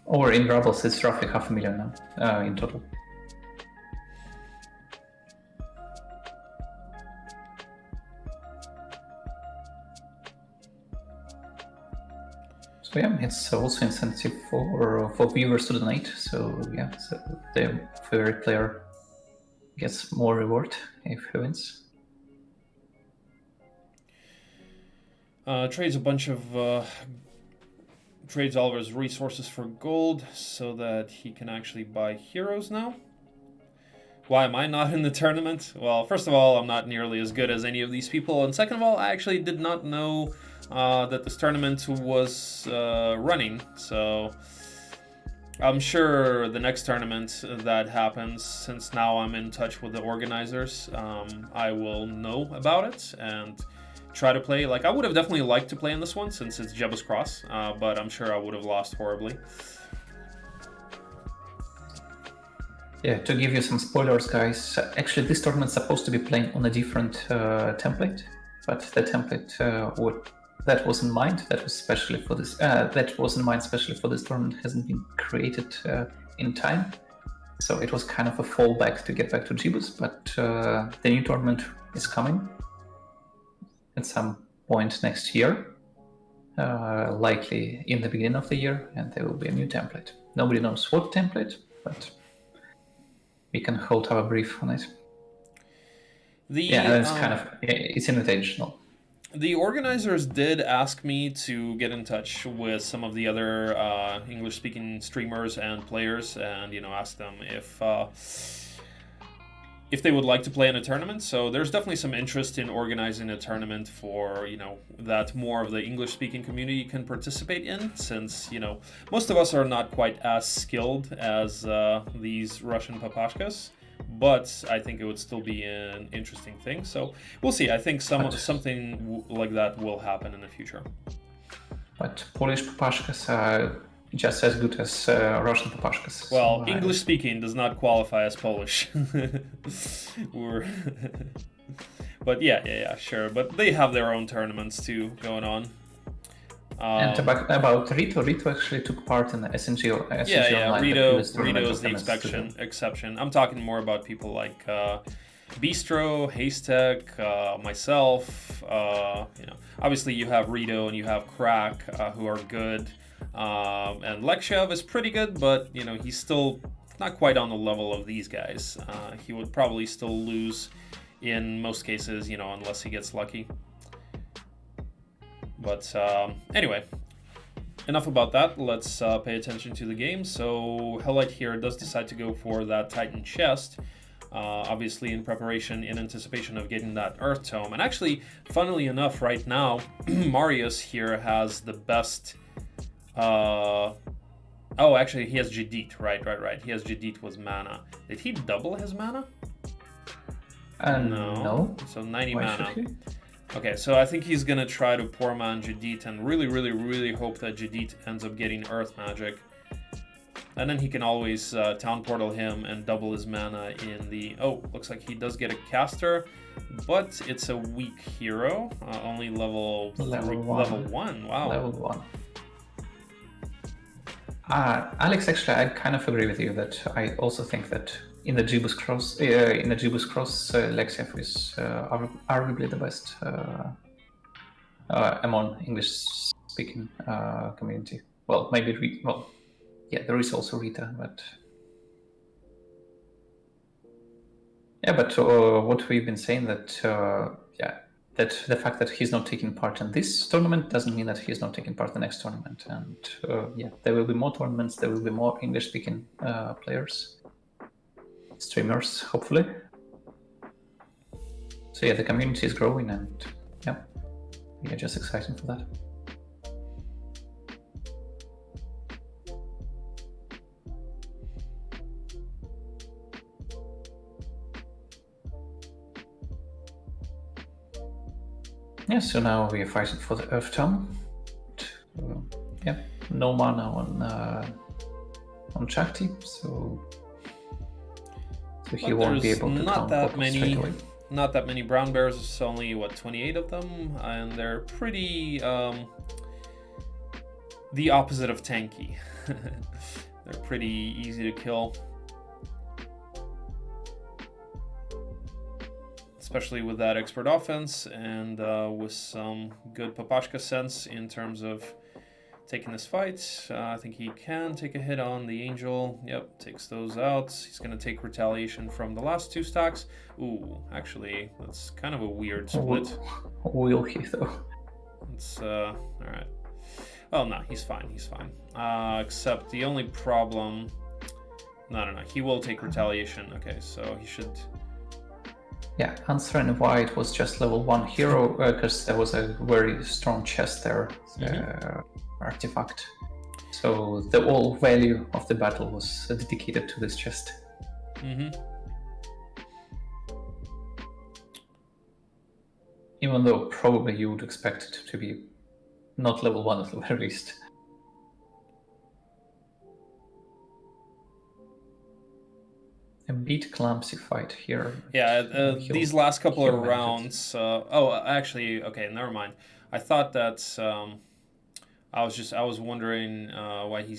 Or in rubles, it's roughly 500,000 now in total. So yeah, it's also incentive for viewers to donate. So yeah, so the favorite player gets more reward if he wins. Trades a bunch of trades all of his resources for gold so that he can actually buy heroes now. Why am I not in the tournament? Well, first of all, I'm not nearly as good as any of these people, and second of all, I actually did not know that this tournament was running, so I'm sure the next tournament that happens, since now I'm in touch with the organizers, I will know about it and try to play. Like, I would have definitely liked to play in this one since it's Jebus Cross, but I'm sure I would have lost horribly. Yeah, to give you some spoilers, guys, actually this tournament's supposed to be playing on a different template, but the template that was in mind, that was specially for this, tournament hasn't been created in time. So it was kind of a fallback to get back to Jebus, but the new tournament is coming at some point next year, likely in the beginning of the year, and there will be a new template. Nobody knows what template, but we can hold our brief on it. It's invitational. The organizers did ask me to get in touch with some of the other English-speaking streamers and players, and ask them if they would like to play in a tournament. So there's definitely some interest in organizing a tournament for that more of the English-speaking community can participate in, since most of us are not quite as skilled as these Russian papashkas. But I think it would still be an interesting thing. So we'll see. I think something like that will happen in the future. But Polish papashkas are just as good as Russian papashkas. Well, English speaking does not qualify as Polish. But yeah, sure. But they have their own tournaments too going on. And about Rito actually took part in the SNG yeah, Online. Rito is the exception. I'm talking more about people like Bistro, Haystack, myself, obviously you have Rito and you have Crack, who are good. And Lekshev is pretty good, but, he's still not quite on the level of these guys. He would probably still lose in most cases, unless he gets lucky. But anyway, enough about that. Let's pay attention to the game. So HellLightT here does decide to go for that Titan chest. Obviously in preparation, in anticipation of getting that Earth Tome. And actually, funnily enough, right now, Marius here has the best... Oh, actually, he has Jadit. Right. He has Jadit with mana. Did he double his mana? No. So 90 Why mana. should he? Okay, so I think he's gonna try to poor man Jadit and really hope that Jadit ends up getting Earth Magic. And then he can always town portal him and double his mana in the... Oh, looks like he does get a caster, but it's a weak hero. Only level 1. Wow. Level 1. Alex, actually, I kind of agree with you that I also think that in the Jebus Cross, Lexiev is arguably the best among English-speaking community. Well, maybe there is also Rita, but what we've been saying that that the fact that he's not taking part in this tournament doesn't mean that he's not taking part in the next tournament. And there will be more tournaments. There will be more English-speaking players, streamers, hopefully. So the community is growing, and we are just excited for that. So now we are fighting for the Earth Tome. No mana on Shakti, so he won't be able to not that many. Straight away. Not that many brown bears. It's only 28 of them, and they're pretty the opposite of tanky. They're pretty easy to kill. Especially with that expert offense and with some good Papashka sense in terms of taking this fight. I think he can take a hit on the Angel. Yep, takes those out. He's going to take retaliation from the last 2 stacks. Ooh, actually, that's kind of a weird split. Will he, though? It's, alright. Oh, no, he's fine, except the only problem... No, he will take retaliation. Okay, so he should... Answering why it was just level 1 hero, because there was a very strong chest there, artifact. So the whole value of the battle was dedicated to this chest. Even though probably you would expect it to be not level 1 at the very least. A bit clumsy fight here. These last couple of rounds. Actually, okay, never mind. I thought that I was wondering why he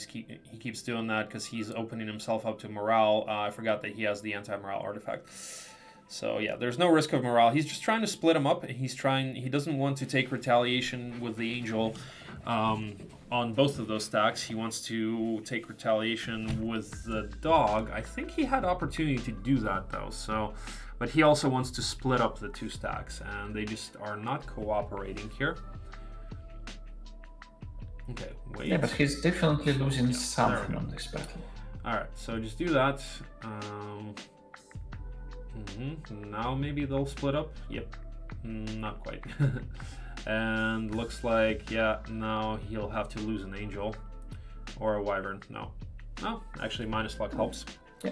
keeps doing that, because he's opening himself up to morale. I forgot that he has the anti-morale artifact. So there's no risk of morale. He's just trying to split him up. He doesn't want to take retaliation with the Angel on both of those stacks. He wants to take retaliation with the dog. I think he had opportunity to do that though. But he also wants to split up the 2 stacks, and they just are not cooperating here. Okay, wait. Yeah, but he's definitely losing something on this battle. All right, so just do that. Now maybe they'll split up. Yep, not quite. And looks like, now he'll have to lose an Angel or a Wyvern. No, actually minus luck helps. Yeah,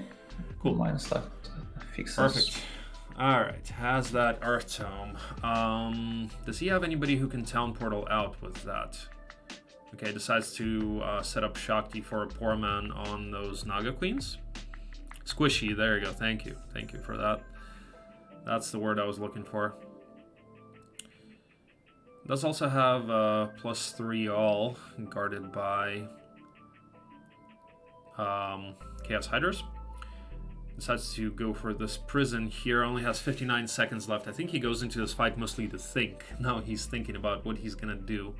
cool. Minus luck fixes. Perfect. All right, has that Earth Tome. Does he have anybody who can town portal out with that? Okay, decides to set up Shakti for a poor man on those Naga Queens. Squishy, there you go. Thank you for that. That's the word I was looking for. Does also have +3 all, guarded by Chaos Hydras. decides to go for this prison here. Only has 59 seconds left. I think he goes into this fight mostly to think. Now he's thinking about what he's gonna do.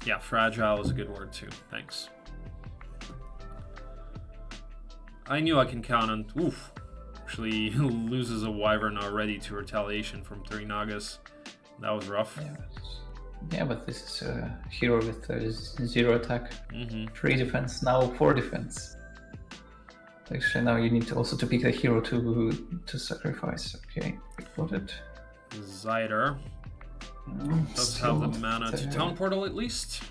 Yeah, fragile is a good word too. Thanks. I knew I can count on... Oof. Actually loses a wyvern already to retaliation from 3 Nagas. That was rough. Yeah, but this is a hero with 0 attack, 3 defense, now 4 defense. Actually, now you need also to pick the hero to sacrifice. Okay, got it. Zyder does have the mana to town portal at least.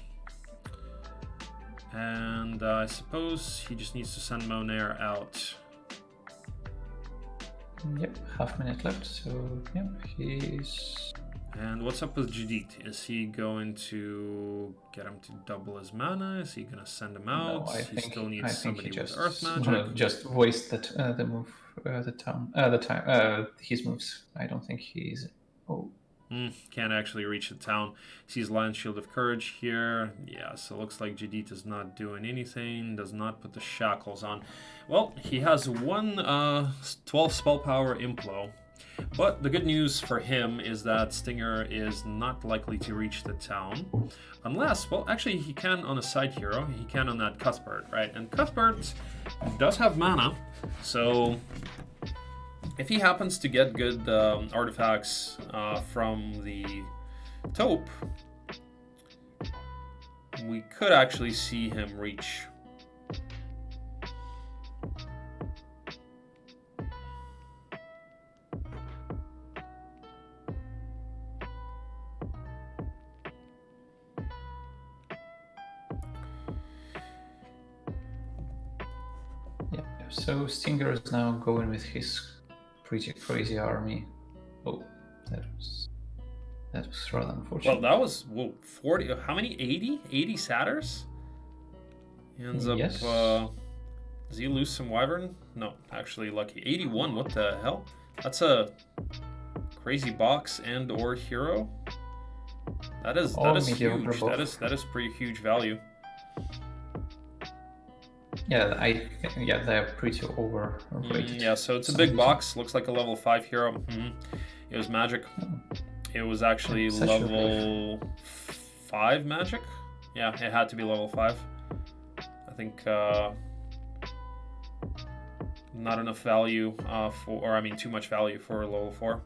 And I suppose he just needs to send Monair out. Yep, half minute left, so yep, he's... And what's up with Judith? Is he going to get him to double his mana? Is he going to send him out? No, he still needs somebody with Earth Magic. Magic. Just waste that the move, the time, his moves. I don't think he's... Oh. Can't actually reach the town. Sees Lion's Shield of Courage here. Yeah, so looks like Judith is not doing anything. Does not put the shackles on. Well, he has one 12 spell power Implo. But the good news for him is that Stinger is not likely to reach the town. Unless, well, actually he can on a side hero. He can on that Cuthbert, right? And Cuthbert does have mana. So if he happens to get good artifacts from the taupe, we could actually see him reach. Yeah, so Stinger is now going with his pretty crazy army. Oh, that was rather unfortunate. Well, that was 40. How many? 80? 80 satyrs? He ends up. Yes. Does he lose some wyvern? No, actually lucky. 81. What the hell? That's a crazy box and or hero. That is huge. That is pretty huge value. Yeah, they're pretty overrated. Yeah, so it's a big box. Looks like a level 5 hero. It was magic. It was actually level 5 magic. Yeah, it had to be level 5. I think not enough value too much value for level 4.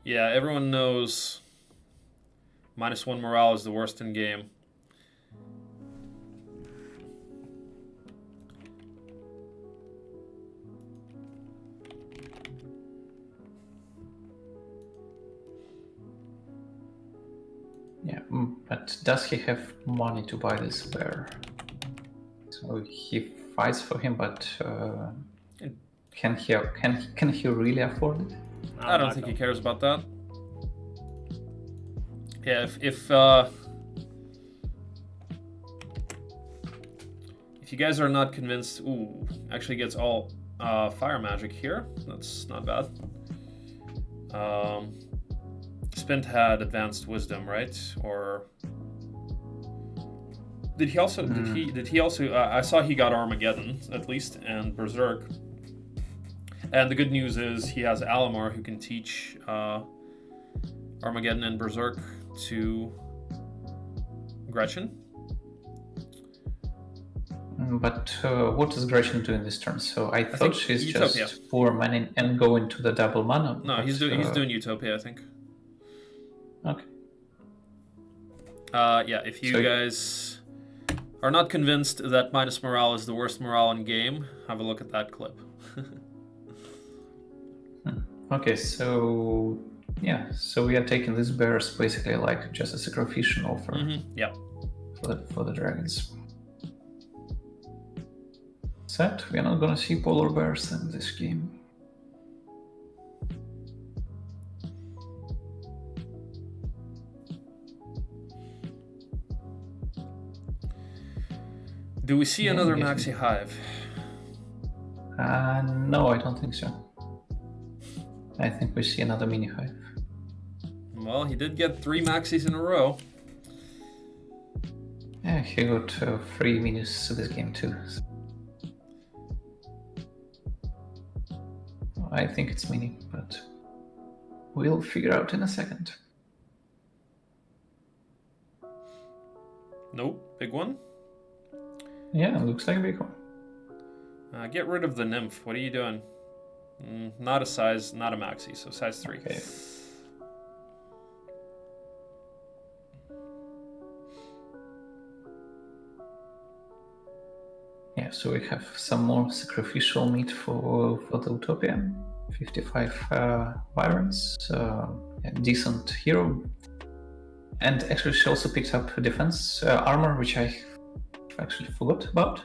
Yeah, everyone knows -1 morale is the worst in game. Yeah, but does he have money to buy this bear? So he fights for him, but can he really afford it? I don't think he cares about that. Yeah, if you guys are not convinced, actually gets all fire magic here. That's not bad. Spint had advanced wisdom, right? Or did he also? Did he also? I saw he got Armageddon at least and Berserk. And the good news is he has Alamar who can teach Armageddon and Berserk to Gretchen. But what does Gretchen do in this turn? So I thought she's Utopia. just 4 mana and go into the double mana. No, he's doing Utopia, I think. Okay. Yeah, if you guys are not convinced that minus morale is the worst morale in game, have a look at that clip. Okay, so yeah, so we are taking these bears basically like just a sacrificial offer. Yep. For the dragons. Sad, we are not gonna see polar bears in this game. Do we see another Maxi Hive? No, I don't think so. I think we see another mini hive. Well, he did get 3 maxis in a row. Yeah, he got 3 minis to this game too. I think it's mini, but we'll figure out in a second. Nope, big one. Yeah, looks like a big one. Get rid of the nymph. What are you doing? Not a size, not a maxi, so size 3. Okay. Yeah, so we have some more sacrificial meat for the Utopia. 55 Byrons, a decent hero. And actually she also picked up defense armor, which I actually forgot about.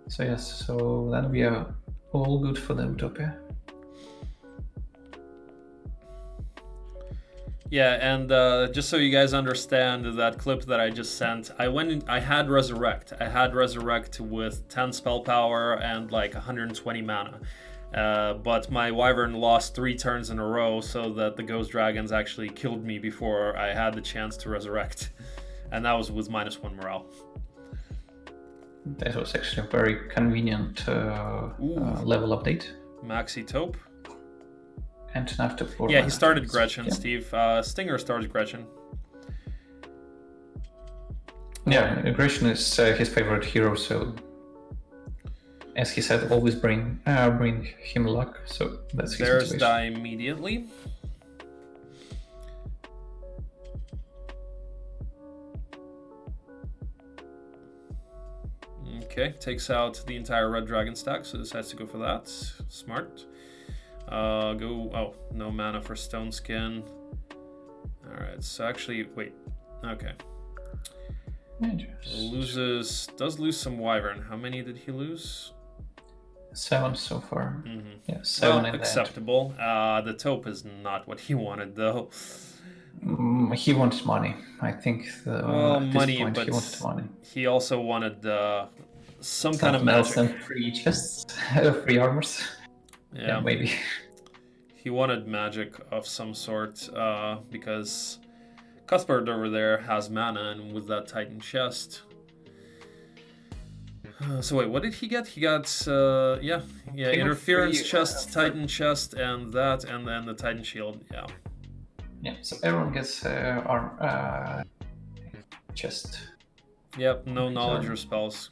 So yes, so then we are all good for the Utopia. Yeah, and just so you guys understand that clip that I just sent, I had Resurrect. I had Resurrect with 10 spell power and like 120 mana. But my Wyvern lost 3 turns in a row, so that the Ghost Dragons actually killed me before I had the chance to resurrect. And that was with -1 morale. That was actually a very convenient level update. Maxi Taupe. And enough to 4 Yeah, he mana. started Gretchen, Yeah. Steve. Stinger started Gretchen. Yeah, Gretchen is his favorite hero, so as he said, always bring him luck. So that's his There's motivation. die immediately. Okay, takes out the entire red dragon stack, so decides to go for that. Smart. Oh, no mana for Stone Skin. Alright, so actually, wait. Okay. Does lose some Wyvern. How many did he lose? 7 so far. Mm-hmm. Yeah, 7 Well, in acceptable. The taupe is not what he wanted, though. He wanted money. I think at this money, point but he wanted money. he also wanted some kind of Something else magic. than free chests, free armors. Yeah, maybe. he wanted magic of some sort because Cuthbert over there has mana, and with that Titan chest. So wait, what did he get? He got interference free, chest, Titan chest, and that, and then the Titan shield. Yeah. Yeah, so everyone gets chest. Yep, no knowledge or spells.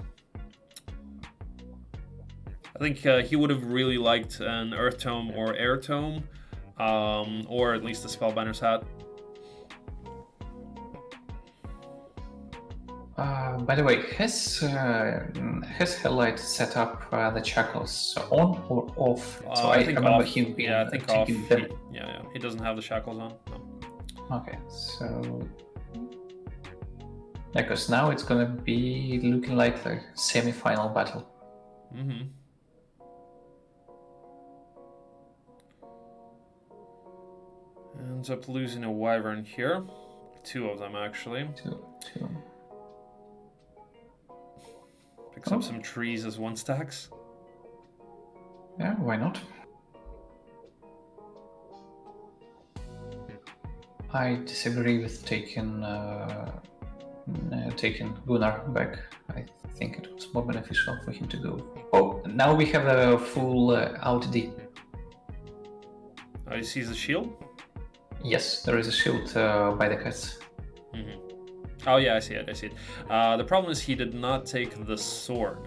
I think he would have really liked an Earth Tome or Air Tome, or at least a Spellbinder's Hat. By the way, has HellLightT set up the shackles on or off? So I think remember off. him being Yeah, I think off. taking them. He doesn't have the shackles on. No. Okay, so because now it's gonna be looking like a semi-final battle. Mm-hmm. Ends up losing a Wyvern here. 2 of them, actually. Two. Picks up some trees as 1 stacks. Yeah, why not? I disagree with taking Gunnar back. I think it was more beneficial for him to go. Oh, now we have a full out D. Oh, you see the shield? Yes, there is a shield by the cats. Mm-hmm. Oh yeah, I see it. The problem is he did not take the sword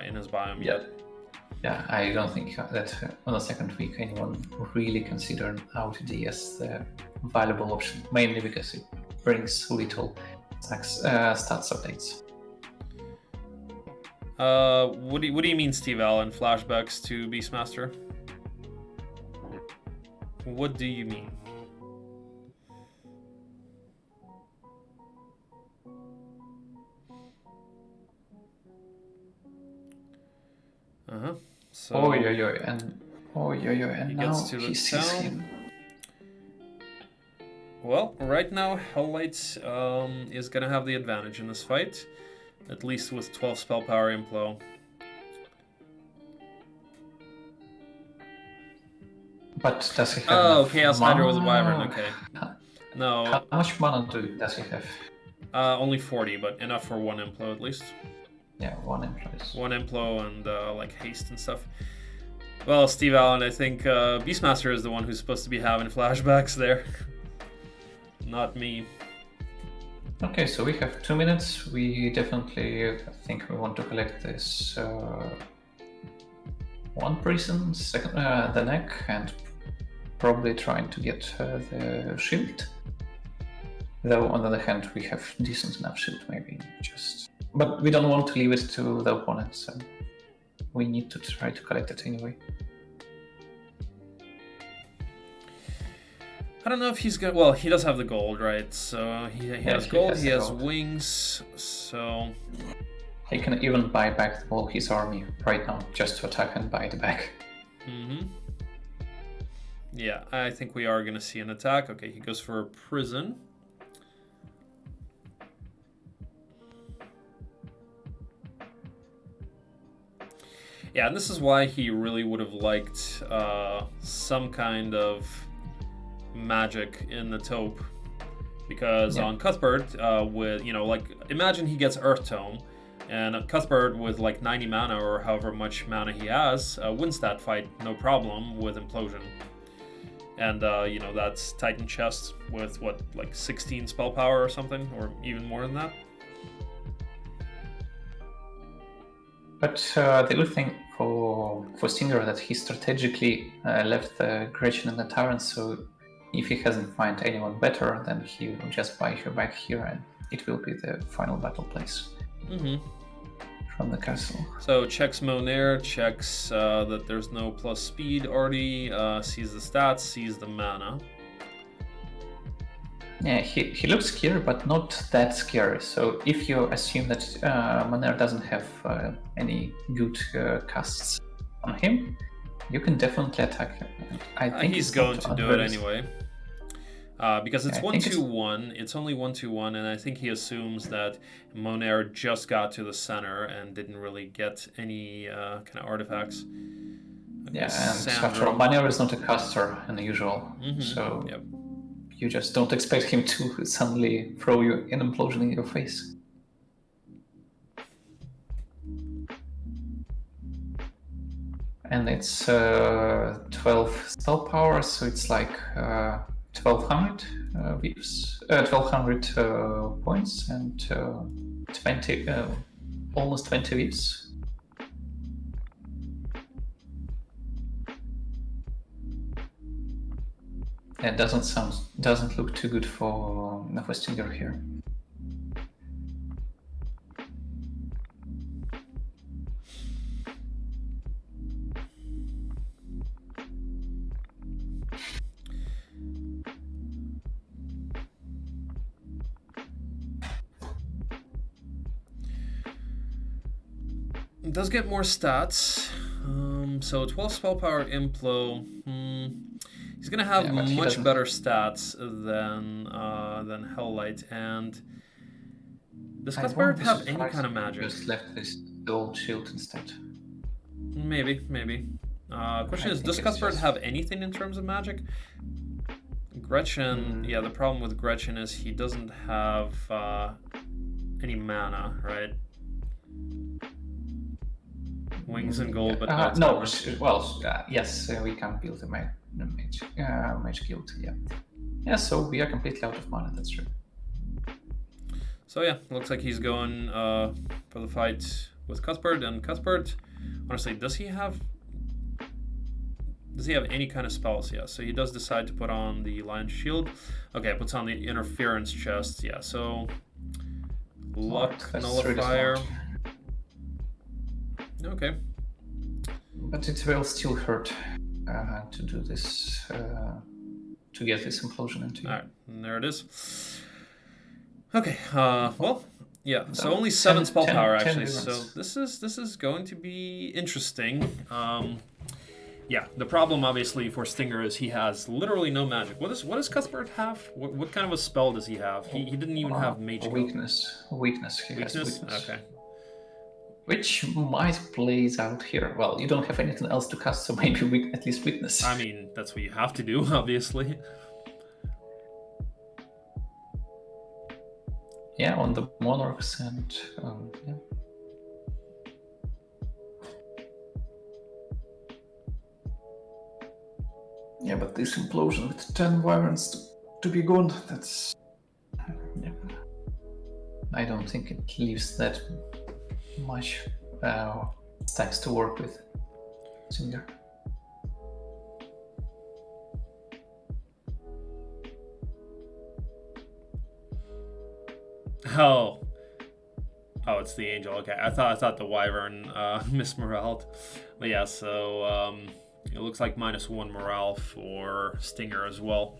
in his biome yet. Yeah, I don't think that on the second week anyone really considered out D as the valuable option, mainly because it brings little stats updates. What do you mean, Steve Allen? Flashbacks to Beastmaster? What do you mean? So and now he sees him. Well, right now HellLightT is gonna have the advantage in this fight, at least with 12 spell power inflow. But does he have Oh, enough Chaos mana? Hydra with a Wyvern, okay. No. How much mana does he have? Only 40, but enough for one implo at least. Yeah, one implo. One implo and like haste and stuff. Well, Steve Allen, I think Beastmaster is the one who's supposed to be having flashbacks there. Not me. Okay, so we have 2 minutes. We definitely think we want to collect this one prison, second the neck, and probably trying to get the shield. Though on the other hand, we have decent enough shield, maybe just. But we don't want to leave it to the opponent, so we need to try to collect it anyway. I don't know if he's got. Well, he does have the gold, right? So he has gold. He has wings. So he can even buy back all his army right now just to attack and buy it back. Mm-hmm. Yeah, I think we are gonna see an attack. Okay, he goes for a prison. Yeah, and this is why he really would have liked some kind of magic in the taupe, because on Cuthbert with like imagine he gets Earth Tome, and Cuthbert with like 90 mana or however much mana he has wins that fight no problem with Implosion, and that's Titan Chest with what, like 16 spell power or something, or even more than that. But the good thing for Stinger that he strategically left the Gretchen and the Tyrant, so if he hasn't found anyone better, then he will just buy her back here, and it will be the final battle place from the castle. So checks Monair, checks that there's no plus speed already, sees the stats, sees the mana. Yeah, he looks scary, but not that scary. So if you assume that Monair doesn't have any good casts on him, you can definitely attack him. I think he's going to do it anyway. Because it's 1-2-1, it's only 1-2-1, and I think he assumes that Monair just got to the center and didn't really get any kind of artifacts. Okay, yeah, and after all, Monair is not a caster in the usual, so you just don't expect him to suddenly throw you an implosion in your face. And it's 12 spell power, so it's like 1200 VIPs, 1200 points, and 20, almost 20 VIPs. It doesn't look too good for Stinger here. It does get more stats. So 12 spell power Implo. He's gonna have much better stats than HellLightT. And does Cuthbert have any kind of magic? Just left this gold shield instead. Maybe. Question is, does Cuthbert have anything in terms of magic? Gretchen, yeah, the problem with Gretchen is he doesn't have any mana, right? Wings and gold, but no. Well, yes, we can build a mage guild. Yeah. So we are completely out of mana. That's true. So yeah, looks like he's going for the fight with Cuthbert. And Cuthbert, honestly, does he have any kind of spells? Yeah. So he does decide to put on the Lion's Shield. Okay, puts on the Interference Chest. Yeah. So Luck Nullifier. Okay. But it will still hurt to do this, to get this implosion into you. All right, and there it is. Okay. Well, yeah. So only 7 spell power actually. So this is going to be interesting. Yeah. The problem obviously for Stinger is he has literally no magic. What does Cuthbert have? What kind of a spell does he have? He didn't even have mage. Weakness. He has weakness. Okay. which might plays out here. Well, you don't have anything else to cast, so maybe we at least witness. I mean, that's what you have to do, obviously. Yeah, on the monarchs and yeah. Yeah, but this implosion with 10 wyverns to be gone, that's... Yeah. I don't think it leaves that much stacks to work with. Singer. Oh, it's the angel. Okay, I thought the wyvern mismoraled. But yeah, so it looks like -1 morale for Stinger as well.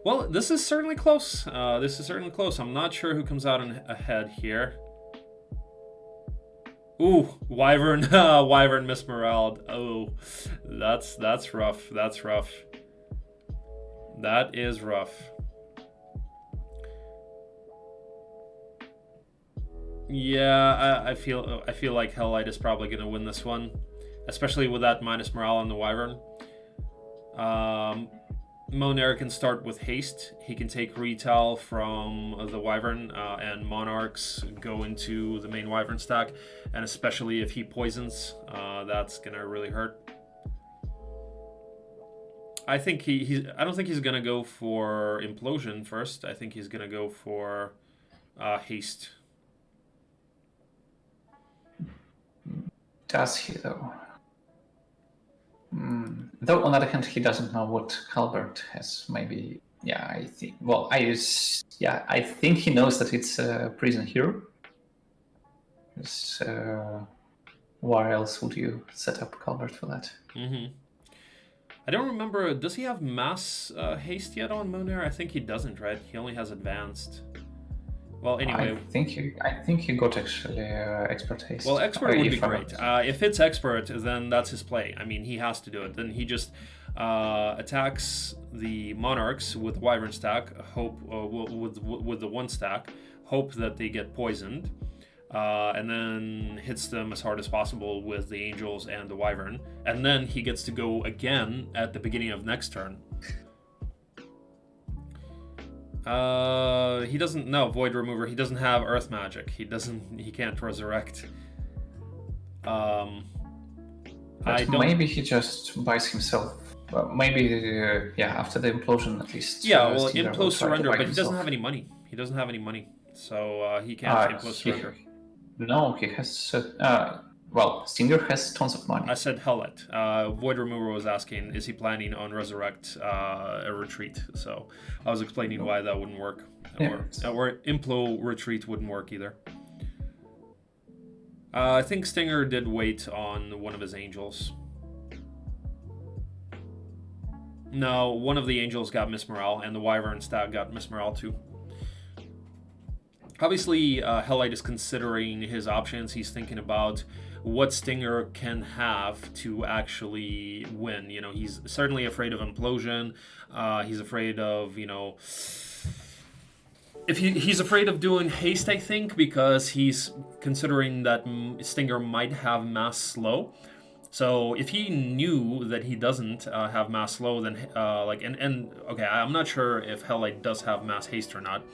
Well, this is certainly close. I'm not sure who comes out ahead here. Ooh, wyvern, wyvern mismoraled. Oh, that's rough. That's rough. That is rough. Yeah, I feel like HellLightT is probably going to win this one, especially with that minus morale on the wyvern. Monair can start with haste. He can take retail from the wyvern, and monarchs go into the main wyvern stack, and especially if he poisons, that's going to really hurt. I think I don't think he's going to go for implosion first. I think he's going to go for haste. Does he though? Though on the other hand, he doesn't know what Halbert has. Maybe, yeah. I think. Well, I think he knows that it's a prison hero. Where else would you set up Halbert for that? Mm-hmm. I don't remember. Does he have mass haste yet on Monair? I think he doesn't. Right? He only has advanced. Well, anyway, I think he got actually expert haste. Well, expert would be great. If it's expert, then that's his play. I mean, he has to do it. Then he just attacks the monarchs with wyvern stack, hope with the one stack, hope that they get poisoned, and then hits them as hard as possible with the angels and the wyvern, and then he gets to go again at the beginning of next turn. He doesn't know Void Remover. He doesn't have Earth Magic. He can't resurrect. Maybe he just buys himself. Maybe after the implosion at least. Yeah, well, implode surrender, but he doesn't have any money. He doesn't have any money, so he can't implode surrender. No, he has. Well, Stinger has tons of money. I said HellLightT. Void Remover was asking, is he planning on resurrect a retreat? So I was explaining why that wouldn't work. Or Implo retreat wouldn't work either. I think Stinger did wait on one of his angels. No, one of the angels got Miss Morale, and the Wyvern stat got Miss Morale too. Obviously, HellLightT is considering his options. He's thinking about what Stinger can have to actually win. You know, he's certainly afraid of implosion. He's afraid of, if he's afraid of doing haste, I think, because he's considering that Stinger might have mass slow. So if he knew that he doesn't have mass slow, then okay, I'm not sure if HellLightT does have mass haste or not.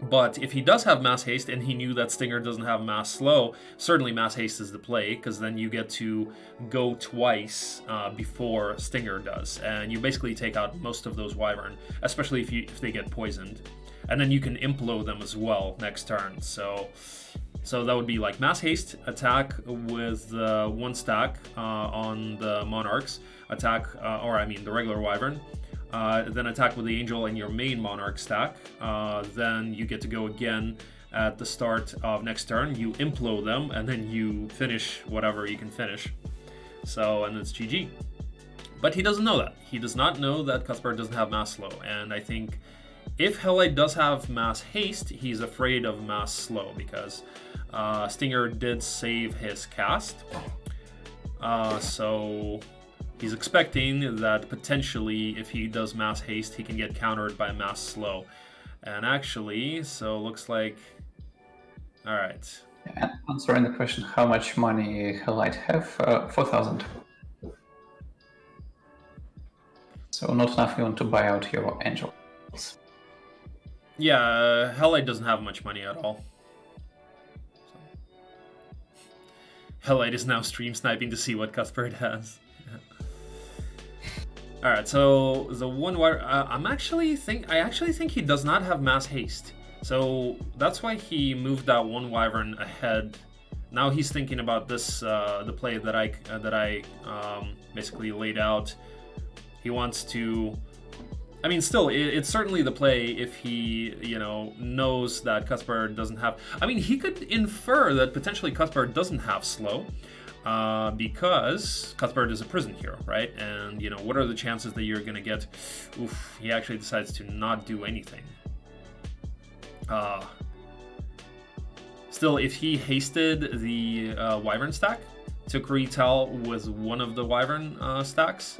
But if he does have mass haste and he knew that Stinger doesn't have mass slow, certainly mass haste is the play, because then you get to go twice before Stinger does, and you basically take out most of those wyvern, especially if they get poisoned, and then you can implode them as well next turn. So that would be like mass haste, attack with one stack on the monarchs, the regular wyvern. Then attack with the angel and your main monarch stack. Then you get to go again at the start of next turn. You implode them, and then you finish whatever you can finish. And it's GG. But he doesn't know that. He does not know that Cuthbert doesn't have mass slow. And I think if HellLightT does have mass haste, he's afraid of mass slow, because Stinger did save his cast. He's expecting that potentially, if he does mass haste, he can get countered by mass slow. And actually, so looks like All right. And answering the question, how much money HellLightT have? 4,000. So not enough even to buy out your angels. Yeah, HellLightT doesn't have much money at all. HellLightT is now stream sniping to see what Cuthbert has. All right, so the one wire, I actually think he does not have mass haste. So that's why he moved that one wyvern ahead. Now he's thinking about this, the play that I basically laid out. He wants to. I mean, still, it's certainly the play if he, knows that Cuthbert doesn't have. I mean, he could infer that potentially Cuthbert doesn't have slow, because Cuthbert is a prison hero, right? And what are the chances that you're gonna get? Oof, he actually decides to not do anything. Still, if he hasted the wyvern stack, took retell with one of the wyvern stacks,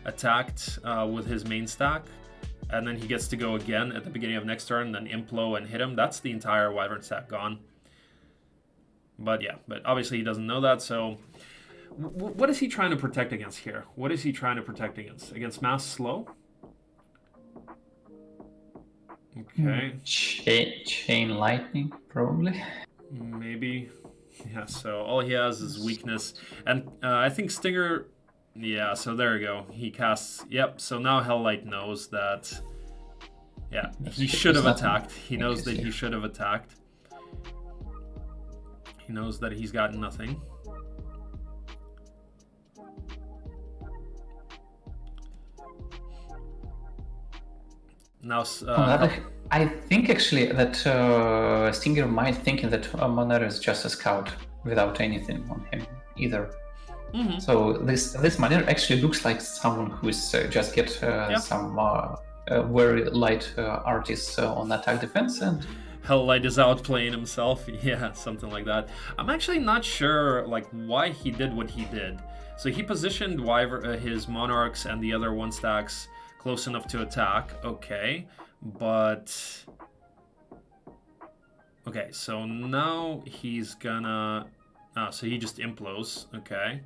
attacked with his main stack, and then he gets to go again at the beginning of next turn, then implo and hit him, that's the entire wyvern stack gone. But yeah, but obviously he doesn't know that, so what is he trying to protect against here? What is he trying to protect against? Against mass slow? Okay. Chain lightning, probably. Maybe. Yeah, so all he has is weakness. And I think Stinger... Yeah, so there we go. He casts... Yep, so now HellLightT knows that... Yeah, he should have attacked. He knows that he should have attacked. He knows that he's got nothing. Now, I think actually that Stinger might think that Monero is just a scout without anything on him either. Mm-hmm. So this Monero actually looks like someone who is just get some very light artists on attack defense, and HellLightT is outplaying himself. Yeah, something like that. I'm actually not sure why he did what he did. So he positioned his monarchs and the other one stacks close enough to attack. Okay, but okay. So now he's gonna. So he just implodes. Okay.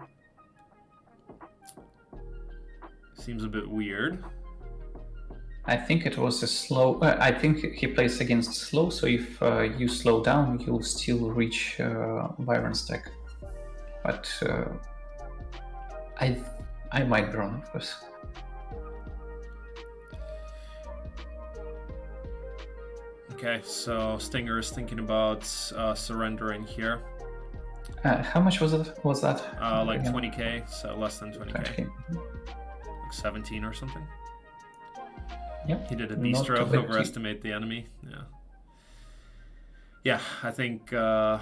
Seems a bit weird. I think it was a slow. I think he plays against slow. So if you slow down, you'll still reach Byron stack. But I might be wrong, of course. Okay, so Stinger is thinking about surrendering here. How much was it? Was that? Like 20k, so less than 20k. Like 17 or something. Yep. He did a bistro, overestimate the enemy. Yeah. Yeah, I think. Yeah.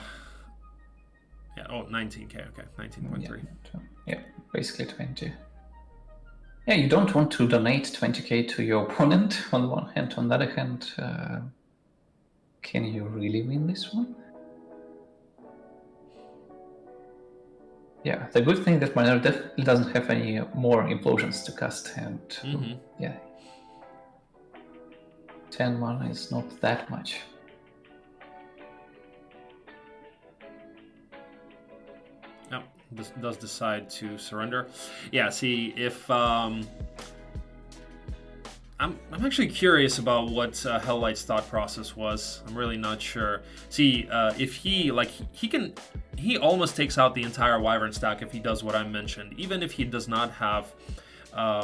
Oh, 19k. Okay, 19.3. Yeah, basically 20. Yeah, you don't want to donate 20k to your opponent on the one hand. On the other hand, can you really win this one? Yeah, the good thing that Monero definitely doesn't have any more implosions to cast, and yeah, 10 mana is not that much. Yep, this does decide to surrender. Yeah, see, if I'm actually curious about what HellLight's thought process was. I'm really not sure. See, if he he almost takes out the entire wyvern stack if he does what I mentioned. Even if he does not have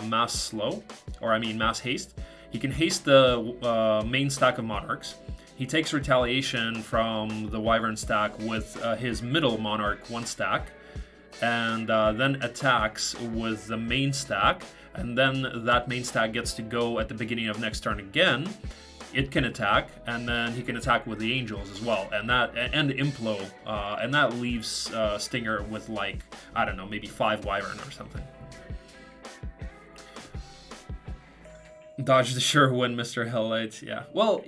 mass slow, or I mean mass haste, he can haste the main stack of monarchs. He takes retaliation from the wyvern stack with his middle monarch one stack, and then attacks with the main stack. And then that main stack gets to go at the beginning of next turn again. It can attack, and then he can attack with the angels as well, and implo, and that leaves Stinger with I don't know, maybe 5 wyvern or something. Dodge the sure win, Mr. HellLightT. Yeah. Well,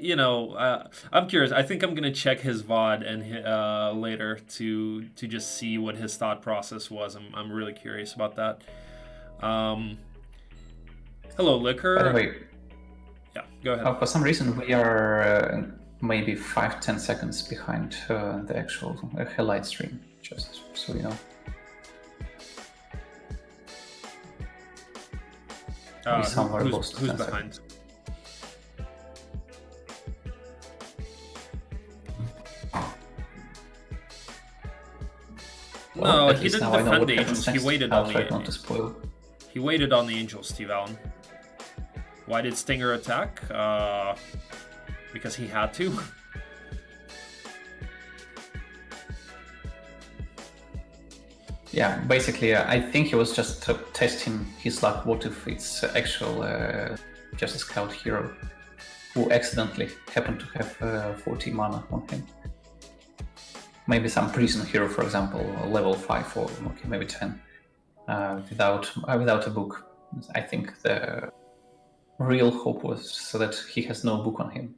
I'm curious. I think I'm gonna check his VOD and later to just see what his thought process was. I'm really curious about that. Hello, Liquor. By the way, yeah, go ahead. For some reason, we are maybe 5-10 seconds behind the actual HellLightT stream, just so you know. Who's behind? Well, no, he didn't defend the angels. He waited on the not to spoil. He waited on the angels, Steve Allen. Why did Stinger attack? Because he had to. Yeah, basically, I think he was just testing his luck. What if it's actual just a scout hero who accidentally happened to have 40 mana on him? Maybe some prison hero, for example, level 5 or okay, maybe 10, without a book. I think the real hope was so that he has no book on him.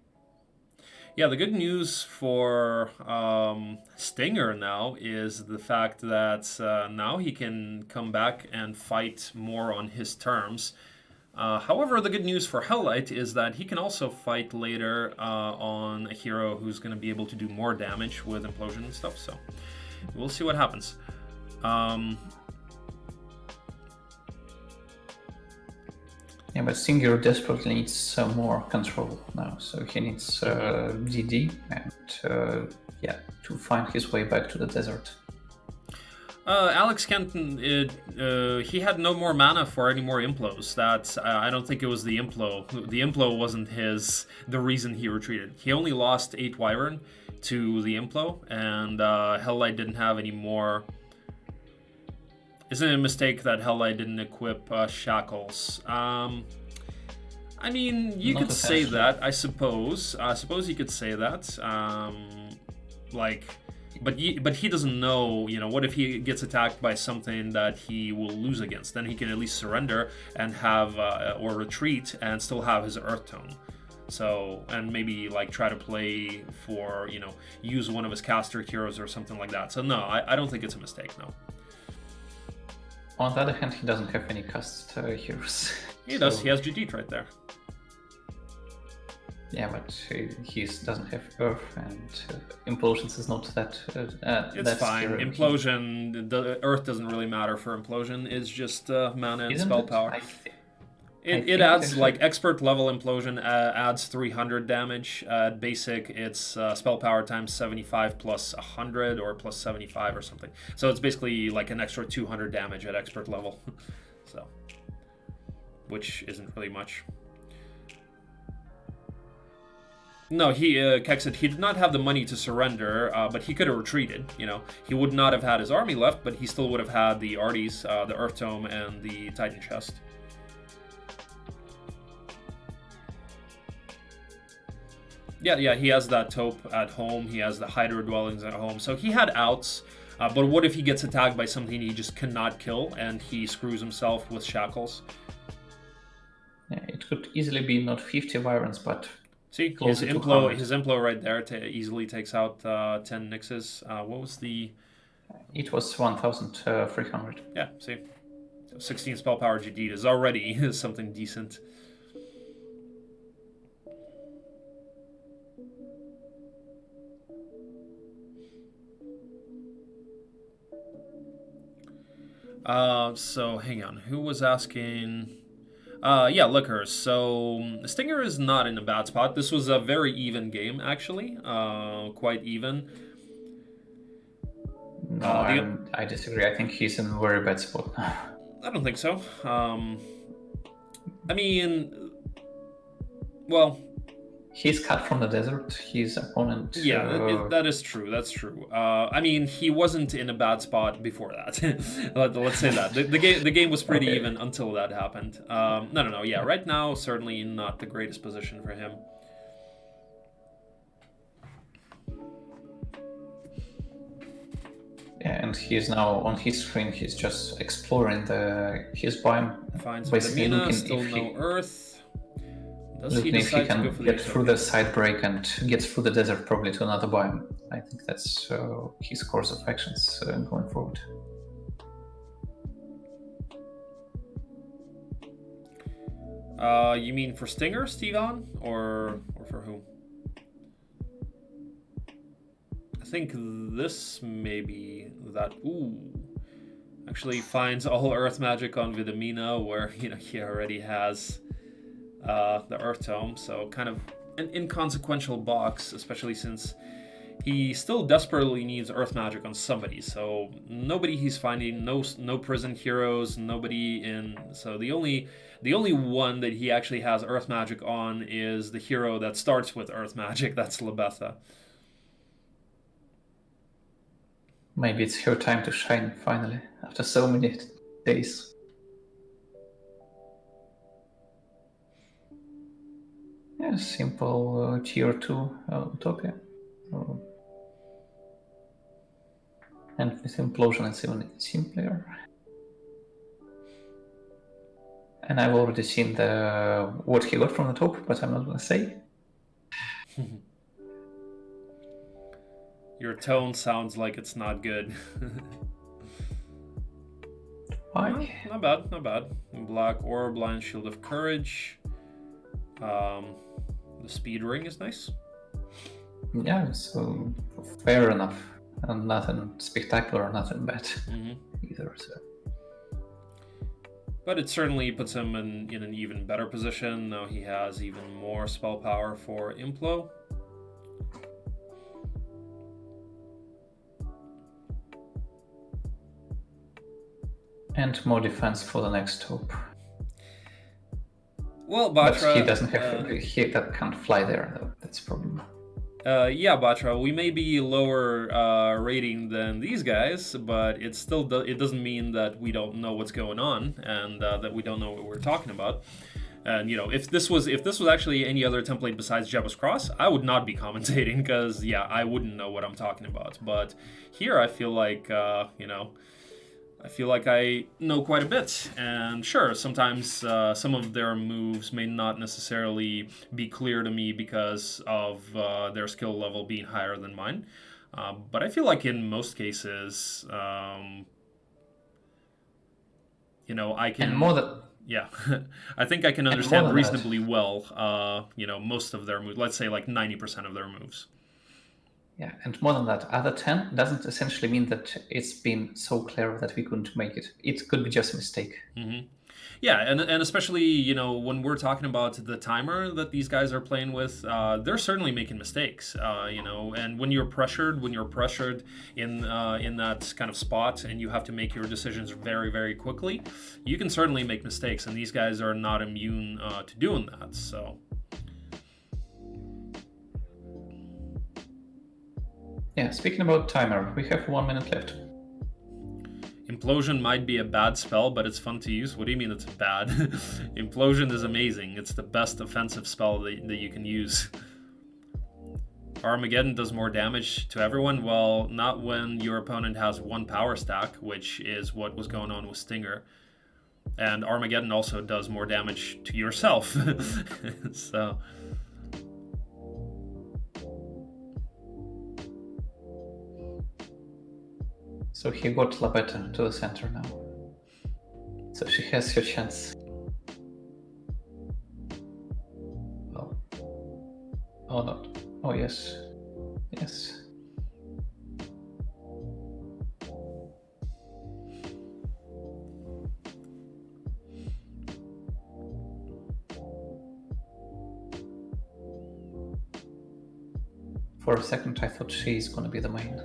Yeah, the good news for Stinger now is the fact that now he can come back and fight more on his terms. However, the good news for HellLightT is that he can also fight later on a hero who's going to be able to do more damage with implosion and stuff. So we'll see what happens. Yeah, but Stinger desperately needs more control now, so he needs DD and to find his way back to the desert. Alex Kenton, he had no more mana for any more implos. I don't think it was the implo. The implo wasn't the reason he retreated. He only lost 8 Wyvern to the implo, and HellLightT didn't have any more. Isn't it a mistake that HellLightT didn't equip Shackles? I mean, you could say that, I suppose. I suppose you could say that. But he doesn't know, what if he gets attacked by something that he will lose against? Then he can at least surrender and have, or retreat and still have his Earth Tone. So, and maybe try to play for, use one of his caster heroes or something like that. So no, I don't think it's a mistake, no. On the other hand, he doesn't have any cast heroes. He does, he has GD right there. Yeah, but he doesn't have Earth, and Implosions is not that. It's fine. Scary. Implosion, the Earth doesn't really matter for Implosion. It's just mana and spell power. It adds expert level Implosion adds 300 damage. At basic, it's spell power times 75 plus 100 or plus 75 or something. So it's basically an extra 200 damage at expert level. So, which isn't really much. No, Kexit, he did not have the money to surrender, but he could have retreated, He would not have had his army left, but he still would have had the Arties, the Earth Tome, and the Titan Chest. Yeah, he has that taupe at home, he has the Hydra dwellings at home, so he had outs, but what if he gets attacked by something he just cannot kill, and he screws himself with Shackles? Yeah, it could easily be not 50 Wyverns, but... See, his implo right there easily takes out 10 Nixes. What was the... It was 1,300. Yeah, see. 16 spell power GD is already something decent. So, hang on. Who was asking... yeah, Liquor. So, Stinger is not in a bad spot. This was a very even game, actually. Quite even. No, I disagree. I think he's in a very bad spot. I don't think so. I mean... Well... He's cut from the desert. His opponent... Yeah, that is true. That's true. I mean, he wasn't in a bad spot before that. Let's say that. The game was pretty even until that happened. No. Yeah, right now, certainly not the greatest position for him. Yeah, and he's now on his screen. He's just exploring his biome. Finds Vitamina, still no Earth. Does he decide if he can to go for get through the side break and gets through the desert probably to another biome. I think that's his course of actions going forward. You mean for Stinger, Stevan, or for whom? think this may be that. Ooh. Actually finds all Earth magic on Vidamina, where he already has the Earth Tome, so kind of an inconsequential box, especially since he still desperately needs Earth magic on somebody. So nobody he's finding, no prison heroes, nobody in. So the only one that he actually has Earth magic on is the hero that starts with Earth magic. That's Lebetha. Maybe it's her time to shine finally, after so many days. Yeah, simple tier 2 Utopia. And with Implosion it's even simpler. And I've already seen what he got from the top, but I'm not gonna say. Your tone sounds like it's not good. Why? Not bad, not bad. Black Orb, Blind Shield of Courage. The Speed Ring is nice. Yeah, so fair enough. And nothing spectacular, nothing bad either. So. But it certainly puts him in an even better position. Now he has even more spell power for Implo. And more defense for the next hope. Well, Batra... But he doesn't have... he can't fly there, though. That's a problem. Yeah, Batra, we may be lower rating than these guys, but it still it doesn't mean that we don't know what's going on and that we don't know what we're talking about. And if this was actually any other template besides Jebus Cross, I would not be commentating because I wouldn't know what I'm talking about. But here, I feel like I know quite a bit, and sure, sometimes some of their moves may not necessarily be clear to me because of their skill level being higher than mine, but I feel like in most cases, I can... And more than... Yeah, I think I can understand reasonably well, most of their moves, let's say like 90% of their moves. Yeah, and more than that, other 10 doesn't essentially mean that it's been so clever that we couldn't make it. It could be just a mistake. Mm-hmm. Yeah, and especially, when we're talking about the timer that these guys are playing with, they're certainly making mistakes, and when you're pressured in that kind of spot and you have to make your decisions very, very quickly, you can certainly make mistakes, and these guys are not immune to doing that, so... Yeah, speaking about timer, we have 1 minute left. Implosion might be a bad spell, but it's fun to use. What do you mean it's bad? Implosion is amazing. It's the best offensive spell that you can use. Armageddon does more damage to everyone. Well, not when your opponent has 1 power stack, which is what was going on with Stinger. And Armageddon also does more damage to yourself. So... So he got Labetta to the center now. So she has her chance. Oh. Oh, not. Oh, yes. Yes. For a second, I thought she's gonna be the main.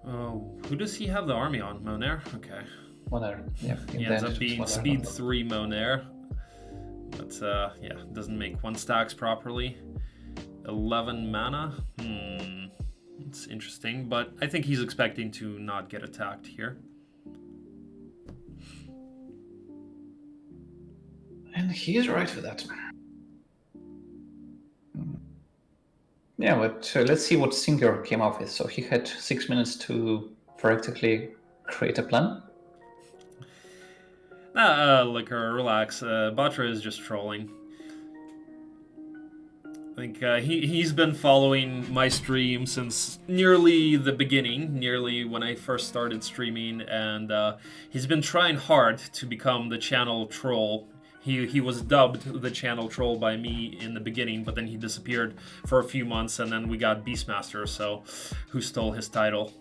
Oh, who does he have the army on? Monair? Okay. Monair, yeah. He ends up being speed 3 Monair. But, doesn't make 1 stacks properly. 11 mana? It's interesting, but I think he's expecting to not get attacked here. And he's right with that. Yeah, but let's see what Singer came up with. So he had 6 minutes to practically create a plan. Relax. Batra is just trolling. I think he's been following my stream since nearly the beginning, nearly when I first started streaming, and he's been trying hard to become the channel troll He was dubbed the channel troll by me in the beginning, but then he disappeared for a few months, and then we got Beastmaster, so who stole his title.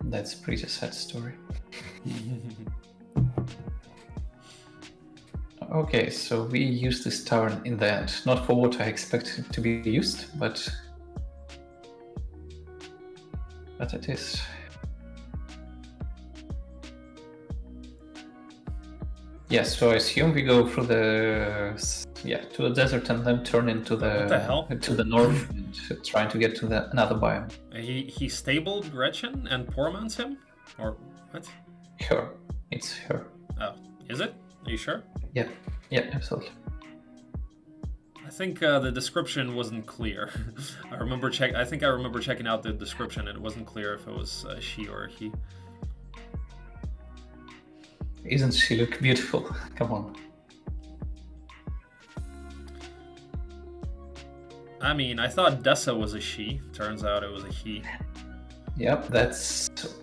That's a pretty sad story. Okay, so we used this tavern in the end. Not for what I expected it to be used, but it is. Yes, so I assume we go through to the desert and then turn into What the hell? to the north and trying to get to another biome. He stabled Gretchen and poor man's him? Or what? Her. It's her. Oh, is it? Are you sure? Yeah, absolutely. I think the description wasn't clear. I think I remember checking out the description and it wasn't clear if it was she or he. Isn't she look beautiful? Come on. I mean, I thought Dessa was a she. Turns out it was a he. Yep,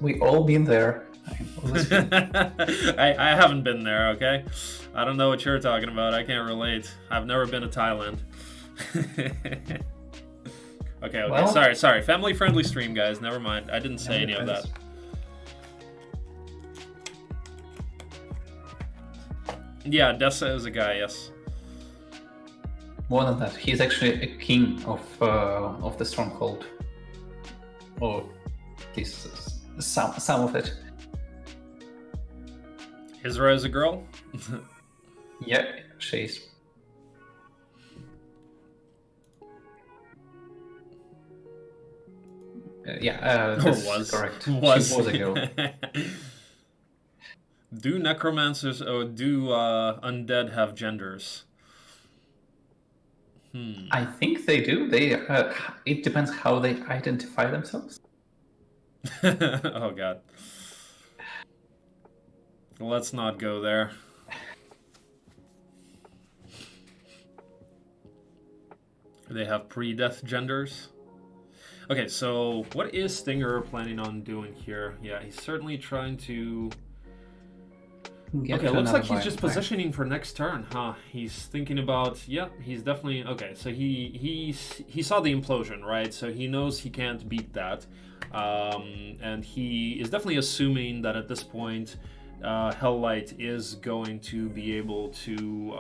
we all been there. I haven't been there, okay? I don't know what you're talking about. I can't relate. I've never been to Thailand. Okay, well, sorry. Family-friendly stream, guys. Never mind. I didn't say any of that. Yeah, Dessa is a guy, yes. More than that, he's actually a king of the stronghold. Or at least some of it. Isra is a girl? Yeah, she is. This is correct. She was a girl. Do necromancers or do undead have genders? I think they do. It depends how they identify themselves. Oh god. Let's not go there. They have pre-death genders. Okay, so what is Stinger planning on doing here? Yeah, he's certainly trying to... Okay, looks like he's just positioning for next turn, huh? He's thinking about, yeah, he's definitely, okay, so he saw the implosion, right? So he knows he can't beat that. And he is definitely assuming that at this point, HellLightT is going to be able to,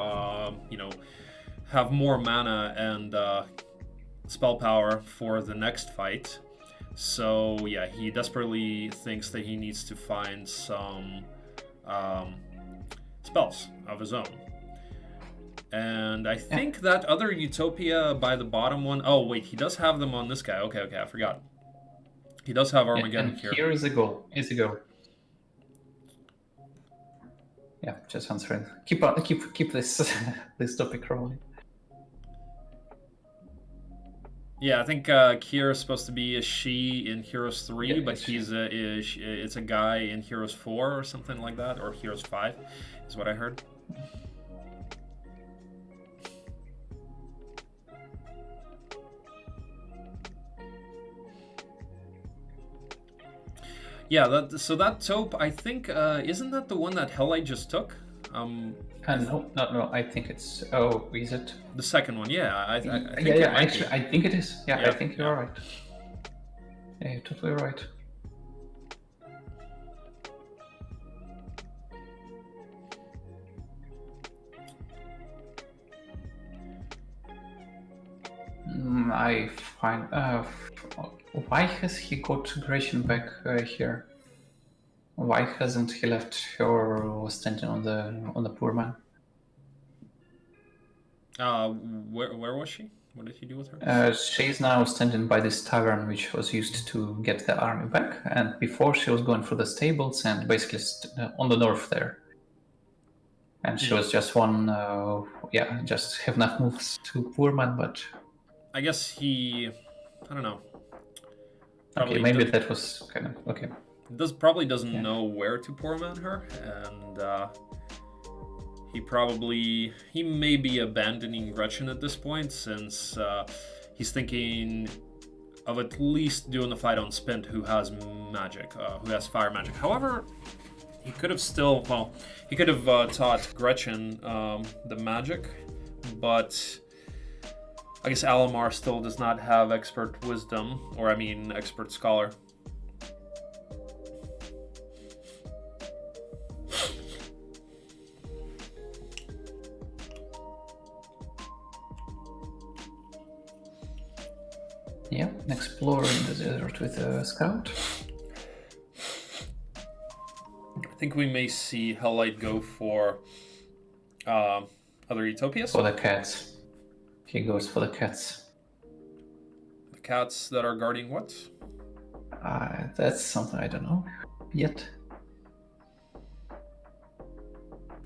have more mana and spell power for the next fight. So yeah, he desperately thinks that he needs to find some spells of his own. And I think that other Utopia by the bottom one... Oh, wait, he does have them on this guy. Okay, I forgot. He does have Armageddon here. Here is a goal. Yeah, just answering. Keep this this topic rolling. Yeah, I think Kier is supposed to be a she in Heroes 3, but it's a guy in Heroes 4 or something like that, or Heroes 5, is what I heard. Yeah, so that taupe, I think, isn't that the one that HellLightT just took? No, I think it's... Oh, is it? The second one, yeah. I think actually, I think it is. Yeah, I think you're right. Yeah, you're totally right. I find... why has he got Gretchen back here? Why hasn't he left her standing on the poor man? Where was she? What did he do with her? She's now standing by this tavern, which was used to get the army back, and before she was going through the stables and basically on the north there. And she was just just have enough moves to poor man, but I guess I don't know. Okay, maybe that was kind of okay. Probably doesn't know where to poor man her, and he may be abandoning Gretchen at this point, since he's thinking of at least doing the fight on Spint, who has magic, who has fire magic. However, He could have taught Gretchen the magic, but I guess Alamar still does not have expert wisdom, or I mean expert scholar. Yeah, explore in the desert with a scout. I think we may see HellLightT go for other utopias. For the cats. He goes for the cats. The cats that are guarding what? That's something I don't know yet.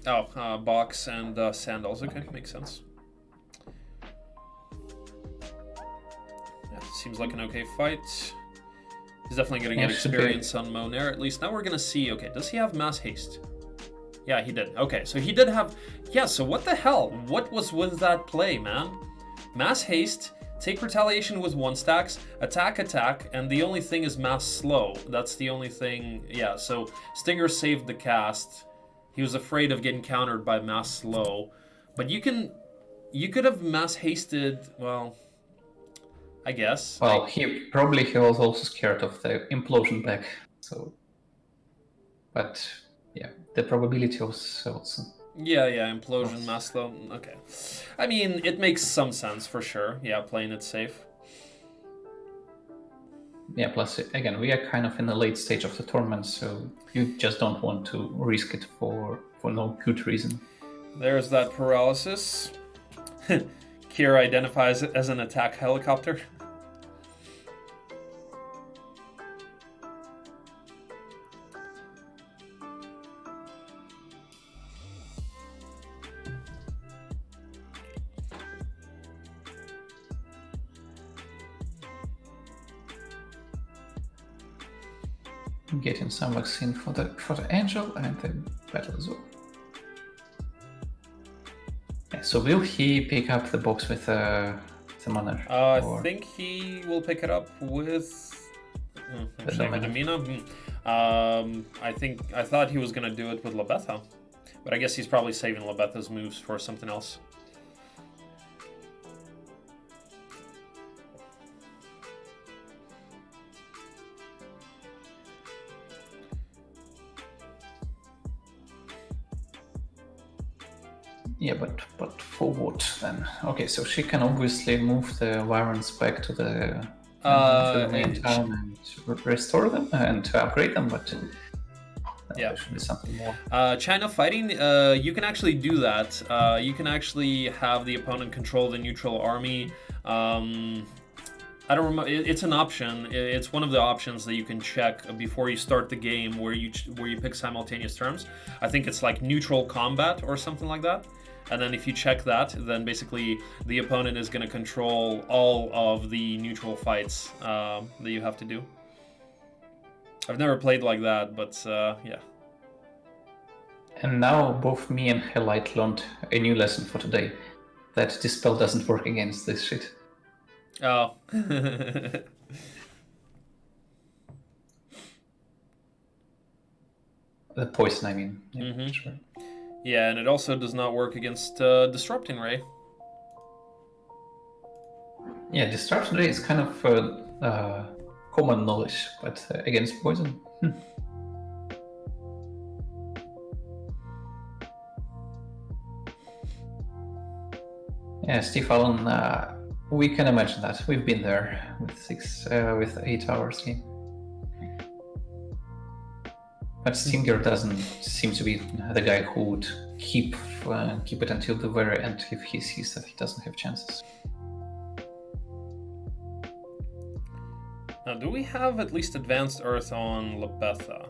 Oh, box and sandals. Okay, makes sense. Yeah, seems like an okay fight. He's definitely going to get experience on Monair. At least now we're going to see. Okay, does he have mass haste? Yeah, he did. Okay, so he did have... Yeah, so what the hell? What was with that play, man? Mass haste, take retaliation with 1 stacks, attack, and the only thing is mass slow. That's the only thing... Yeah, so Stinger saved the cast. He was afraid of getting countered by mass slow. But you could have mass hasted... Well... I guess. Well, he was also scared of the implosion back, so... But, yeah, the probability was also... Yeah, implosion, mass slow, okay. I mean, it makes some sense, for sure. Yeah, playing it safe. Yeah, plus, again, we are kind of in the late stage of the tournament, so you just don't want to risk it for no good reason. There's that paralysis. Kira identifies it as an attack helicopter. Getting some vaccine for the angel and the battle as well. Yeah, so will he pick up the box with the monarch? I think he will pick it up with the Mina. I thought he was gonna do it with Labetha, but I guess he's probably saving Labetha's moves for something else. Yeah, but for what then? Okay, so she can obviously move the Warrens back to the main town and restore them and upgrade them, but yeah, there should be something more. China fighting, you can actually do that. You can actually have the opponent control the neutral army. I don't remember. It's an option. It's one of the options that you can check before you start the game, where you pick simultaneous terms. I think it's like neutral combat or something like that. And then if you check that, then basically the opponent is going to control all of the neutral fights that you have to do. I've never played like that, but yeah. And now both me and HellLightT learned a new lesson for today, that Dispel doesn't work against this shit. Oh. The poison, I mean. Yeah, mm-hmm. Sure. Yeah, and it also does not work against Disrupting Ray. Yeah, Disrupting Ray is kind of common knowledge, but against poison. Yeah, Steve Allen, we can imagine that. We've been there with 8 hours game. But Stinger doesn't seem to be the guy who would keep it until the very end if he sees that he doesn't have chances. Now, do we have at least Advanced Earth on Labetha?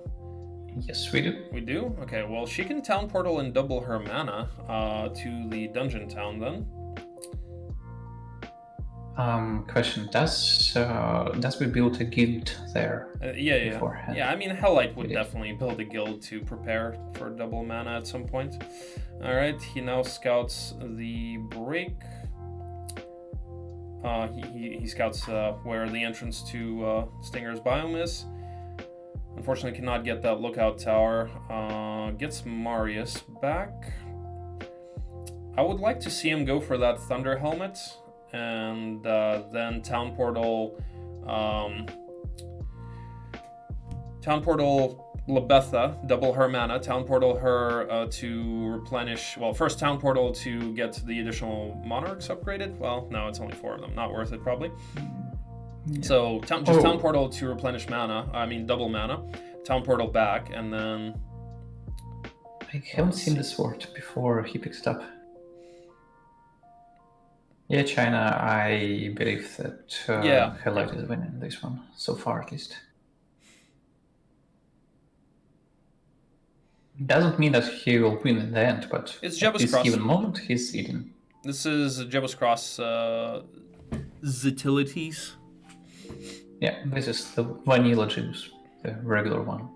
Yes, we do. We do? Okay, well, she can town portal and double her mana to the dungeon town then. Question: Does we build a guild there? Yeah. Beforehand? Yeah, I mean, HellLightT would definitely build a guild to prepare for double mana at some point. All right, he now scouts the break. He scouts where the entrance to Stinger's biome is. Unfortunately, cannot get that lookout tower. Gets Marius back. I would like to see him go for that Thunder Helmet, and then Town Portal Lebetha, double her mana, Town Portal her to replenish, well, first Town Portal to get the additional Monarchs upgraded. Well, no, it's only 4 of them, not worth it probably. Yeah. So Town Portal to replenish mana, I mean double mana, Town Portal back, and then... I haven't seen the sword before he picks it up. Yeah, China, I believe that HellLightT is winning this one, so far at least. Doesn't mean that he will win in the end, but it's at Jebus this Cross. given moment, he's leading. This is Jebus Cross Zitilities. Yeah, this is the vanilla juice, the regular one.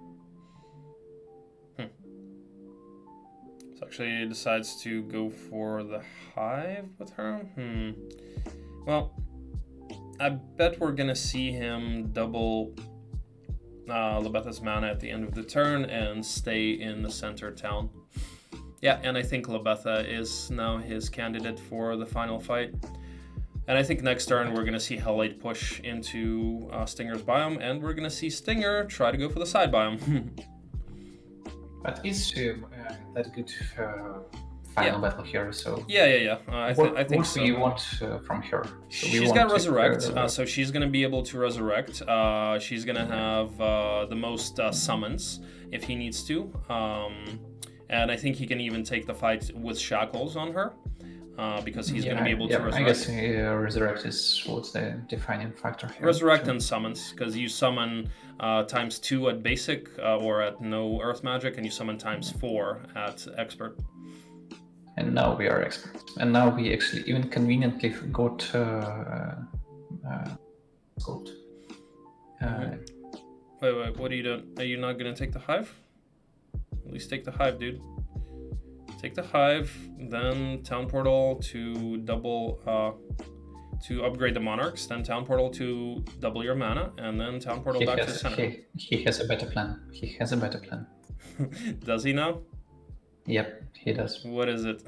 So actually he decides to go for the hive with her. Well, I bet we're gonna see him double Lebetha's mana at the end of the turn and stay in the center town. Yeah, and I think Lebetha is now his candidate for the final fight. And I think next turn we're going to see HellLightT push into Stinger's biome, and we're going to see Stinger try to go for the side biome. But is that good final battle here? So yeah. I think so. What do you want from her? So she's got Resurrect, so she's going to be able to Resurrect. She's going to have the most summons if he needs to. And I think he can even take the fight with Shackles on her. Because he's going to be able to resurrect. I guess resurrect is what's the defining factor here. Resurrect and summons, because you summon times 2 at basic or at no earth magic, and you summon times 4 at expert. And now we are experts. And now we actually even conveniently got gold. Wait, what are you doing? Are you not going to take the hive? At least take the hive, dude. Take the hive, then Town Portal to double, to upgrade the Monarchs, then Town Portal to double your mana, and then Town Portal back to the center. He has a better plan. He has a better plan. Does he now? Yep, he does. What is it?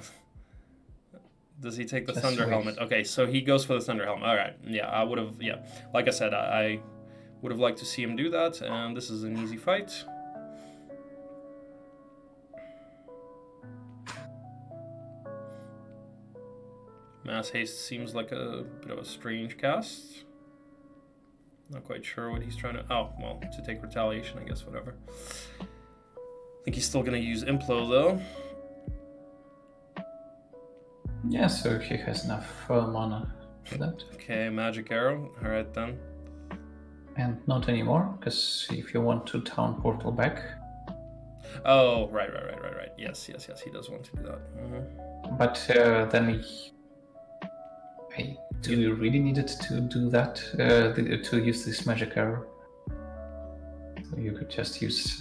Does he take the Thunder Helmet? Okay, so he goes for the Thunder Helmet. All right, yeah, I would have, like I said, I would have liked to see him do that, and this is an easy fight. Mass Haste seems like a bit of a strange cast. Not quite sure what he's trying to... Oh, well, to take Retaliation, I guess, whatever. I think he's still going to use Implo, though. Yeah, so he has enough mana for that. Okay, Magic Arrow. Alright, then. And not anymore, because if you want to Town Portal back... Oh, right. Yes, he does want to do that. Mm-hmm. But then... do you really need it to do that? To use this magic arrow? So you could just use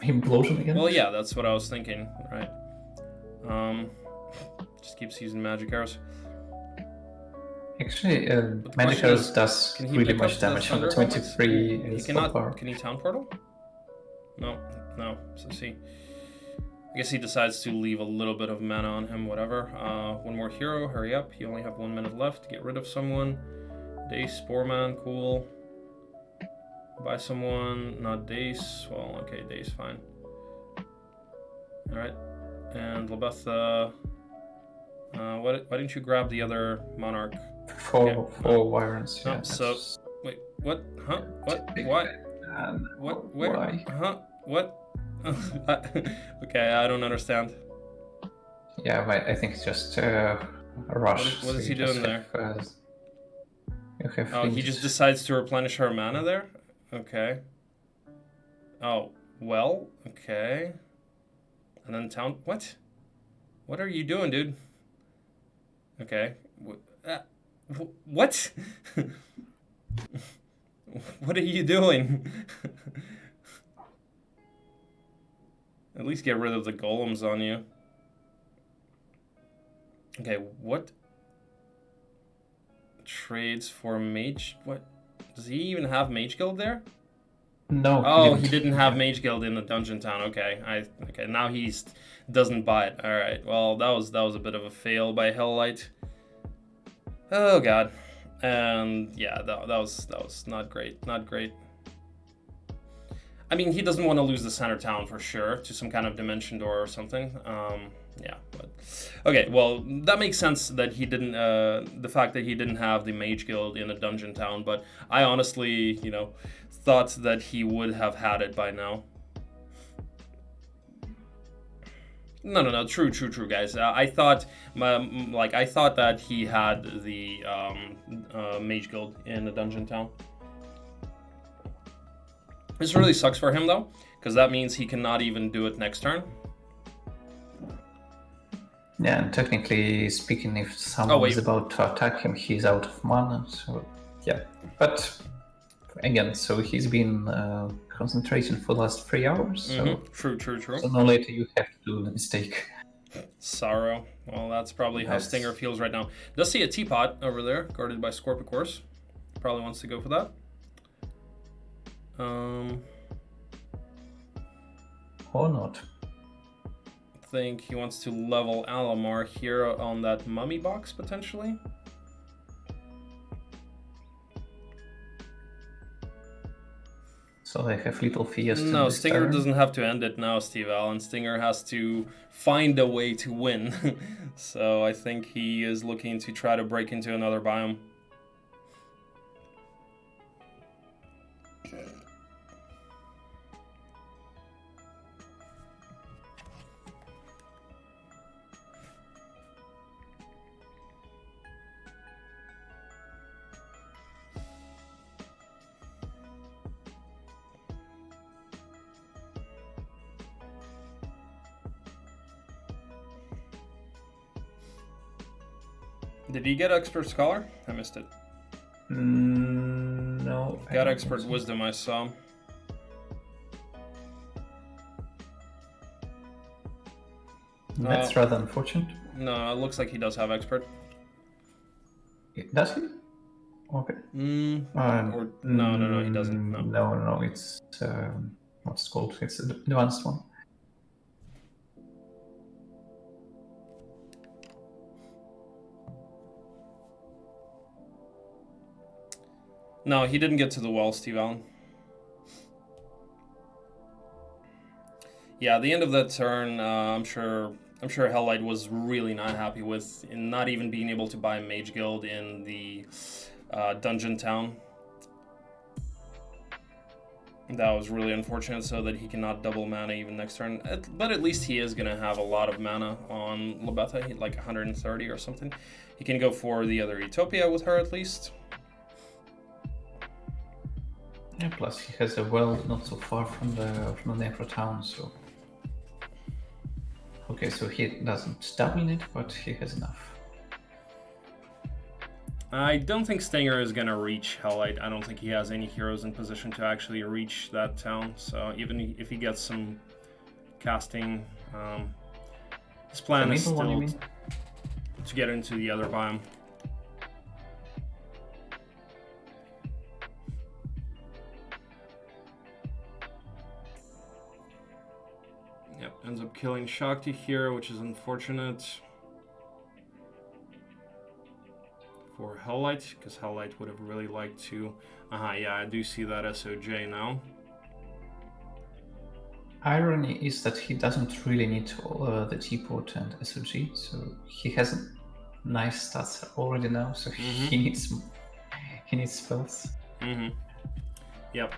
Implosion again? Well, yeah, that's what I was thinking, right? Just keeps using magic arrows. Actually, magic arrows does really much damage on the 23. He cannot. Can he Town Portal? No. So see. I guess he decides to leave a little bit of mana on him, whatever. One more hero, hurry up. You only have 1 minute left to get rid of someone. Dace, Sporeman, cool. Buy someone, not Dace. Well, okay, Dace, fine. Alright. And Lebetha. Why didn't you grab the other Monarch? Four Wyrens. Yeah, so, wait, what? Huh? What? Why? What? Where? Why? Huh? What? Okay, I don't understand. Yeah, but I think it's just a rush. What is he doing there? Oh, he just decides to replenish her mana there? Okay. Oh, well, okay. And then Town... What? What are you doing, dude? Okay. What? What are you doing? At least get rid of the golems on you. Okay, what? Trades for mage? What? Does he even have Mage Guild there? No. Oh, he didn't have Mage Guild in the Dungeon Town. Okay, okay. Now he's doesn't buy it. All right. Well, that was a bit of a fail by HellLightT. Oh God. And yeah, that was not great. Not great. I mean, he doesn't want to lose the center town for sure to some kind of dimension door or something. Yeah, but okay. Well, that makes sense that he didn't. The fact that he didn't have the Mage Guild in a dungeon town, but I honestly, thought that he would have had it by now. No. True, guys. I thought, I thought that he had the Mage Guild in the dungeon town. This really sucks for him though, because that means he cannot even do it next turn. Yeah, and technically speaking, if someone is about to attack him, he's out of mana. So yeah, but again, so he's been concentrating for the last 3 hours. So True. So no later you have to do the mistake. Sorrow. Well, that's probably how Stinger feels right now. Does see a teapot over there, guarded by Scorpicors. Probably wants to go for that. Or not. I think he wants to level Alamar here on that mummy box, potentially. So they have little fears. No, Stinger doesn't have to end it now, Steve Allen. Stinger has to find a way to win. So I think he is looking to try to break into another biome. Did he get Expert Scholar? I missed it. No. Got Expert Wisdom, I saw. That's rather unfortunate. No, it looks like he does have Expert. Does he? Okay. No, he doesn't. No, it's what's it called? It's the advanced one. No, he didn't get to the well, Steve Allen. Yeah, at the end of that turn, I'm sure HellLightT was really not happy with not even being able to buy Mage Guild in the dungeon town. That was really unfortunate, so that he cannot double mana even next turn. But at least he is going to have a lot of mana on Labetta, like 130 or something. He can go for the other Utopia with her at least. Yeah, plus he has a well not so far from the Necro town, so... Okay, so he doesn't dominate, but he has enough. I don't think Stinger is going to reach HellLightT. I don't think he has any heroes in position to actually reach that town, so even if he gets some casting, his plan is still to get into the other biome. Yep, ends up killing Shakti here, which is unfortunate for HellLightT, because HellLightT would have really liked to... yeah, I do see that SOJ now. Irony is that he doesn't really need the teapot and SOG, so he has nice stats already now, so he needs spells. Yep.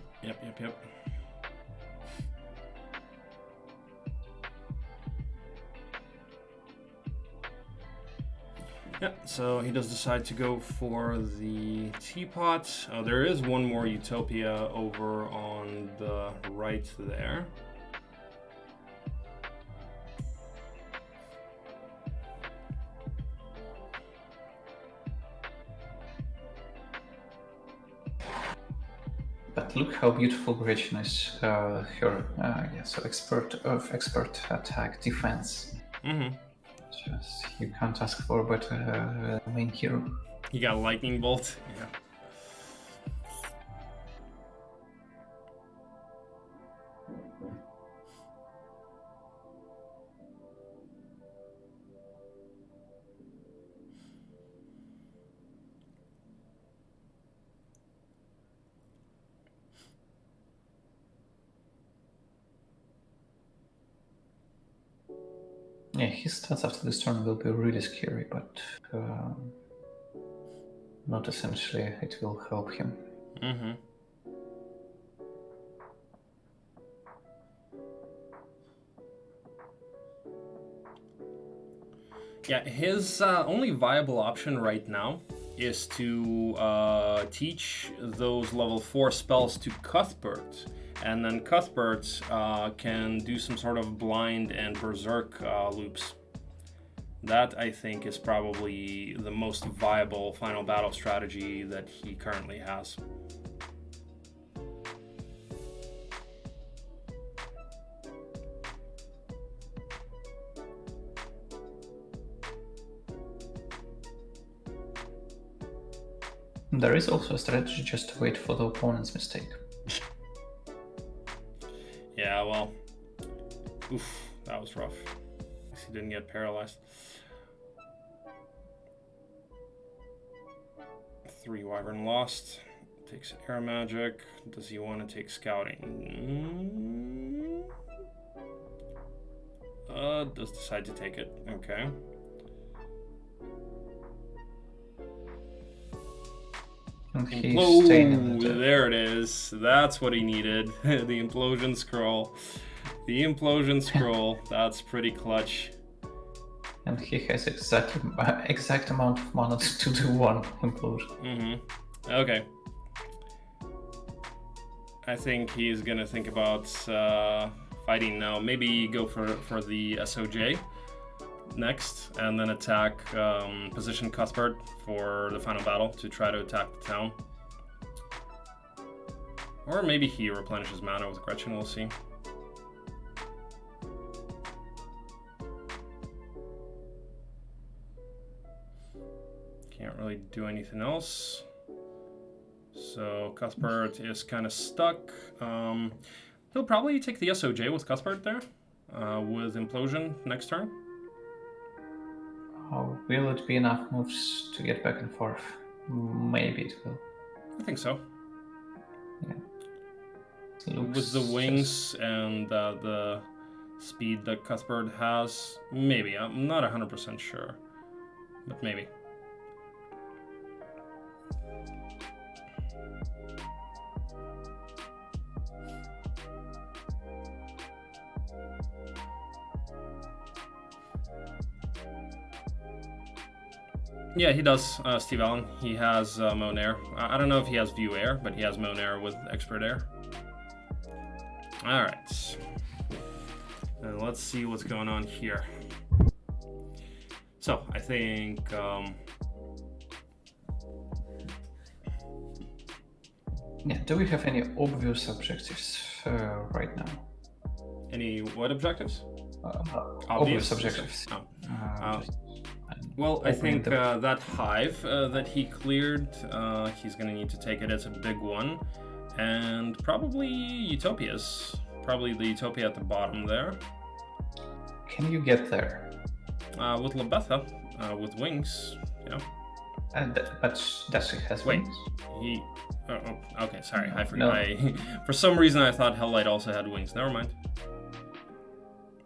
Yeah, so he does decide to go for the teapot. There is one more Utopia over on the right there. But look how beautiful Gretchen is. Her, so expert attack defense. Just, you can't ask for a better main hero. You got Lightning Bolt. Yeah, his stats after this turn will be really scary, but not essentially. It will help him. Mm-hmm. Yeah, his only viable option right now is to teach those level 4 spells to Cuthbert, and then Cuthbert can do some sort of blind and berserk loops. That, I think, is probably the most viable final battle strategy that he currently has. There is also a strategy just to wait for the opponent's mistake. Yeah, well, oof, that was rough. At least he didn't get paralyzed. 3 Wyvern lost. Takes air magic. Does he want to take scouting? Does decide to take it. Okay. There it is. That's what he needed. The implosion scroll. The implosion scroll. That's pretty clutch. And he has exact amount of mana to do one implosion. Mm-hmm. Okay. I think he's gonna think about fighting now. Maybe go for the SOJ next, and then attack position Cuthbert for the final battle to try to attack the town. Or maybe he replenishes mana with Gretchen, we'll see. Can't really do anything else. So Cuthbert is kind of stuck. He'll probably take the SOJ with Cuthbert there, with Implosion next turn. Will it be enough moves to get back and forth? Maybe it will. I think so. Yeah. With the wings and the speed that Cuthbert has, maybe. I'm not 100% sure, but maybe. Yeah, he does, Steve Allen. He has Moan Air. I don't know if he has View Air, but he has Moan Air with Expert Air. Alright. And let's see what's going on here. So, I think... Yeah, do we have any obvious objectives right now? Any what objectives? Obvious objectives. Oh. Well, I think that hive that he cleared, he's going to need to take it. It's a big one. And probably Utopias. Probably the Utopia at the bottom there. Can you get there? With Labetha, with wings, yeah. But does he has wings? He... Oh, okay, sorry, I forgot. No. For some reason I thought HellLightT also had wings. Never mind.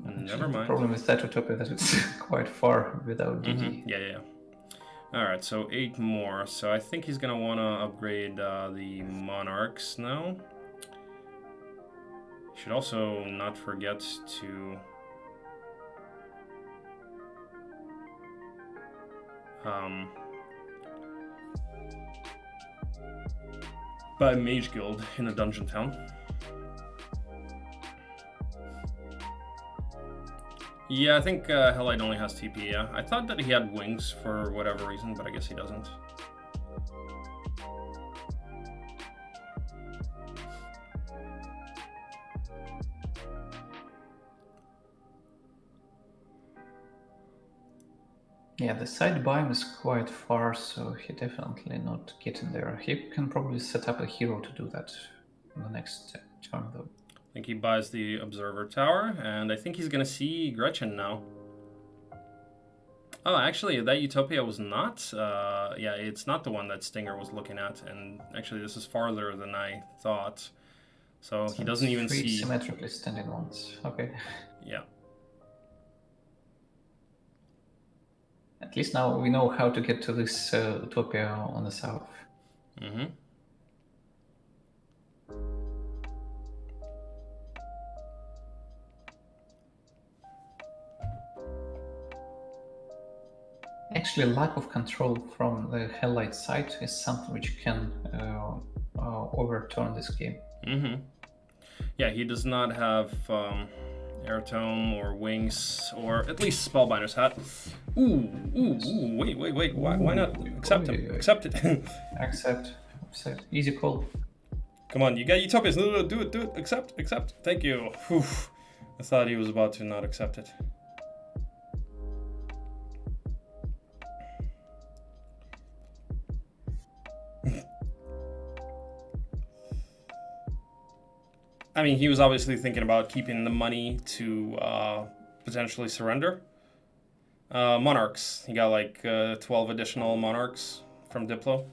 Never mind. The problem with that Utopia that it's quite far without DD. Mm-hmm. Yeah. Alright, so 8 more. So I think he's going to want to upgrade the Monarchs now. Should also not forget to... buy Mage Guild in a dungeon town. Yeah, I think HellLightT only has TP, yeah. I thought that he had wings for whatever reason, but I guess he doesn't. Yeah, the side biome is quite far, so he definitely not getting there. He can probably set up a hero to do that in the next turn, though. I think he buys the Observer Tower, and I think he's going to see Gretchen now. Oh, actually, that Utopia was not... yeah, it's not the one that Stinger was looking at, and actually this is farther than I thought. So he doesn't even see... symmetrically standing ones. Okay. Yeah. At least now we know how to get to this utopia on the south. Mm-hmm. Actually, lack of control from the HellLightT side is something which can overturn this game. Mm-hmm. Yeah, he does not have airtome or wings, or at least Spellbinder's hat. Ooh, wait. Why not accept him? Accept it. Accept. Easy call. Come on, you got Utopias. No, do it. Accept. Thank you. Whew. I thought he was about to not accept it. I mean, he was obviously thinking about keeping the money to potentially surrender. Monarchs. He got like 12 additional monarchs from Diplo.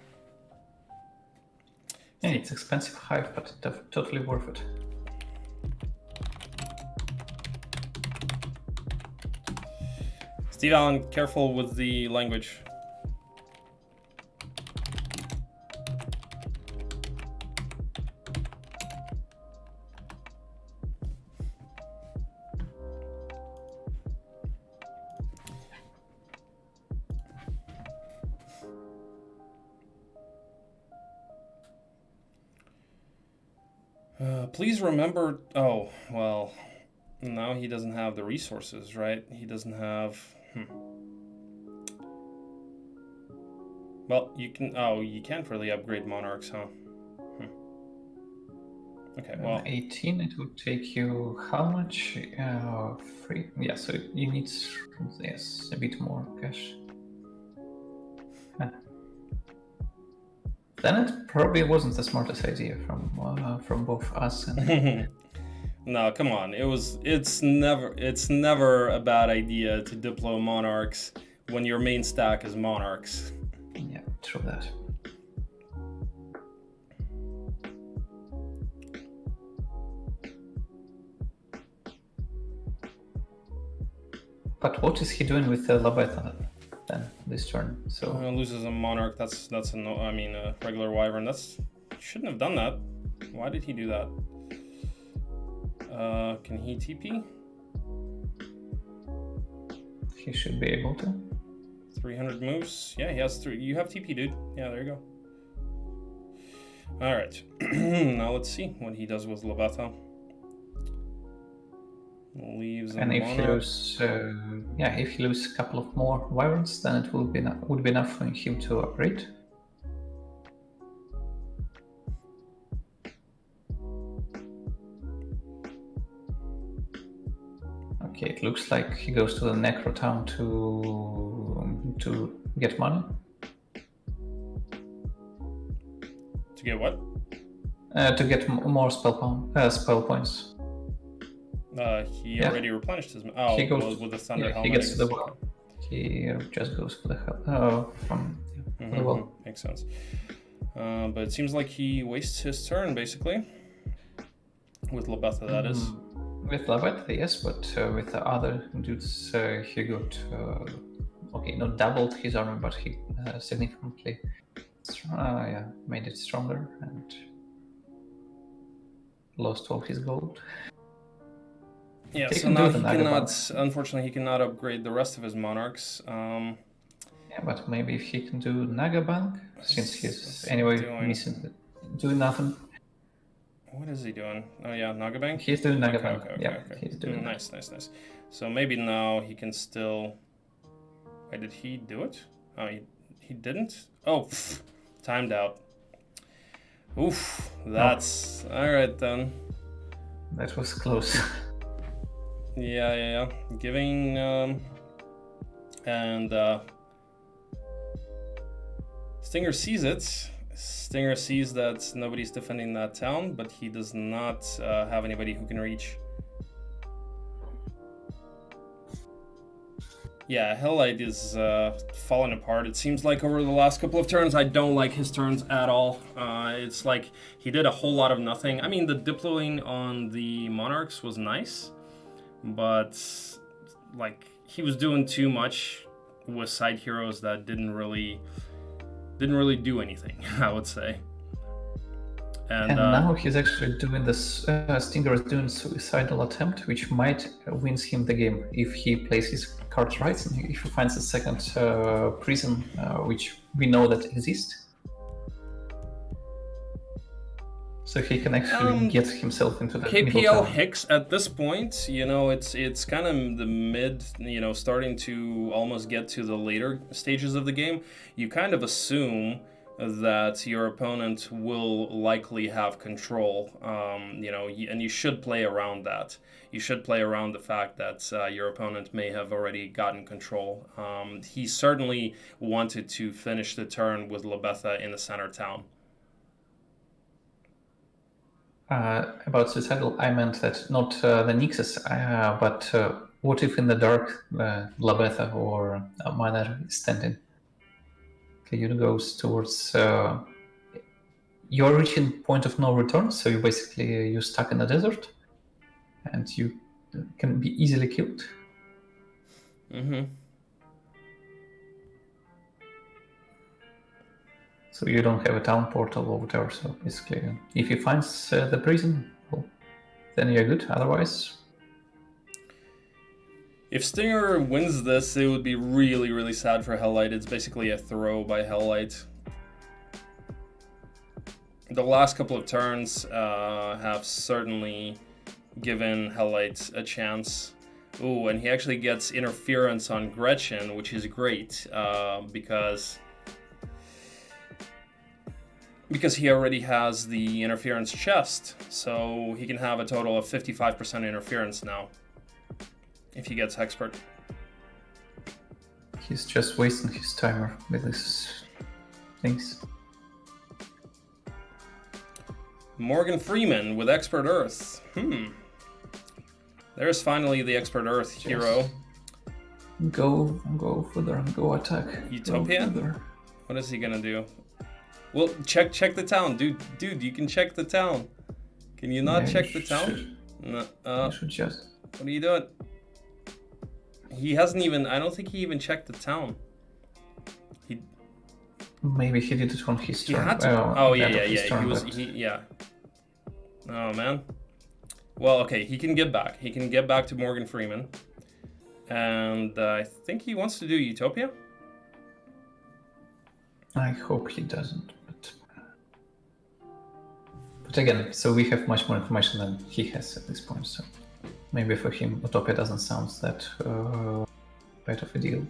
Yeah, it's expensive hive, but totally worth it. Steve Allen, careful with the language. Please remember... Oh, well, now he doesn't have the resources, right? He doesn't have... Well, you can... Oh, you can't really upgrade monarchs, huh? Okay, well... 18, it would take you how much? 3? Yeah, so you need, yes, a bit more cash. Then it probably wasn't the smartest idea from both us and... No, come on. It's never a bad idea to diplo monarchs when your main stack is monarchs. Yeah, true that. But what is he doing with the Labeta then this turn? So loses a monarch. That's a regular wyvern. Shouldn't have done that. Why did he do that? Can he TP? He should be able to. 300 moves. Yeah, he has 3. You have TP, dude. Yeah, there you go. All right. Now let's see what he does with Labeta. Leaves and if he loses, if he loses a couple of more wyverns, then it would be enough for him to upgrade. Okay, it looks like he goes to the Necro Town to get money. To get what? To get more spell points. He already replenished his. Oh, he goes with the thunder helmet. He gets to the well. He just goes for the hell from the well. Makes sense. But it seems like he wastes his turn basically. With Labeta, that is. With Labeta, yes, but with the other dudes, he got not doubled his armor, but he significantly made it stronger and lost all his gold. Yeah, so now he cannot, unfortunately, he cannot upgrade the rest of his monarchs. Yeah, but maybe if he can do Nagabank, since he's anyway doing nothing. What is he doing? Oh yeah, Nagabank? He's doing Nagabank. Okay. He's doing nice. So maybe now he can still... Wait, did he do it? Oh, he didn't? Oh, timed out. Oof, that's... No. Alright then. That was close. Yeah. Giving... Stinger sees it. Stinger sees that nobody's defending that town, but he does not have anybody who can reach. Yeah, HellLightT is falling apart. It seems like over the last couple of turns, I don't like his turns at all. It's like he did a whole lot of nothing. I mean, the diploing on the Monarchs was nice, but like he was doing too much with side heroes that didn't really do anything, I would say. And now he's actually doing this. Stinger is doing suicidal attempt, which might wins him the game if he plays his cards right and if he finds a second prison, which we know that exists. So he can actually get himself into the KPL Hicks at this point, you know, it's kind of the mid, you know, starting to almost get to the later stages of the game. You kind of assume that your opponent will likely have control, you know, and you should play around that. You should play around the fact that your opponent may have already gotten control. He certainly wanted to finish the turn with Lebetha in the center town. About suicidal, I meant that not the Nixes, but what if in the dark Lebetha or a miner is standing? The unit goes towards you're reaching point of no return, so you basically you're stuck in the desert, and you can be easily killed. Mm-hmm. So you don't have a town portal or whatever. So basically, if he finds the prison, well, then you're good. Otherwise. If Stinger wins this, it would be really, really sad for HellLightT. It's basically a throw by HellLightT. The last couple of turns have certainly given HellLightT a chance. Ooh, and he actually gets interference on Gretchen, which is great because he already has the interference chest. So he can have a total of 55% interference now. If he gets Hexpert. He's just wasting his timer with his things. Morgan Freeman with Expert Earth. There's finally the Expert Earth hero. Go further and go attack. Utopia? What is he gonna do? Well, check the town, dude. You can check the town. Can you not check the town? No. You should just. What are you doing? He hasn't even. I don't think he even checked the town. Maybe he did it on his turn. Had to. Yeah. Oh man. Well, okay. He can get back. He can get back to Morgan Freeman, and I think he wants to do Utopia. I hope he doesn't. But again, so we have much more information than he has at this point. So. Maybe for him, Utopia doesn't sound that bad of a deal.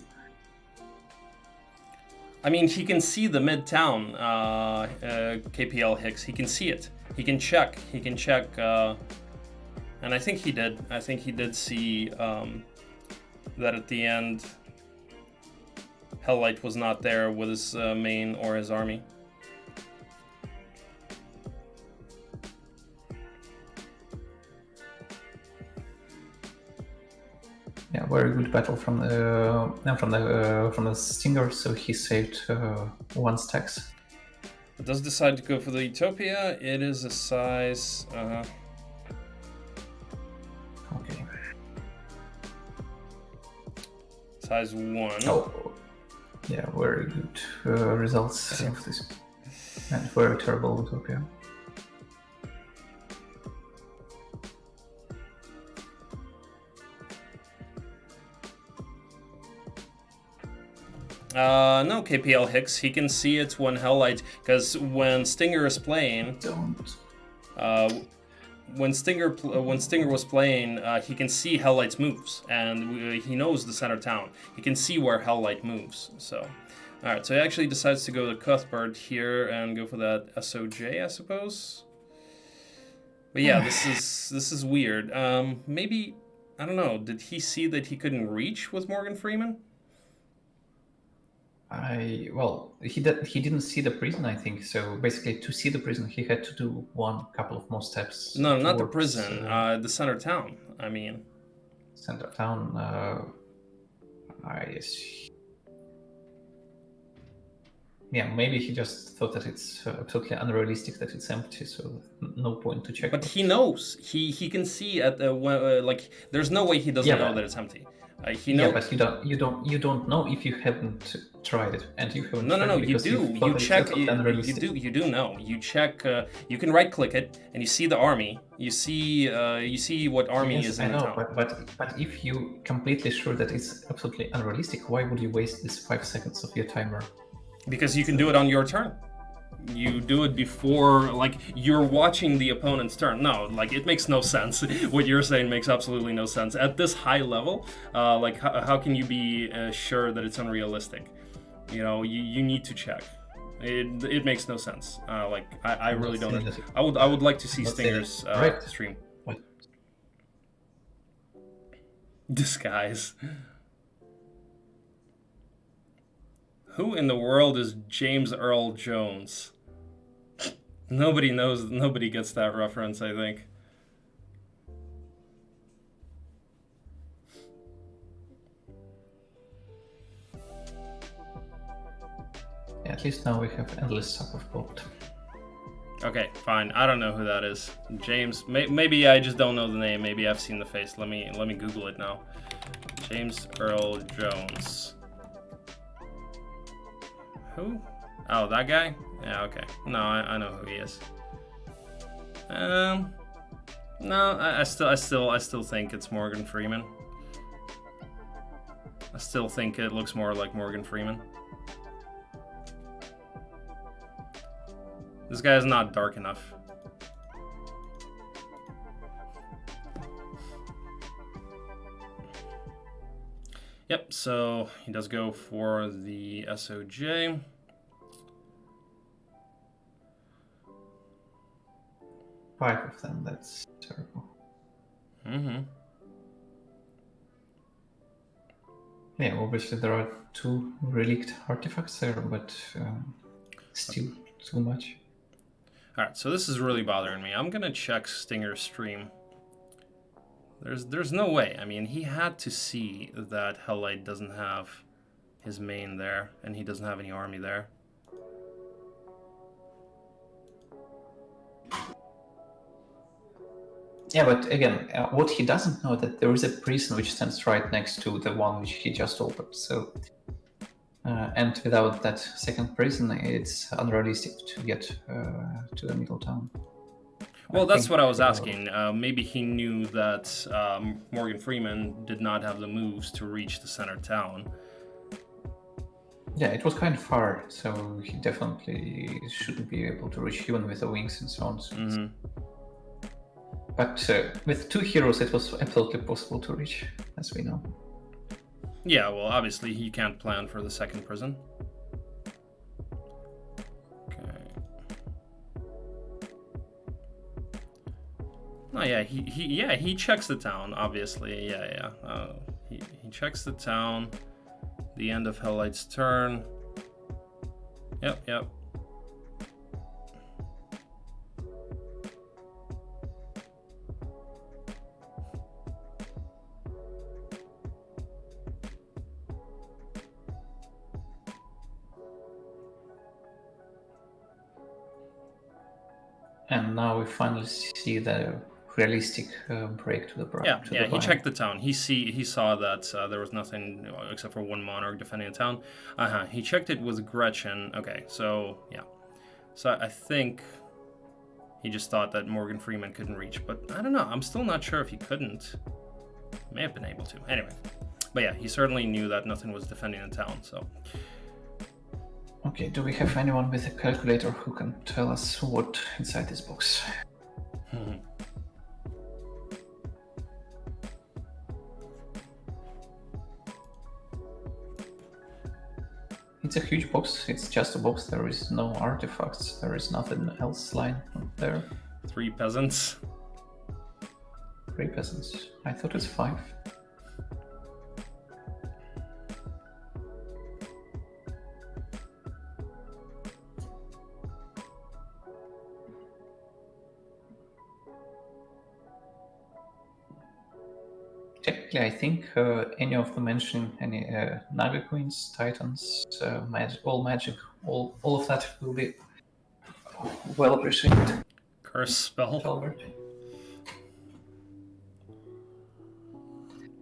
I mean, he can see the mid-town, KPL Hicks. He can see it. He can check. And I think he did. I think he did see that at the end, HellLightT was not there with his main or his army. Yeah, very good battle from the Stinger. So he saved one stacks. It does decide to go for the Utopia. It is a size. Okay. Size 1. Oh, yeah, very good results of this, and very terrible Utopia. No, KPL Hicks. He can see it when HellLightT, because when Stinger is playing, when Stinger was playing, he can see HellLight's moves, and he knows the center town. He can see where HellLightT moves. So, all right. So he actually decides to go to Cuthbert here and go for that SOJ, I suppose. But yeah, this is weird. Maybe I don't know. Did he see that he couldn't reach with Morgan Freeman? He didn't see the prison, I think. So basically, to see the prison, he had to do couple of more steps. No, not the prison. The center town. I mean, center town. Yeah, maybe he just thought that it's totally unrealistic that it's empty, so no point to check. But he knows. He can see at the like. There's no way he doesn't know that it's empty. He Yeah, knows. but you don't know if you haven't tried it, and you haven't. No. You because do. you thought You it's check. settled and released it. You do know. You check. You can right click it, and you see the army. You see what army Yes, is I in the know, town. but if you completely sure that it's absolutely unrealistic, why would you waste this 5 seconds of your timer? Because you can do it on your turn. You do it before, like, you're watching the opponent's turn. No, like, it makes no sense. What you're saying makes absolutely no sense. At this high level, like, how can you be sure that it's unrealistic? You know, you need to check. It makes no sense. Like, I really don't. I would like to see Stinger's stream. What? Disguise. Who in the world is James Earl Jones? Nobody knows. Nobody gets that reference, I think. Yeah, at least now we have endless stock of gold. Okay, fine. I don't know who that is. James. Maybe I just don't know the name. Maybe I've seen the face. Let me Google it now. James Earl Jones. Who? Oh, that guy? Yeah, okay. No, I know who he is. No, I still think it's Morgan Freeman. I still think it looks more like Morgan Freeman. This guy is not dark enough. Yep, so he does go for the SOJ. Five of them, that's terrible. Mm-hmm. Yeah, obviously there are 2 relict artifacts there, but still too much. Alright, so this is really bothering me. I'm gonna check Stinger's stream. There's no way. I mean, he had to see that HellLightT doesn't have his main there, and he doesn't have any army there. Yeah, but again, what he doesn't know that there is a prison which stands right next to the one which he just opened. So, and without that second prison, it's unrealistic to get to the middle town. Well, that's what I was asking. Maybe he knew that Morgan Freeman did not have the moves to reach the center town. Yeah, it was kind of far, so he definitely shouldn't be able to reach even with the wings and so on. Mm-hmm. But with 2 heroes, it was absolutely possible to reach, as we know. Yeah, well, obviously he can't plan for the second prison. Oh yeah, he checks the town, obviously. Yeah. He checks the town. The end of HellLight's turn. Yep. And now we finally see the realistic break to the Yeah. He checked the town. He saw that there was nothing except for 1 monarch defending the town. He checked it with Gretchen. Okay, so yeah. So I think he just thought that Morgan Freeman couldn't reach, but I don't know. I'm still not sure if he couldn't. May have been able to. Anyway, but yeah, he certainly knew that nothing was defending the town. So. Okay, do we have anyone with a calculator who can tell us what inside this box? It's a huge box. It's just a box. There is no artifacts. There is nothing else lying there. 3 peasants. 3 peasants. I thought it's 5. Technically, I think any of the mentioning, any Naga Queens, Titans, magic, all of that will be well appreciated. Curse spell. Albert.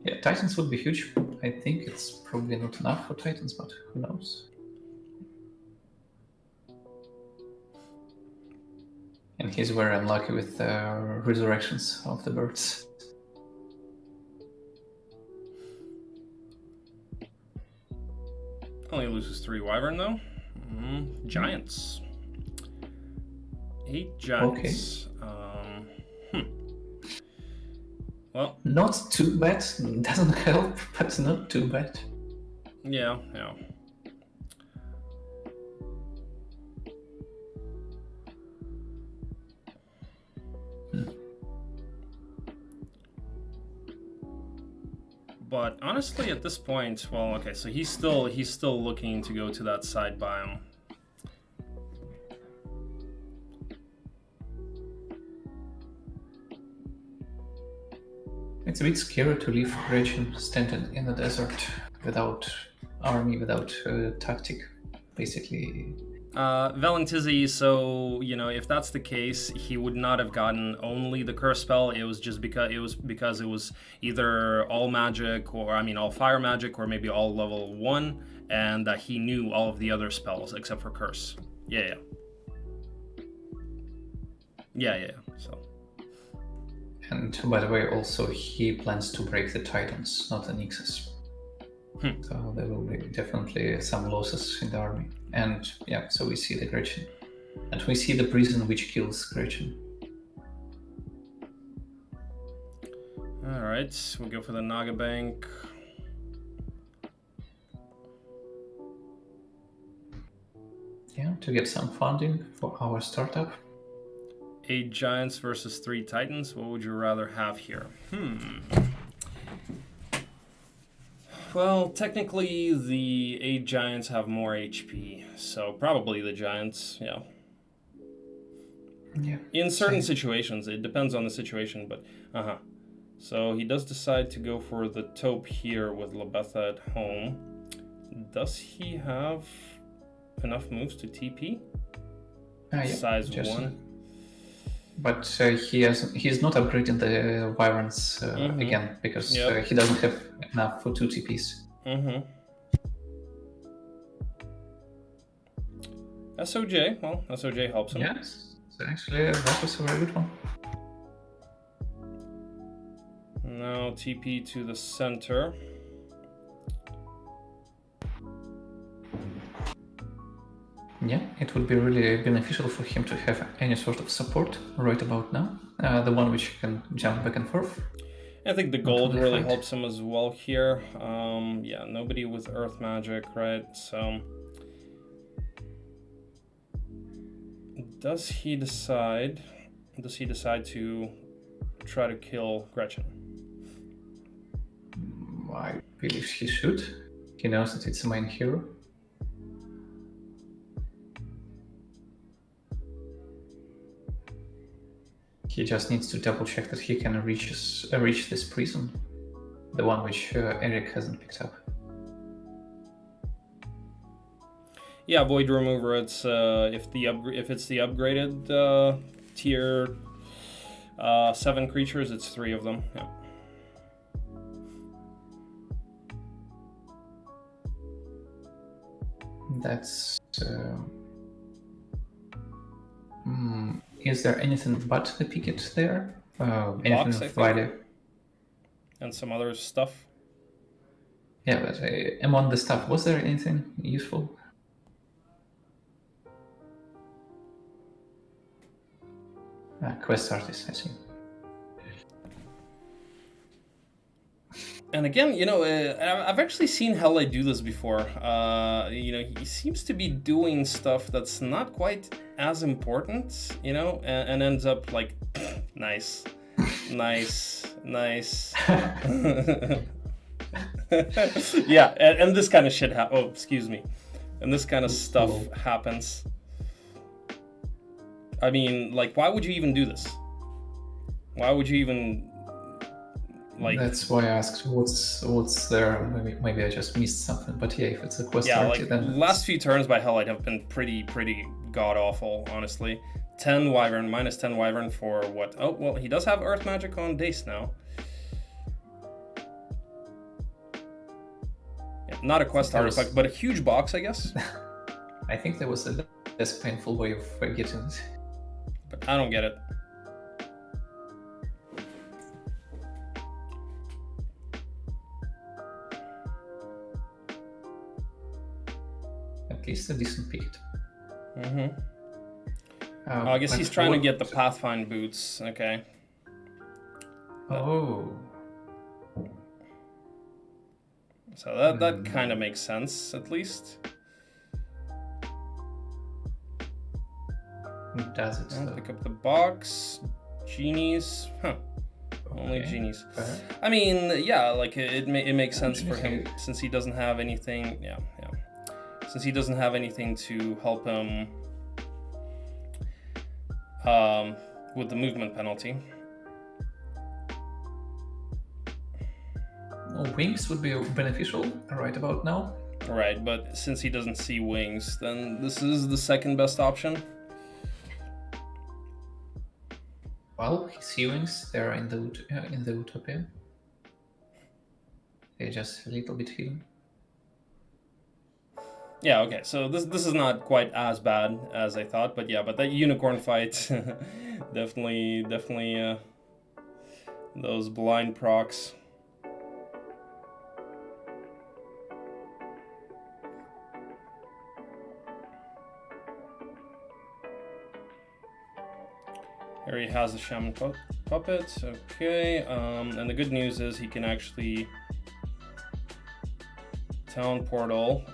Yeah, Titans would be huge. I think it's probably not enough for Titans, but who knows? And he's very unlucky with resurrections of the birds. Only loses 3 wyvern though. Giants. 8 giants. Okay. Well, not too bad. Doesn't help, but not too bad. Yeah. But honestly, at this point, well, okay, so he's still looking to go to that side biome. It's a bit scary to leave Gretchen standing in the desert without army, without tactic, basically. Valentizzi, so, you know, if that's the case, he would not have gotten only the curse spell. It was just because it was either all magic, or I mean all fire magic, or maybe all level 1, and that he knew all of the other spells except for curse. Yeah. So. And by the way, also he plans to break the Titans, not the Nixes. So there will be definitely some losses in the army. And yeah, so we see the Gretchen. And we see the prison which kills Gretchen. Alright, we'll go for the Naga Bank. Yeah, to get some funding for our startup. 8 giants versus 3 titans. What would you rather have here? Well, technically, the 8 giants have more HP, so probably the giants, yeah. In certain situations, it depends on the situation, but So he does decide to go for the taupe here with Labetha at home. Does he have enough moves to TP? Size 1. But he's not upgrading the Wyverns again, because he doesn't have enough for 2 TPs. SOJ, well, SOJ helps him. Yes, so actually that was a very good one. Now TP to the center. Yeah, it would be really beneficial for him to have any sort of support right about now. The one which can jump back and forth. I think the gold really helps him as well here. Yeah, nobody with earth magic, right? So does he decide to try to kill Gretchen? I believe he should. He knows that it's the main hero. He just needs to double check that he can reach this prison, the one which Eric hasn't picked up. Yeah, Void Remover. It's if it's the upgraded tier 7 creatures, it's 3 of them. Yeah. That's. Is there anything but the picket there? Anything of value? And some other stuff? Yeah, but among the stuff, was there anything useful? Quest artist, I see. And again, you know, I've actually seen HellLightT do this before. You know, he seems to be doing stuff that's not quite as important, you know, and ends up like, nice. Yeah, and this kind of shit oh, excuse me. And this kind of stuff happens. I mean, like, why would you even do this? Why would you even... Like, that's why I asked what's there. Maybe I just missed something. But yeah, if it's a quest like then last few turns by HellLightT have been pretty god awful, honestly. 10 wyvern, minus 10 wyvern for what? Oh well, he does have earth magic on Dace now. not a quest artifact, but a huge box, I guess. I think there was a less painful way of getting it. But I don't get it. At least a decent pick. I guess he's trying to get the Pathfind boots. Okay. Oh. So that kind of makes sense, at least. Does it? I'll pick up the box. Genies. Huh. Only genies. Fair. I mean, yeah, like it makes sense for him since he doesn't have anything. Yeah. Since he doesn't have anything to help him with the movement penalty. Well, wings would be beneficial right about now. Right, but since he doesn't see wings, then this is the second best option. Well, he sees wings. They're in the Utopia. They're just a little bit hidden. Yeah, okay, so this is not quite as bad as I thought, but yeah, but that unicorn fight, definitely those blind procs. Here he has a shaman puppet, okay, and the good news is he can actually town portal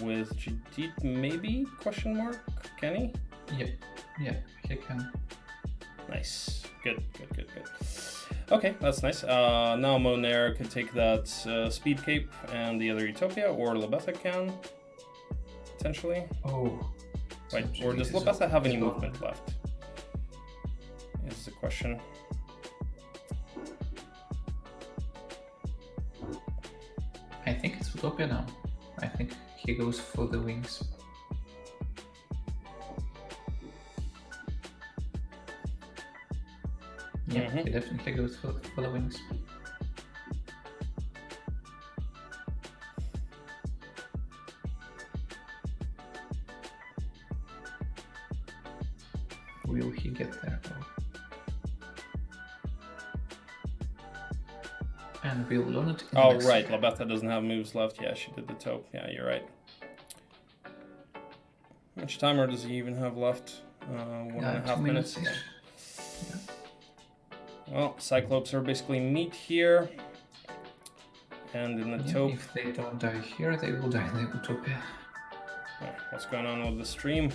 with Jadid, maybe? Question mark? Can he? Yeah, he can. Nice. Good. Okay, that's nice. Now Monair could take that speed cape and the other Utopia, or Lebetha can, potentially. Oh. Wait, or does Lebetha have any movement left? Is the question. I think it's Utopia now. I think he goes for the wings. Yeah, he definitely goes for the wings. Will he get there though? And we'll learn it. Oh, right. Lebetha doesn't have moves left. Yeah, she did the taupe. Yeah, you're right. How much timer does he even have left? 1.5 minutes. Yeah. Well, Cyclops are basically meat here. And in the taupe. If they don't die here, they will die in the Utopia. What's going on with the stream?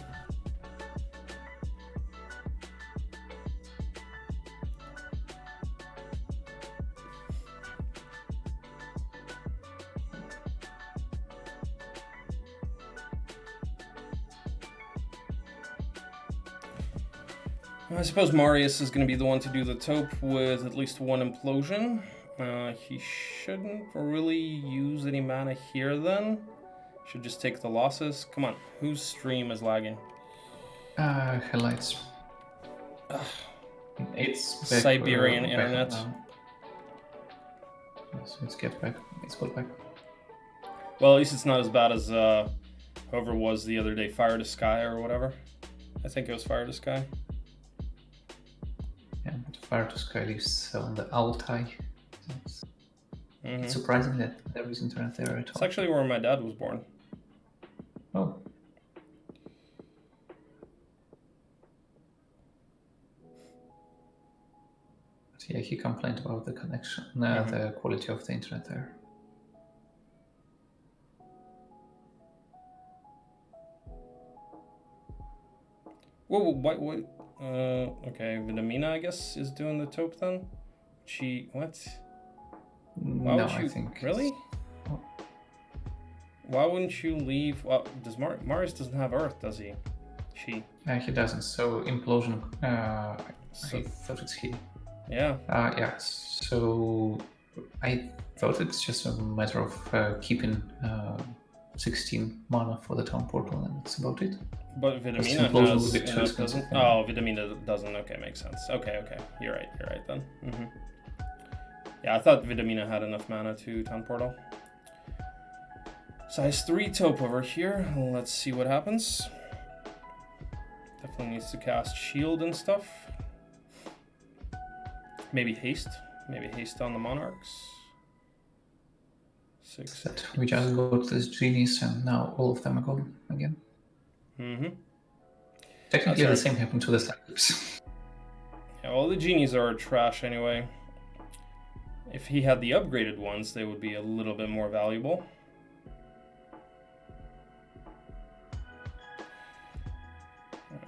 I suppose Marius is going to be the one to do the taupe with at least one implosion. He shouldn't really use any mana here then. Should just take the losses. Come on, whose stream is lagging? HellLight's. It's back, Siberian internet. Yes, it's got back. Well, at least it's not as bad as whoever was the other day, Fire to Sky or whatever. I think it was Fire to Sky. Yeah, but Fire to Sky lives on the Altai. So it's surprising that there is internet there at all. It's actually where my dad was born. Oh. But yeah, he complained about the connection, the quality of the internet there. Whoa, what? Okay, Vidamina, I guess, is doing the taupe then? What? Why No, would you, I think... Really? Oh. Why wouldn't you leave? Well, does Marius doesn't have Earth, does he? He doesn't, so implosion, I thought it's he. Yeah. Yeah, so I thought it's just a matter of keeping 16 mana for the town portal, and that's about it. But Vidamina has enough, doesn't? Oh, Vidamina doesn't. Okay, makes sense. Okay. You're right then. Yeah, I thought Vidamina had enough mana to town portal. Size 3 taupe over here. Let's see what happens. Definitely needs to cast shield and stuff. Maybe haste. Maybe haste on the monarchs. 6. But we just got these genies and now all of them are gone again. Mm-hmm. Technically the same happened to the Cyclops. Yeah, all the genies are trash anyway. If he had the upgraded ones, they would be a little bit more valuable.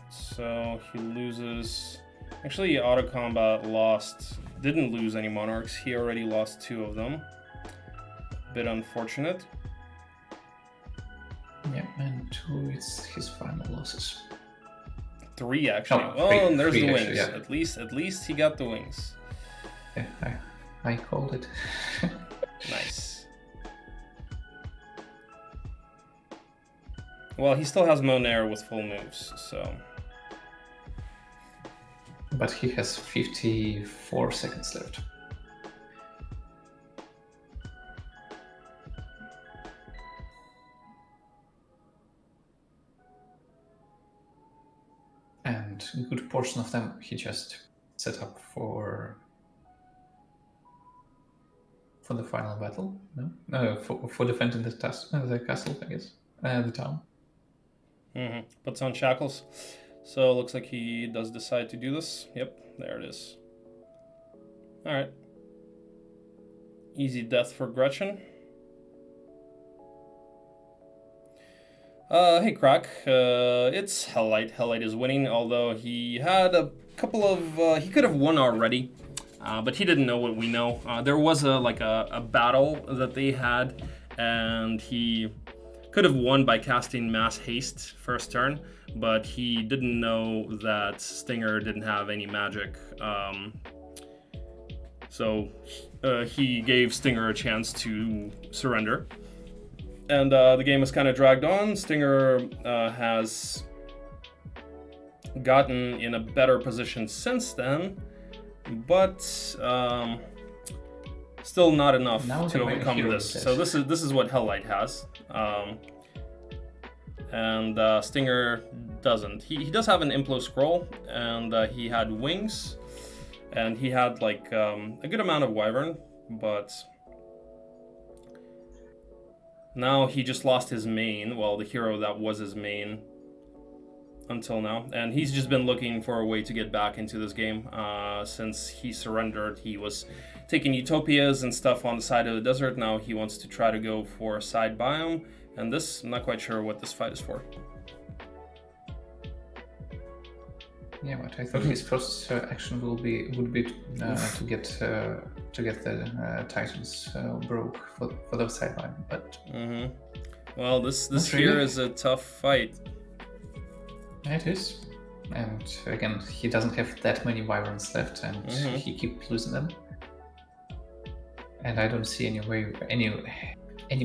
So he loses. Actually, auto combat didn't lose any monarchs. He already lost 2 of them. Bit unfortunate. Yeah, and 2 is his final losses. 3 actually. Oh, oh, and there's three the actually, wings. yeah. At least he got the wings. Yeah, I called it. Nice. Well, he still has Monair with full moves, so. But he has 54 seconds left. And a good portion of them he just set up for the final battle, no? For defending the castle, I guess, the town. Mm-hmm. Puts on shackles. So looks like he does decide to do this. Yep, there it is. All right. Easy death for Gretchen. Hey Crack, it's HellLightT. HellLightT is winning, although he had a couple of, he could have won already, but he didn't know what we know. There was a battle that they had, and he could have won by casting Mass Haste first turn, but he didn't know that Stinger didn't have any magic. So he gave Stinger a chance to surrender. And the game has kind of dragged on. Stinger has gotten in a better position since then, but still not enough to overcome this. So this is what HellLightT has, and Stinger doesn't. He does have an Implo scroll, and he had wings, and he had like a good amount of Wyvern, but. Now he just lost his main, well, the hero that was his main until now. And he's just been looking for a way to get back into this game. Since he surrendered, he was taking utopias and stuff on the side of the desert. Now he wants to try to go for a side biome. And this, I'm not quite sure what this fight is for. Yeah, but I thought his first action would be to get the Titans broke for the sideline, but. Mm-hmm. Well, this here is a tough fight. It is, and again, he doesn't have that many Wyverns left, and he keeps losing them. And I don't see any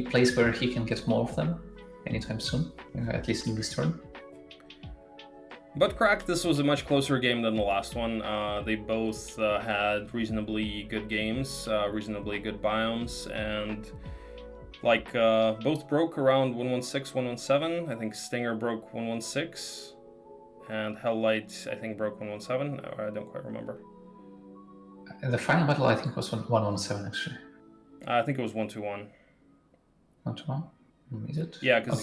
place where he can get more of them anytime soon, at least in this turn. But Crack, this was a much closer game than the last one. They both had reasonably good games, reasonably good biomes, and like both broke around 116, 117. I think Stinger broke 116, and HellLightT I think broke 117. Or I don't quite remember. The final battle I think was 117 actually. I think it was 121. 121. Is it? Yeah, because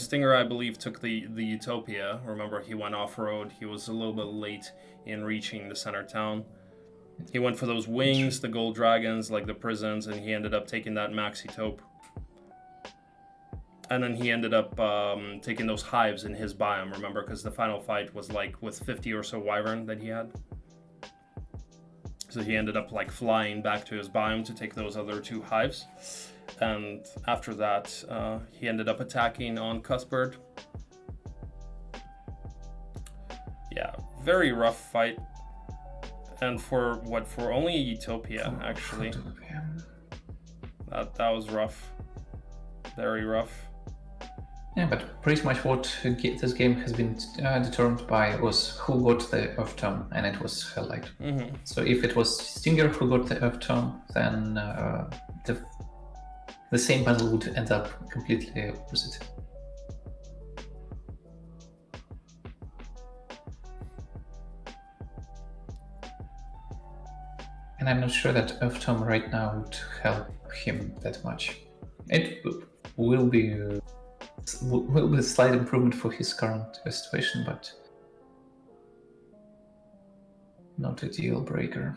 Stinger, I believe, took the Utopia. Remember, he went off-road. He was a little bit late in reaching the center town. He went for those wings, the gold dragons, like the prisons, and he ended up taking that maxi taupe. And then he ended up taking those hives in his biome, remember, because the final fight was like with 50 or so wyvern that he had. So he ended up like flying back to his biome to take those other 2 hives. And after that, he ended up attacking on Cuthbert. Yeah, very rough fight. And for only a Utopia, actually. That was rough. Very rough. Yeah, but pretty much what this game has been determined by was who got the Earth Tome, and it was HellLightT. Mm-hmm. So if it was Stinger who got the Earth Tome, then the same battle would end up completely opposite. And I'm not sure that Tom right now would help him that much. It will be a slight improvement for his current situation, but not a deal breaker.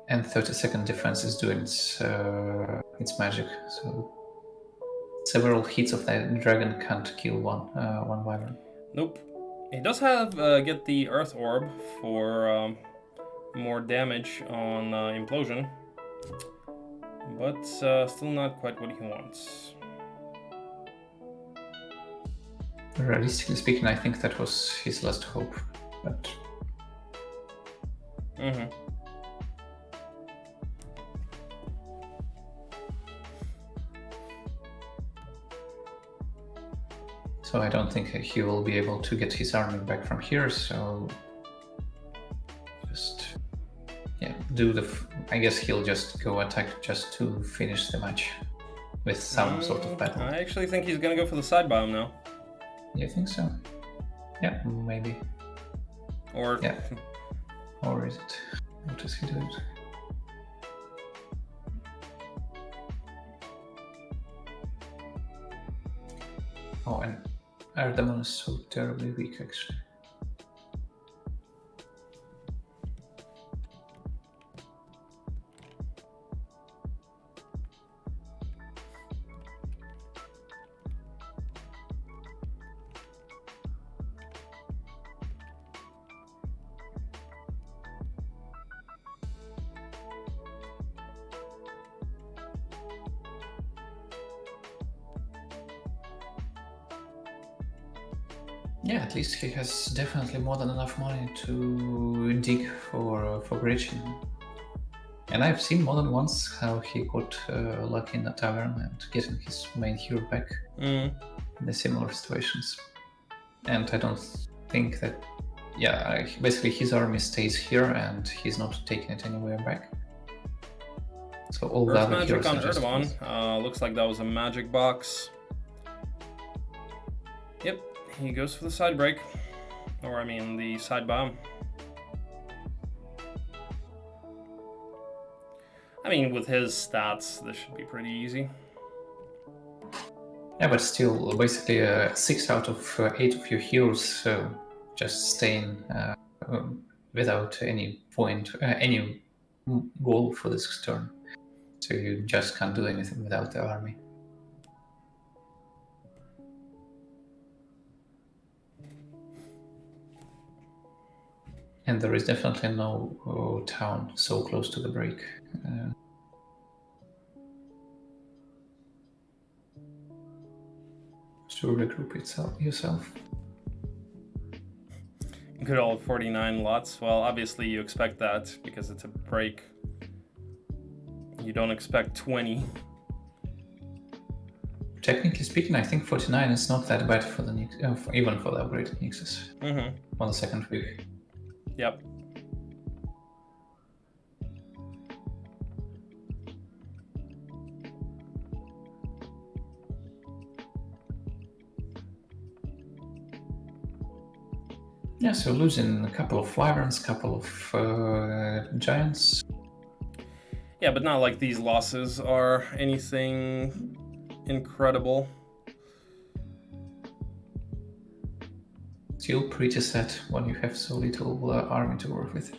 And 30-second defense is doing its magic, so several hits of that dragon can't kill one wyvern. Nope. He does have get the Earth Orb for more damage on implosion, but still not quite what he wants. Realistically speaking, I think that was his last hope, but... So I don't think he will be able to get his army back from here, so just do the... I guess he'll just go attack just to finish the match with some sort of battle. I actually think he's gonna go for the side biome now. You think so? Yeah, maybe. Or... Yeah. Or is it? What does he do? Oh, and Ardamon is so terribly weak, actually. Yeah, at least he has definitely more than enough money to dig for bridging. And I've seen more than once how he got lucky in a tavern and getting his main hero back in the similar situations. And I don't think that... Yeah, basically his army stays here and he's not taking it anywhere back. So all the other magic heroes on are just... Erdamon. Looks like that was a magic box. Yep. He goes for the side break, or I mean the side bomb. I mean, with his stats, this should be pretty easy. Yeah, but still, basically 6 out of 8 of your heroes just staying without any point, any goal for this turn. So you just can't do anything without the army. And there is definitely no town so close to the break. To regroup yourself. Good old 49 lots. Well, obviously you expect that because it's a break. You don't expect 20. Technically speaking, I think 49 is not that bad for the even for the upgraded Nexus on the second week. Yep. Yeah, so losing a couple of wyverns, couple of giants. Yeah, but not like these losses are anything incredible. Still pretty sad when you have so little army to work with.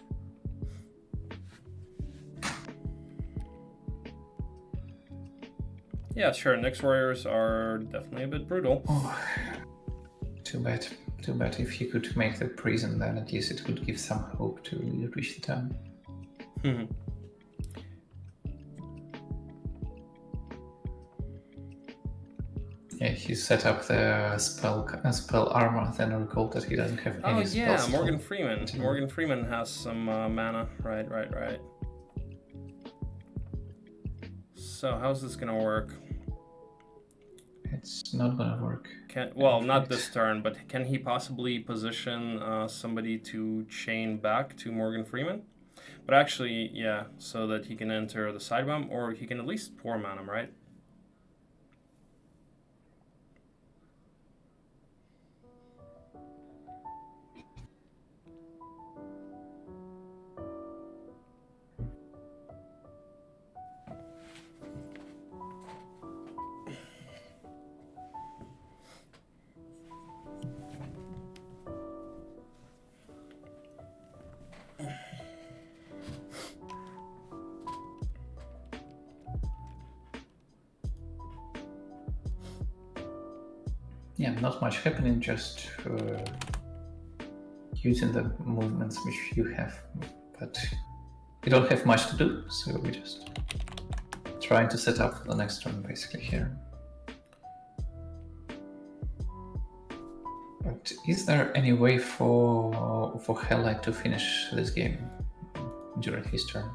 Yeah, sure, Nyx warriors are definitely a bit brutal. Oh, too bad. Too bad. If he could make the prison, then at least it could give some hope to reach the town. Yeah, he set up the spell armor, then recalled that he doesn't have any spells. Oh yeah, Morgan Freeman. Morgan Freeman has some mana. Right. So how's this gonna work? It it's not gonna work. Not this turn, but can he possibly position somebody to chain back to Morgan Freeman? But actually, yeah, so that he can enter the side bomb, or he can at least poor man him, right? Yeah, not much happening, just using the movements which you have, but you don't have much to do, so we're just trying to set up for the next turn basically here. But is there any way for HellLightT to finish this game during his turn?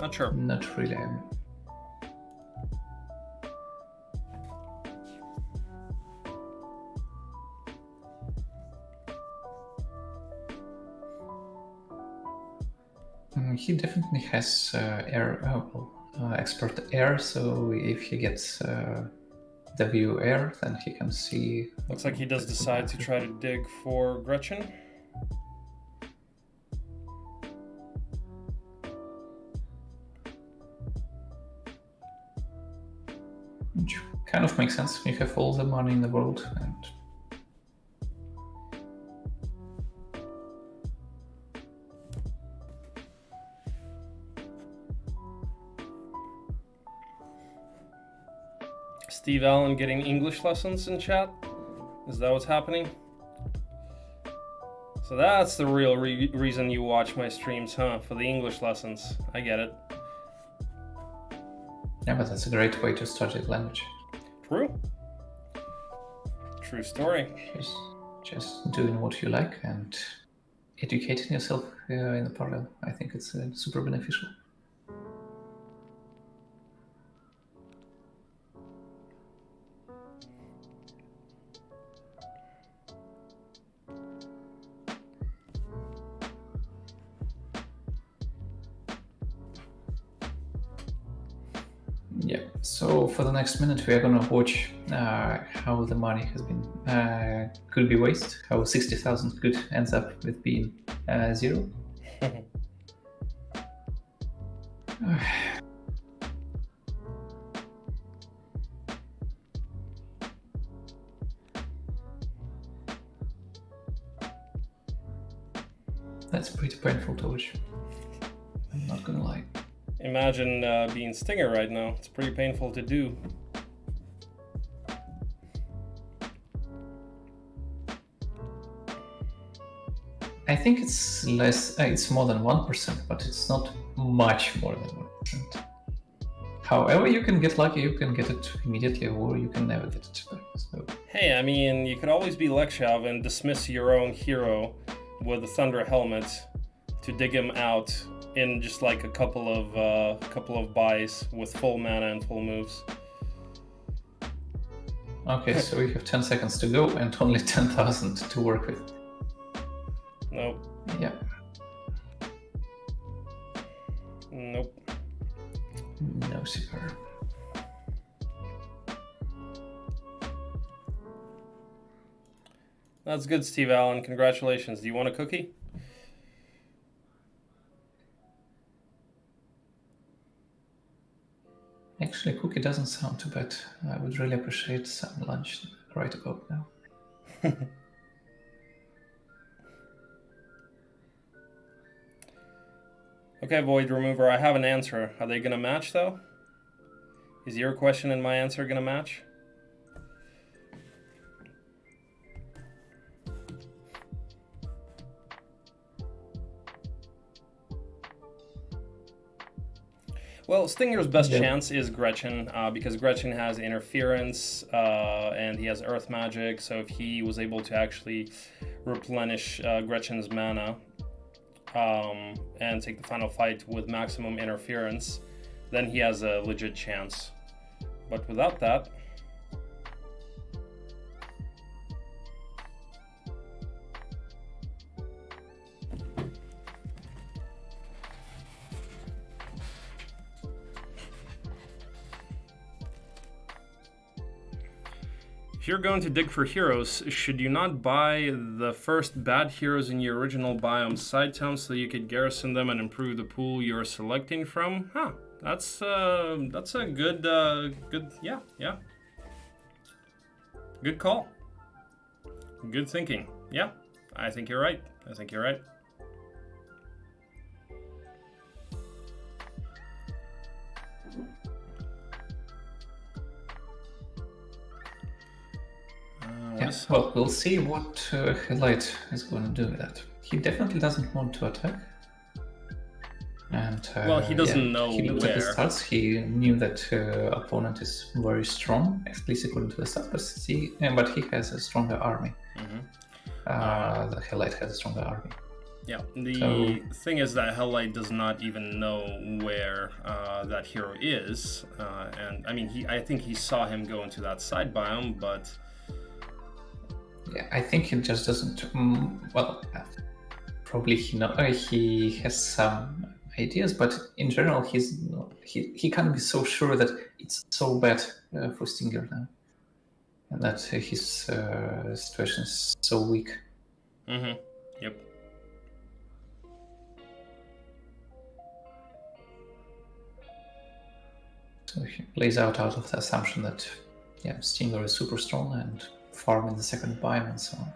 Not sure. Not really. He definitely has expert air, so if he gets the view air, then he can see. Looks like he does decide to try to dig for Gretchen. Which kind of makes sense. You have all the money in the world, and Steve Allen getting English lessons in chat? Is that what's happening? So that's the real reason you watch my streams, huh? For the English lessons. I get it. Yeah, but that's a great way to study the language. True. True story. Just doing what you like and educating yourself in the parallel. I think it's super beneficial. Yeah, so for the next minute we are gonna watch how the money has been could be wasted, how 60,000 could ends up with being 0. That's pretty painful to watch. I'm not gonna lie. Imagine being Stinger right now. It's pretty painful to do. I think it's less. It's more than 1%, but it's not much more than 1%. However, you can get lucky. You can get it immediately, or you can never get it back. So. Hey, I mean, you could always be Lekshav and dismiss your own hero with a Thunder helmet to dig him out in just like a couple of buys with full mana and full moves. Okay, so we have 10 seconds to go and only 10,000 to work with. Nope. Yeah. Nope. No, super. That's good, Steve Allen. Congratulations. Do you want a cookie? Actually, cookie doesn't sound too bad. I would really appreciate some lunch right about now. Okay, Void Remover, I have an answer. Are they gonna match though? Is your question and my answer gonna match? Well, Stinger's best chance is Gretchen, because Gretchen has interference and he has earth magic, so if he was able to actually replenish Gretchen's mana and take the final fight with maximum interference, then he has a legit chance. But without that, if you're going to dig for heroes, should you not buy the first bad heroes in your original biome side town so you could garrison them and improve the pool you're selecting from? Huh, that's a good, yeah. Good call. Good thinking. Yeah, I think you're right. Yes, well, we'll see what HellLightT is going to do with that. He definitely doesn't want to attack. And well, he doesn't know he looked at the where. stats. He knew that opponent is very strong, at least according to the stats. But he has a stronger army. The HellLightT has a stronger army. Yeah, the thing is that HellLightT does not even know where that hero is, and I mean, I think he saw him go into that side biome, but yeah, I think he just doesn't. Well, probably he has some ideas, but in general, he can't be so sure that it's so bad for Stinger now, and that his situation is so weak. Yep. So he plays out of the assumption that Stinger is super strong and farming the second biome and so on.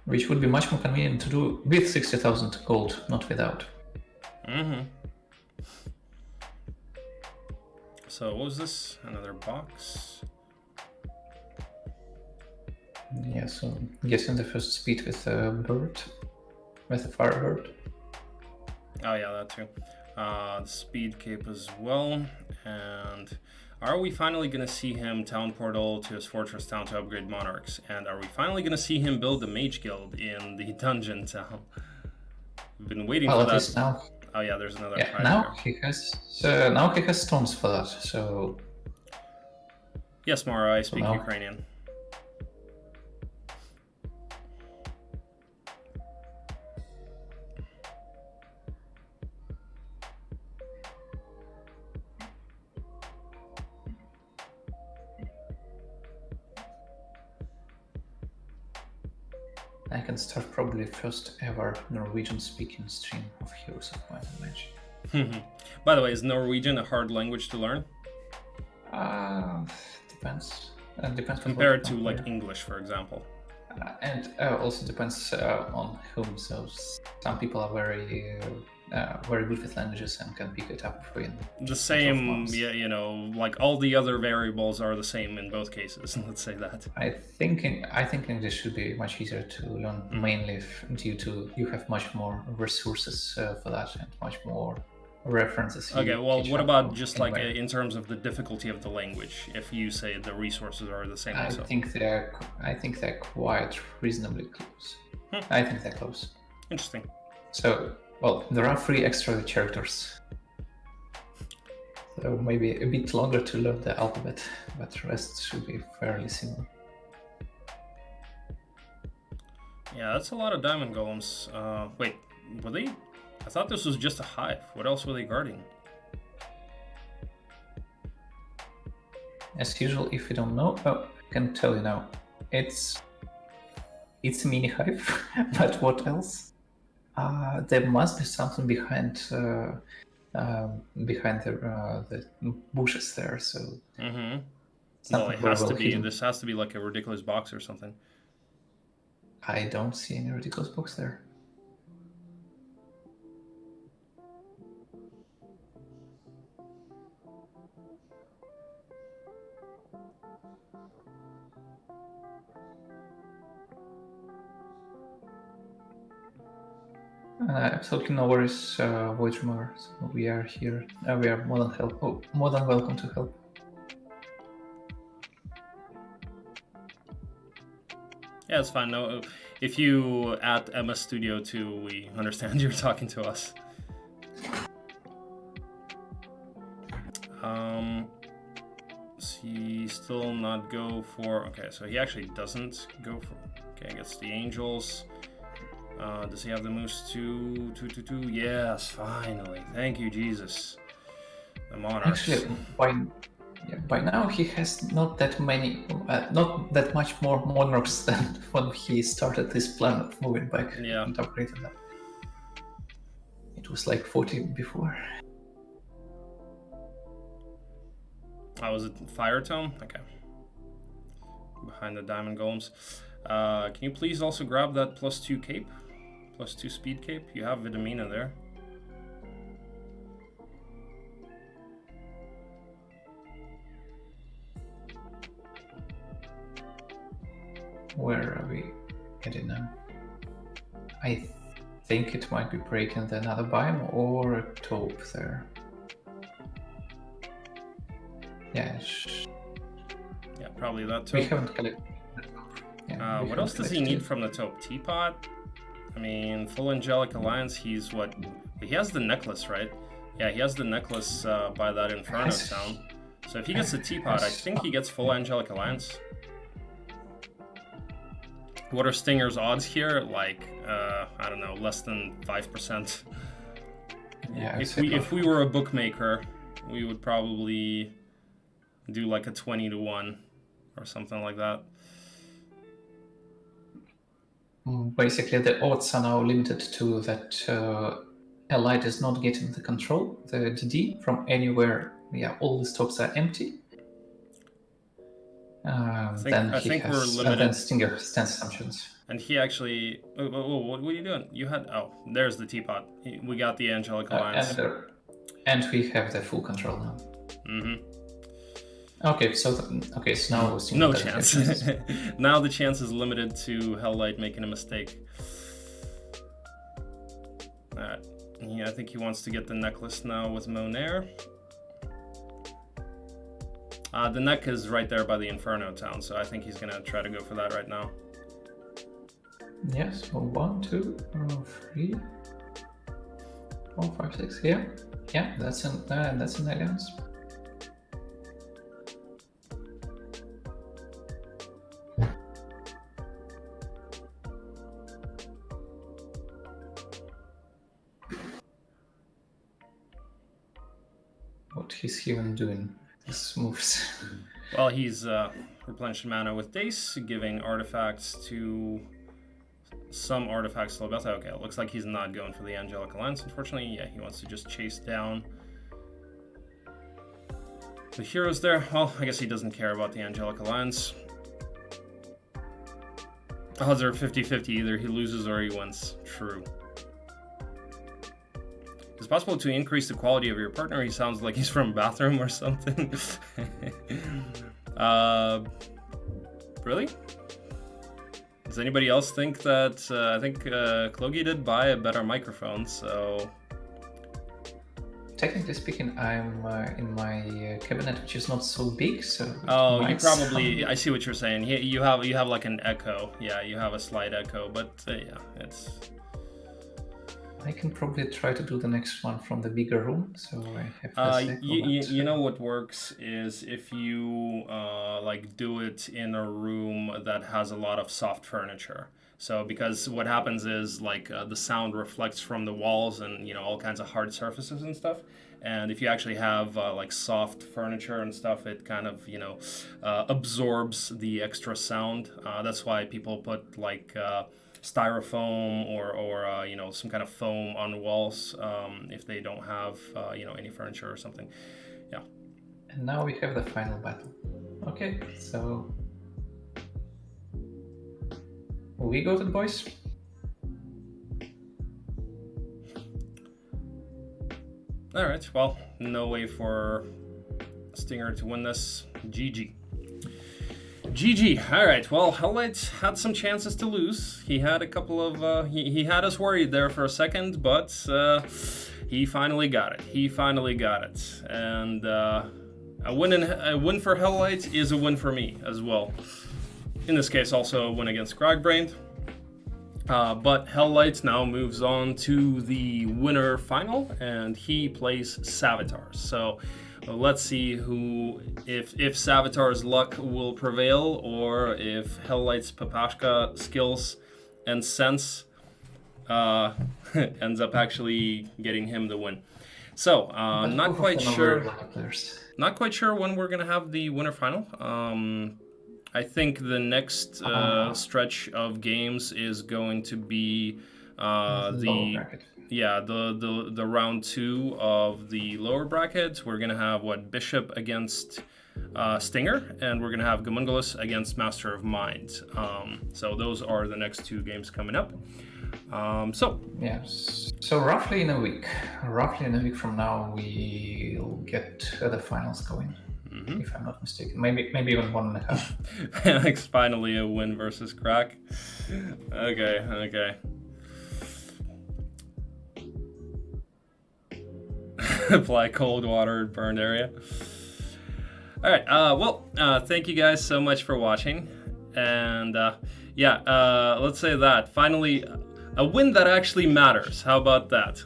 Which would be much more convenient to do with 60,000 gold, not without. So what was this? Another box? Yeah, so getting the first speed with a bird, with a firebird. Oh yeah, that too. The speed cape as well. And are we finally going to see him town portal to his fortress town to upgrade monarchs? And are we finally going to see him build the mage guild in the dungeon town? We've been waiting for that. Now. Oh yeah, there's another. Yeah, now he has stones for that. So yes, Mara, I speak Ukrainian. I can start probably first ever Norwegian speaking stream of Heroes of Might and Magic. By the way, is Norwegian a hard language to learn? Depends. Depends compared to like English, for example. And also depends on whom. So some people are very good with languages and can pick it up in the same. Yeah, you know, like all the other variables are the same in both cases. Let's say that. I think English should be much easier to learn, mainly due to you have much more resources for that and much more references. Okay, well, what about just like in terms of the difficulty of the language? If you say the resources are the same, also. I think they're quite reasonably close. I think they're close. Interesting. So, well, there are 3 extra characters, so maybe a bit longer to learn the alphabet, but the rest should be fairly similar. Yeah, that's a lot of diamond golems. Wait, were they? I thought this was just a hive. What else were they guarding? As usual, if you don't know, I can tell you now. It's a mini hive, but what else? There must be something behind the bushes there. So. Well, it has to be. Hidden. This has to be like a ridiculous box or something. I don't see any ridiculous box there. Absolutely no worries, Void Remover. So we are here. We are more than welcome to help. Yeah, it's fine. No, if you at MS Studio 2, we understand you're talking to us. Does he still not go for... Okay, so he actually doesn't go for... Okay, gets the Angels. Does he have the moves to... Yes, finally. Thank you, Jesus. The Monarchs. Actually, by now he has not that many, not that much more monarchs than when he started this plan of moving back and upgrading them. It was like 40 before. Oh, was it Fire Tome? Okay. Behind the Diamond Golems. Can you please also grab that +2 cape? +2 speed cape? You have Vitamina there. Where are we heading now? I think it might be breaking the another biome or a taupe there. Yeah. Yeah, probably that taupe. We haven't collected. Yeah, what else does he need from the taupe? Teapot? I mean, full Angelic Alliance, he's what? He has the necklace, right? Yeah, he has the necklace by that Inferno town. So if he gets the teapot, I think he gets full Angelic Alliance. What are Stinger's odds here? Like, I don't know, less than 5%. Yeah. If we were a bookmaker, we would probably do like a 20-1 or something like that. Basically, the odds are now limited to that HellLightT is not getting the control, the DD, from anywhere. Yeah, all the stops are empty. I think we're limited. Then Stinger stands assumptions. And he actually... what were you doing? You had... Oh, there's the teapot. We got the Angelic Alliance. And we have the full control now. Mm-hmm. Okay, so now no chance. Now the chance is limited to HellLightT making a mistake. Alright. Yeah, I think he wants to get the necklace now with Monair. The neck is right there by the Inferno town, so I think he's gonna try to go for that right now. Yes, so 1, 2, 3, 4, 5, 6. Yeah, that's an alliance. What he's even doing? His moves. Well, he's replenishing mana with Dace, giving artifacts to some artifacts to Lebetha. Okay, it looks like he's not going for the Angelic Alliance, unfortunately. Yeah, he wants to just chase down the heroes there. Well, I guess he doesn't care about the Angelic Alliance. Odds are 50-50. Either he loses or he wins. True. It's possible to increase the quality of your partner. He sounds like he's from a bathroom or something. Really? Does anybody else think that... I think Klogi did buy a better microphone, so... Technically speaking, I'm in my cabinet, which is not so big, so... Oh, you probably... I see what you're saying. You have like an echo. Yeah, you have a slight echo, but yeah, it's... I can probably try to do the next one from the bigger room, so I have less echo. You know what works is if you like do it in a room that has a lot of soft furniture. So because what happens is like the sound reflects from the walls and all kinds of hard surfaces and stuff. And if you actually have like soft furniture and stuff, it kind of absorbs the extra sound. That's why people put like styrofoam or some kind of foam on walls if they don't have any furniture or something. Yeah. And now we have the final battle. Okay, so we go to the boys. All right. Well, no way for Stinger to win this. GG. GG. All right. Well, HellLightT had some chances to lose. He had a couple of... he had us worried there for a second, but he finally got it. And a win for HellLightT is a win for me as well. in this case, also a win against craccbrained. But HellLightT now moves on to the winner final, and he plays Savitar's. So let's see if Savitar's luck will prevail, or if HellLight's Papashka skills and sense ends up actually getting him the win. So not quite sure when we're gonna have the winner final. I think the next stretch of games is going to be the round 2 of the lower bracket. We're gonna have Bishop against Stinger, and we're gonna have Gomunculus against Master of Mind. So those are the next 2 games coming up. So roughly in a week from now, we'll get the finals going. If I'm not mistaken, maybe even 1.5. Alex, finally a win versus Crack. Okay. Apply cold water, burned area. All right. Thank you guys so much for watching, and let's say that finally a win that actually matters. How about that?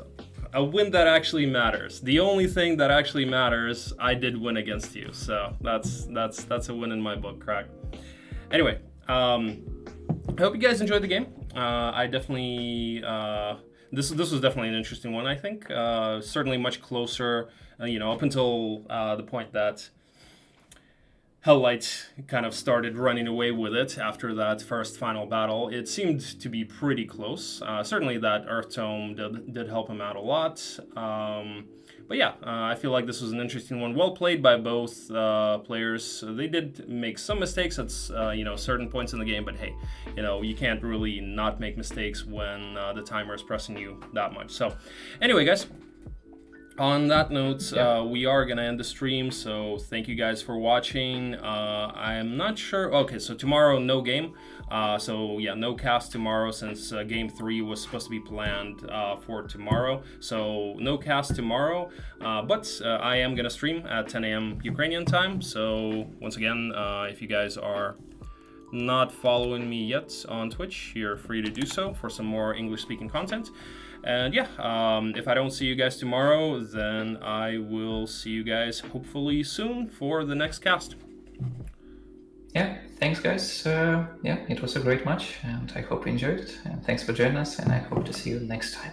A win that actually matters. The only thing that actually matters, I did win against you. So that's a win in my book, Crack. Anyway, I hope you guys enjoyed the game. I definitely this was definitely an interesting one, I think. Certainly much closer, up until the point that HellLightT kind of started running away with it after that first final battle. It seemed to be pretty close. Certainly that Earth Tome did help him out a lot. I feel like this was an interesting one. Well played by both players. They did make some mistakes at certain points in the game, but hey, you can't really not make mistakes when the timer is pressing you that much. So anyway, guys, on that note, we are going to end the stream, so thank you guys for watching. I'm not sure... Okay, so tomorrow, no game. No cast tomorrow, since Game 3 was supposed to be planned for tomorrow. So, no cast tomorrow, but I am going to stream at 10 a.m. Ukrainian time. So, once again, if you guys are not following me yet on Twitch, you're free to do so for some more English-speaking content. And if I don't see you guys tomorrow, then I will see you guys hopefully soon for the next cast. Yeah, thanks guys. It was a great match, and I hope you enjoyed it. And thanks for joining us, and I hope to see you next time.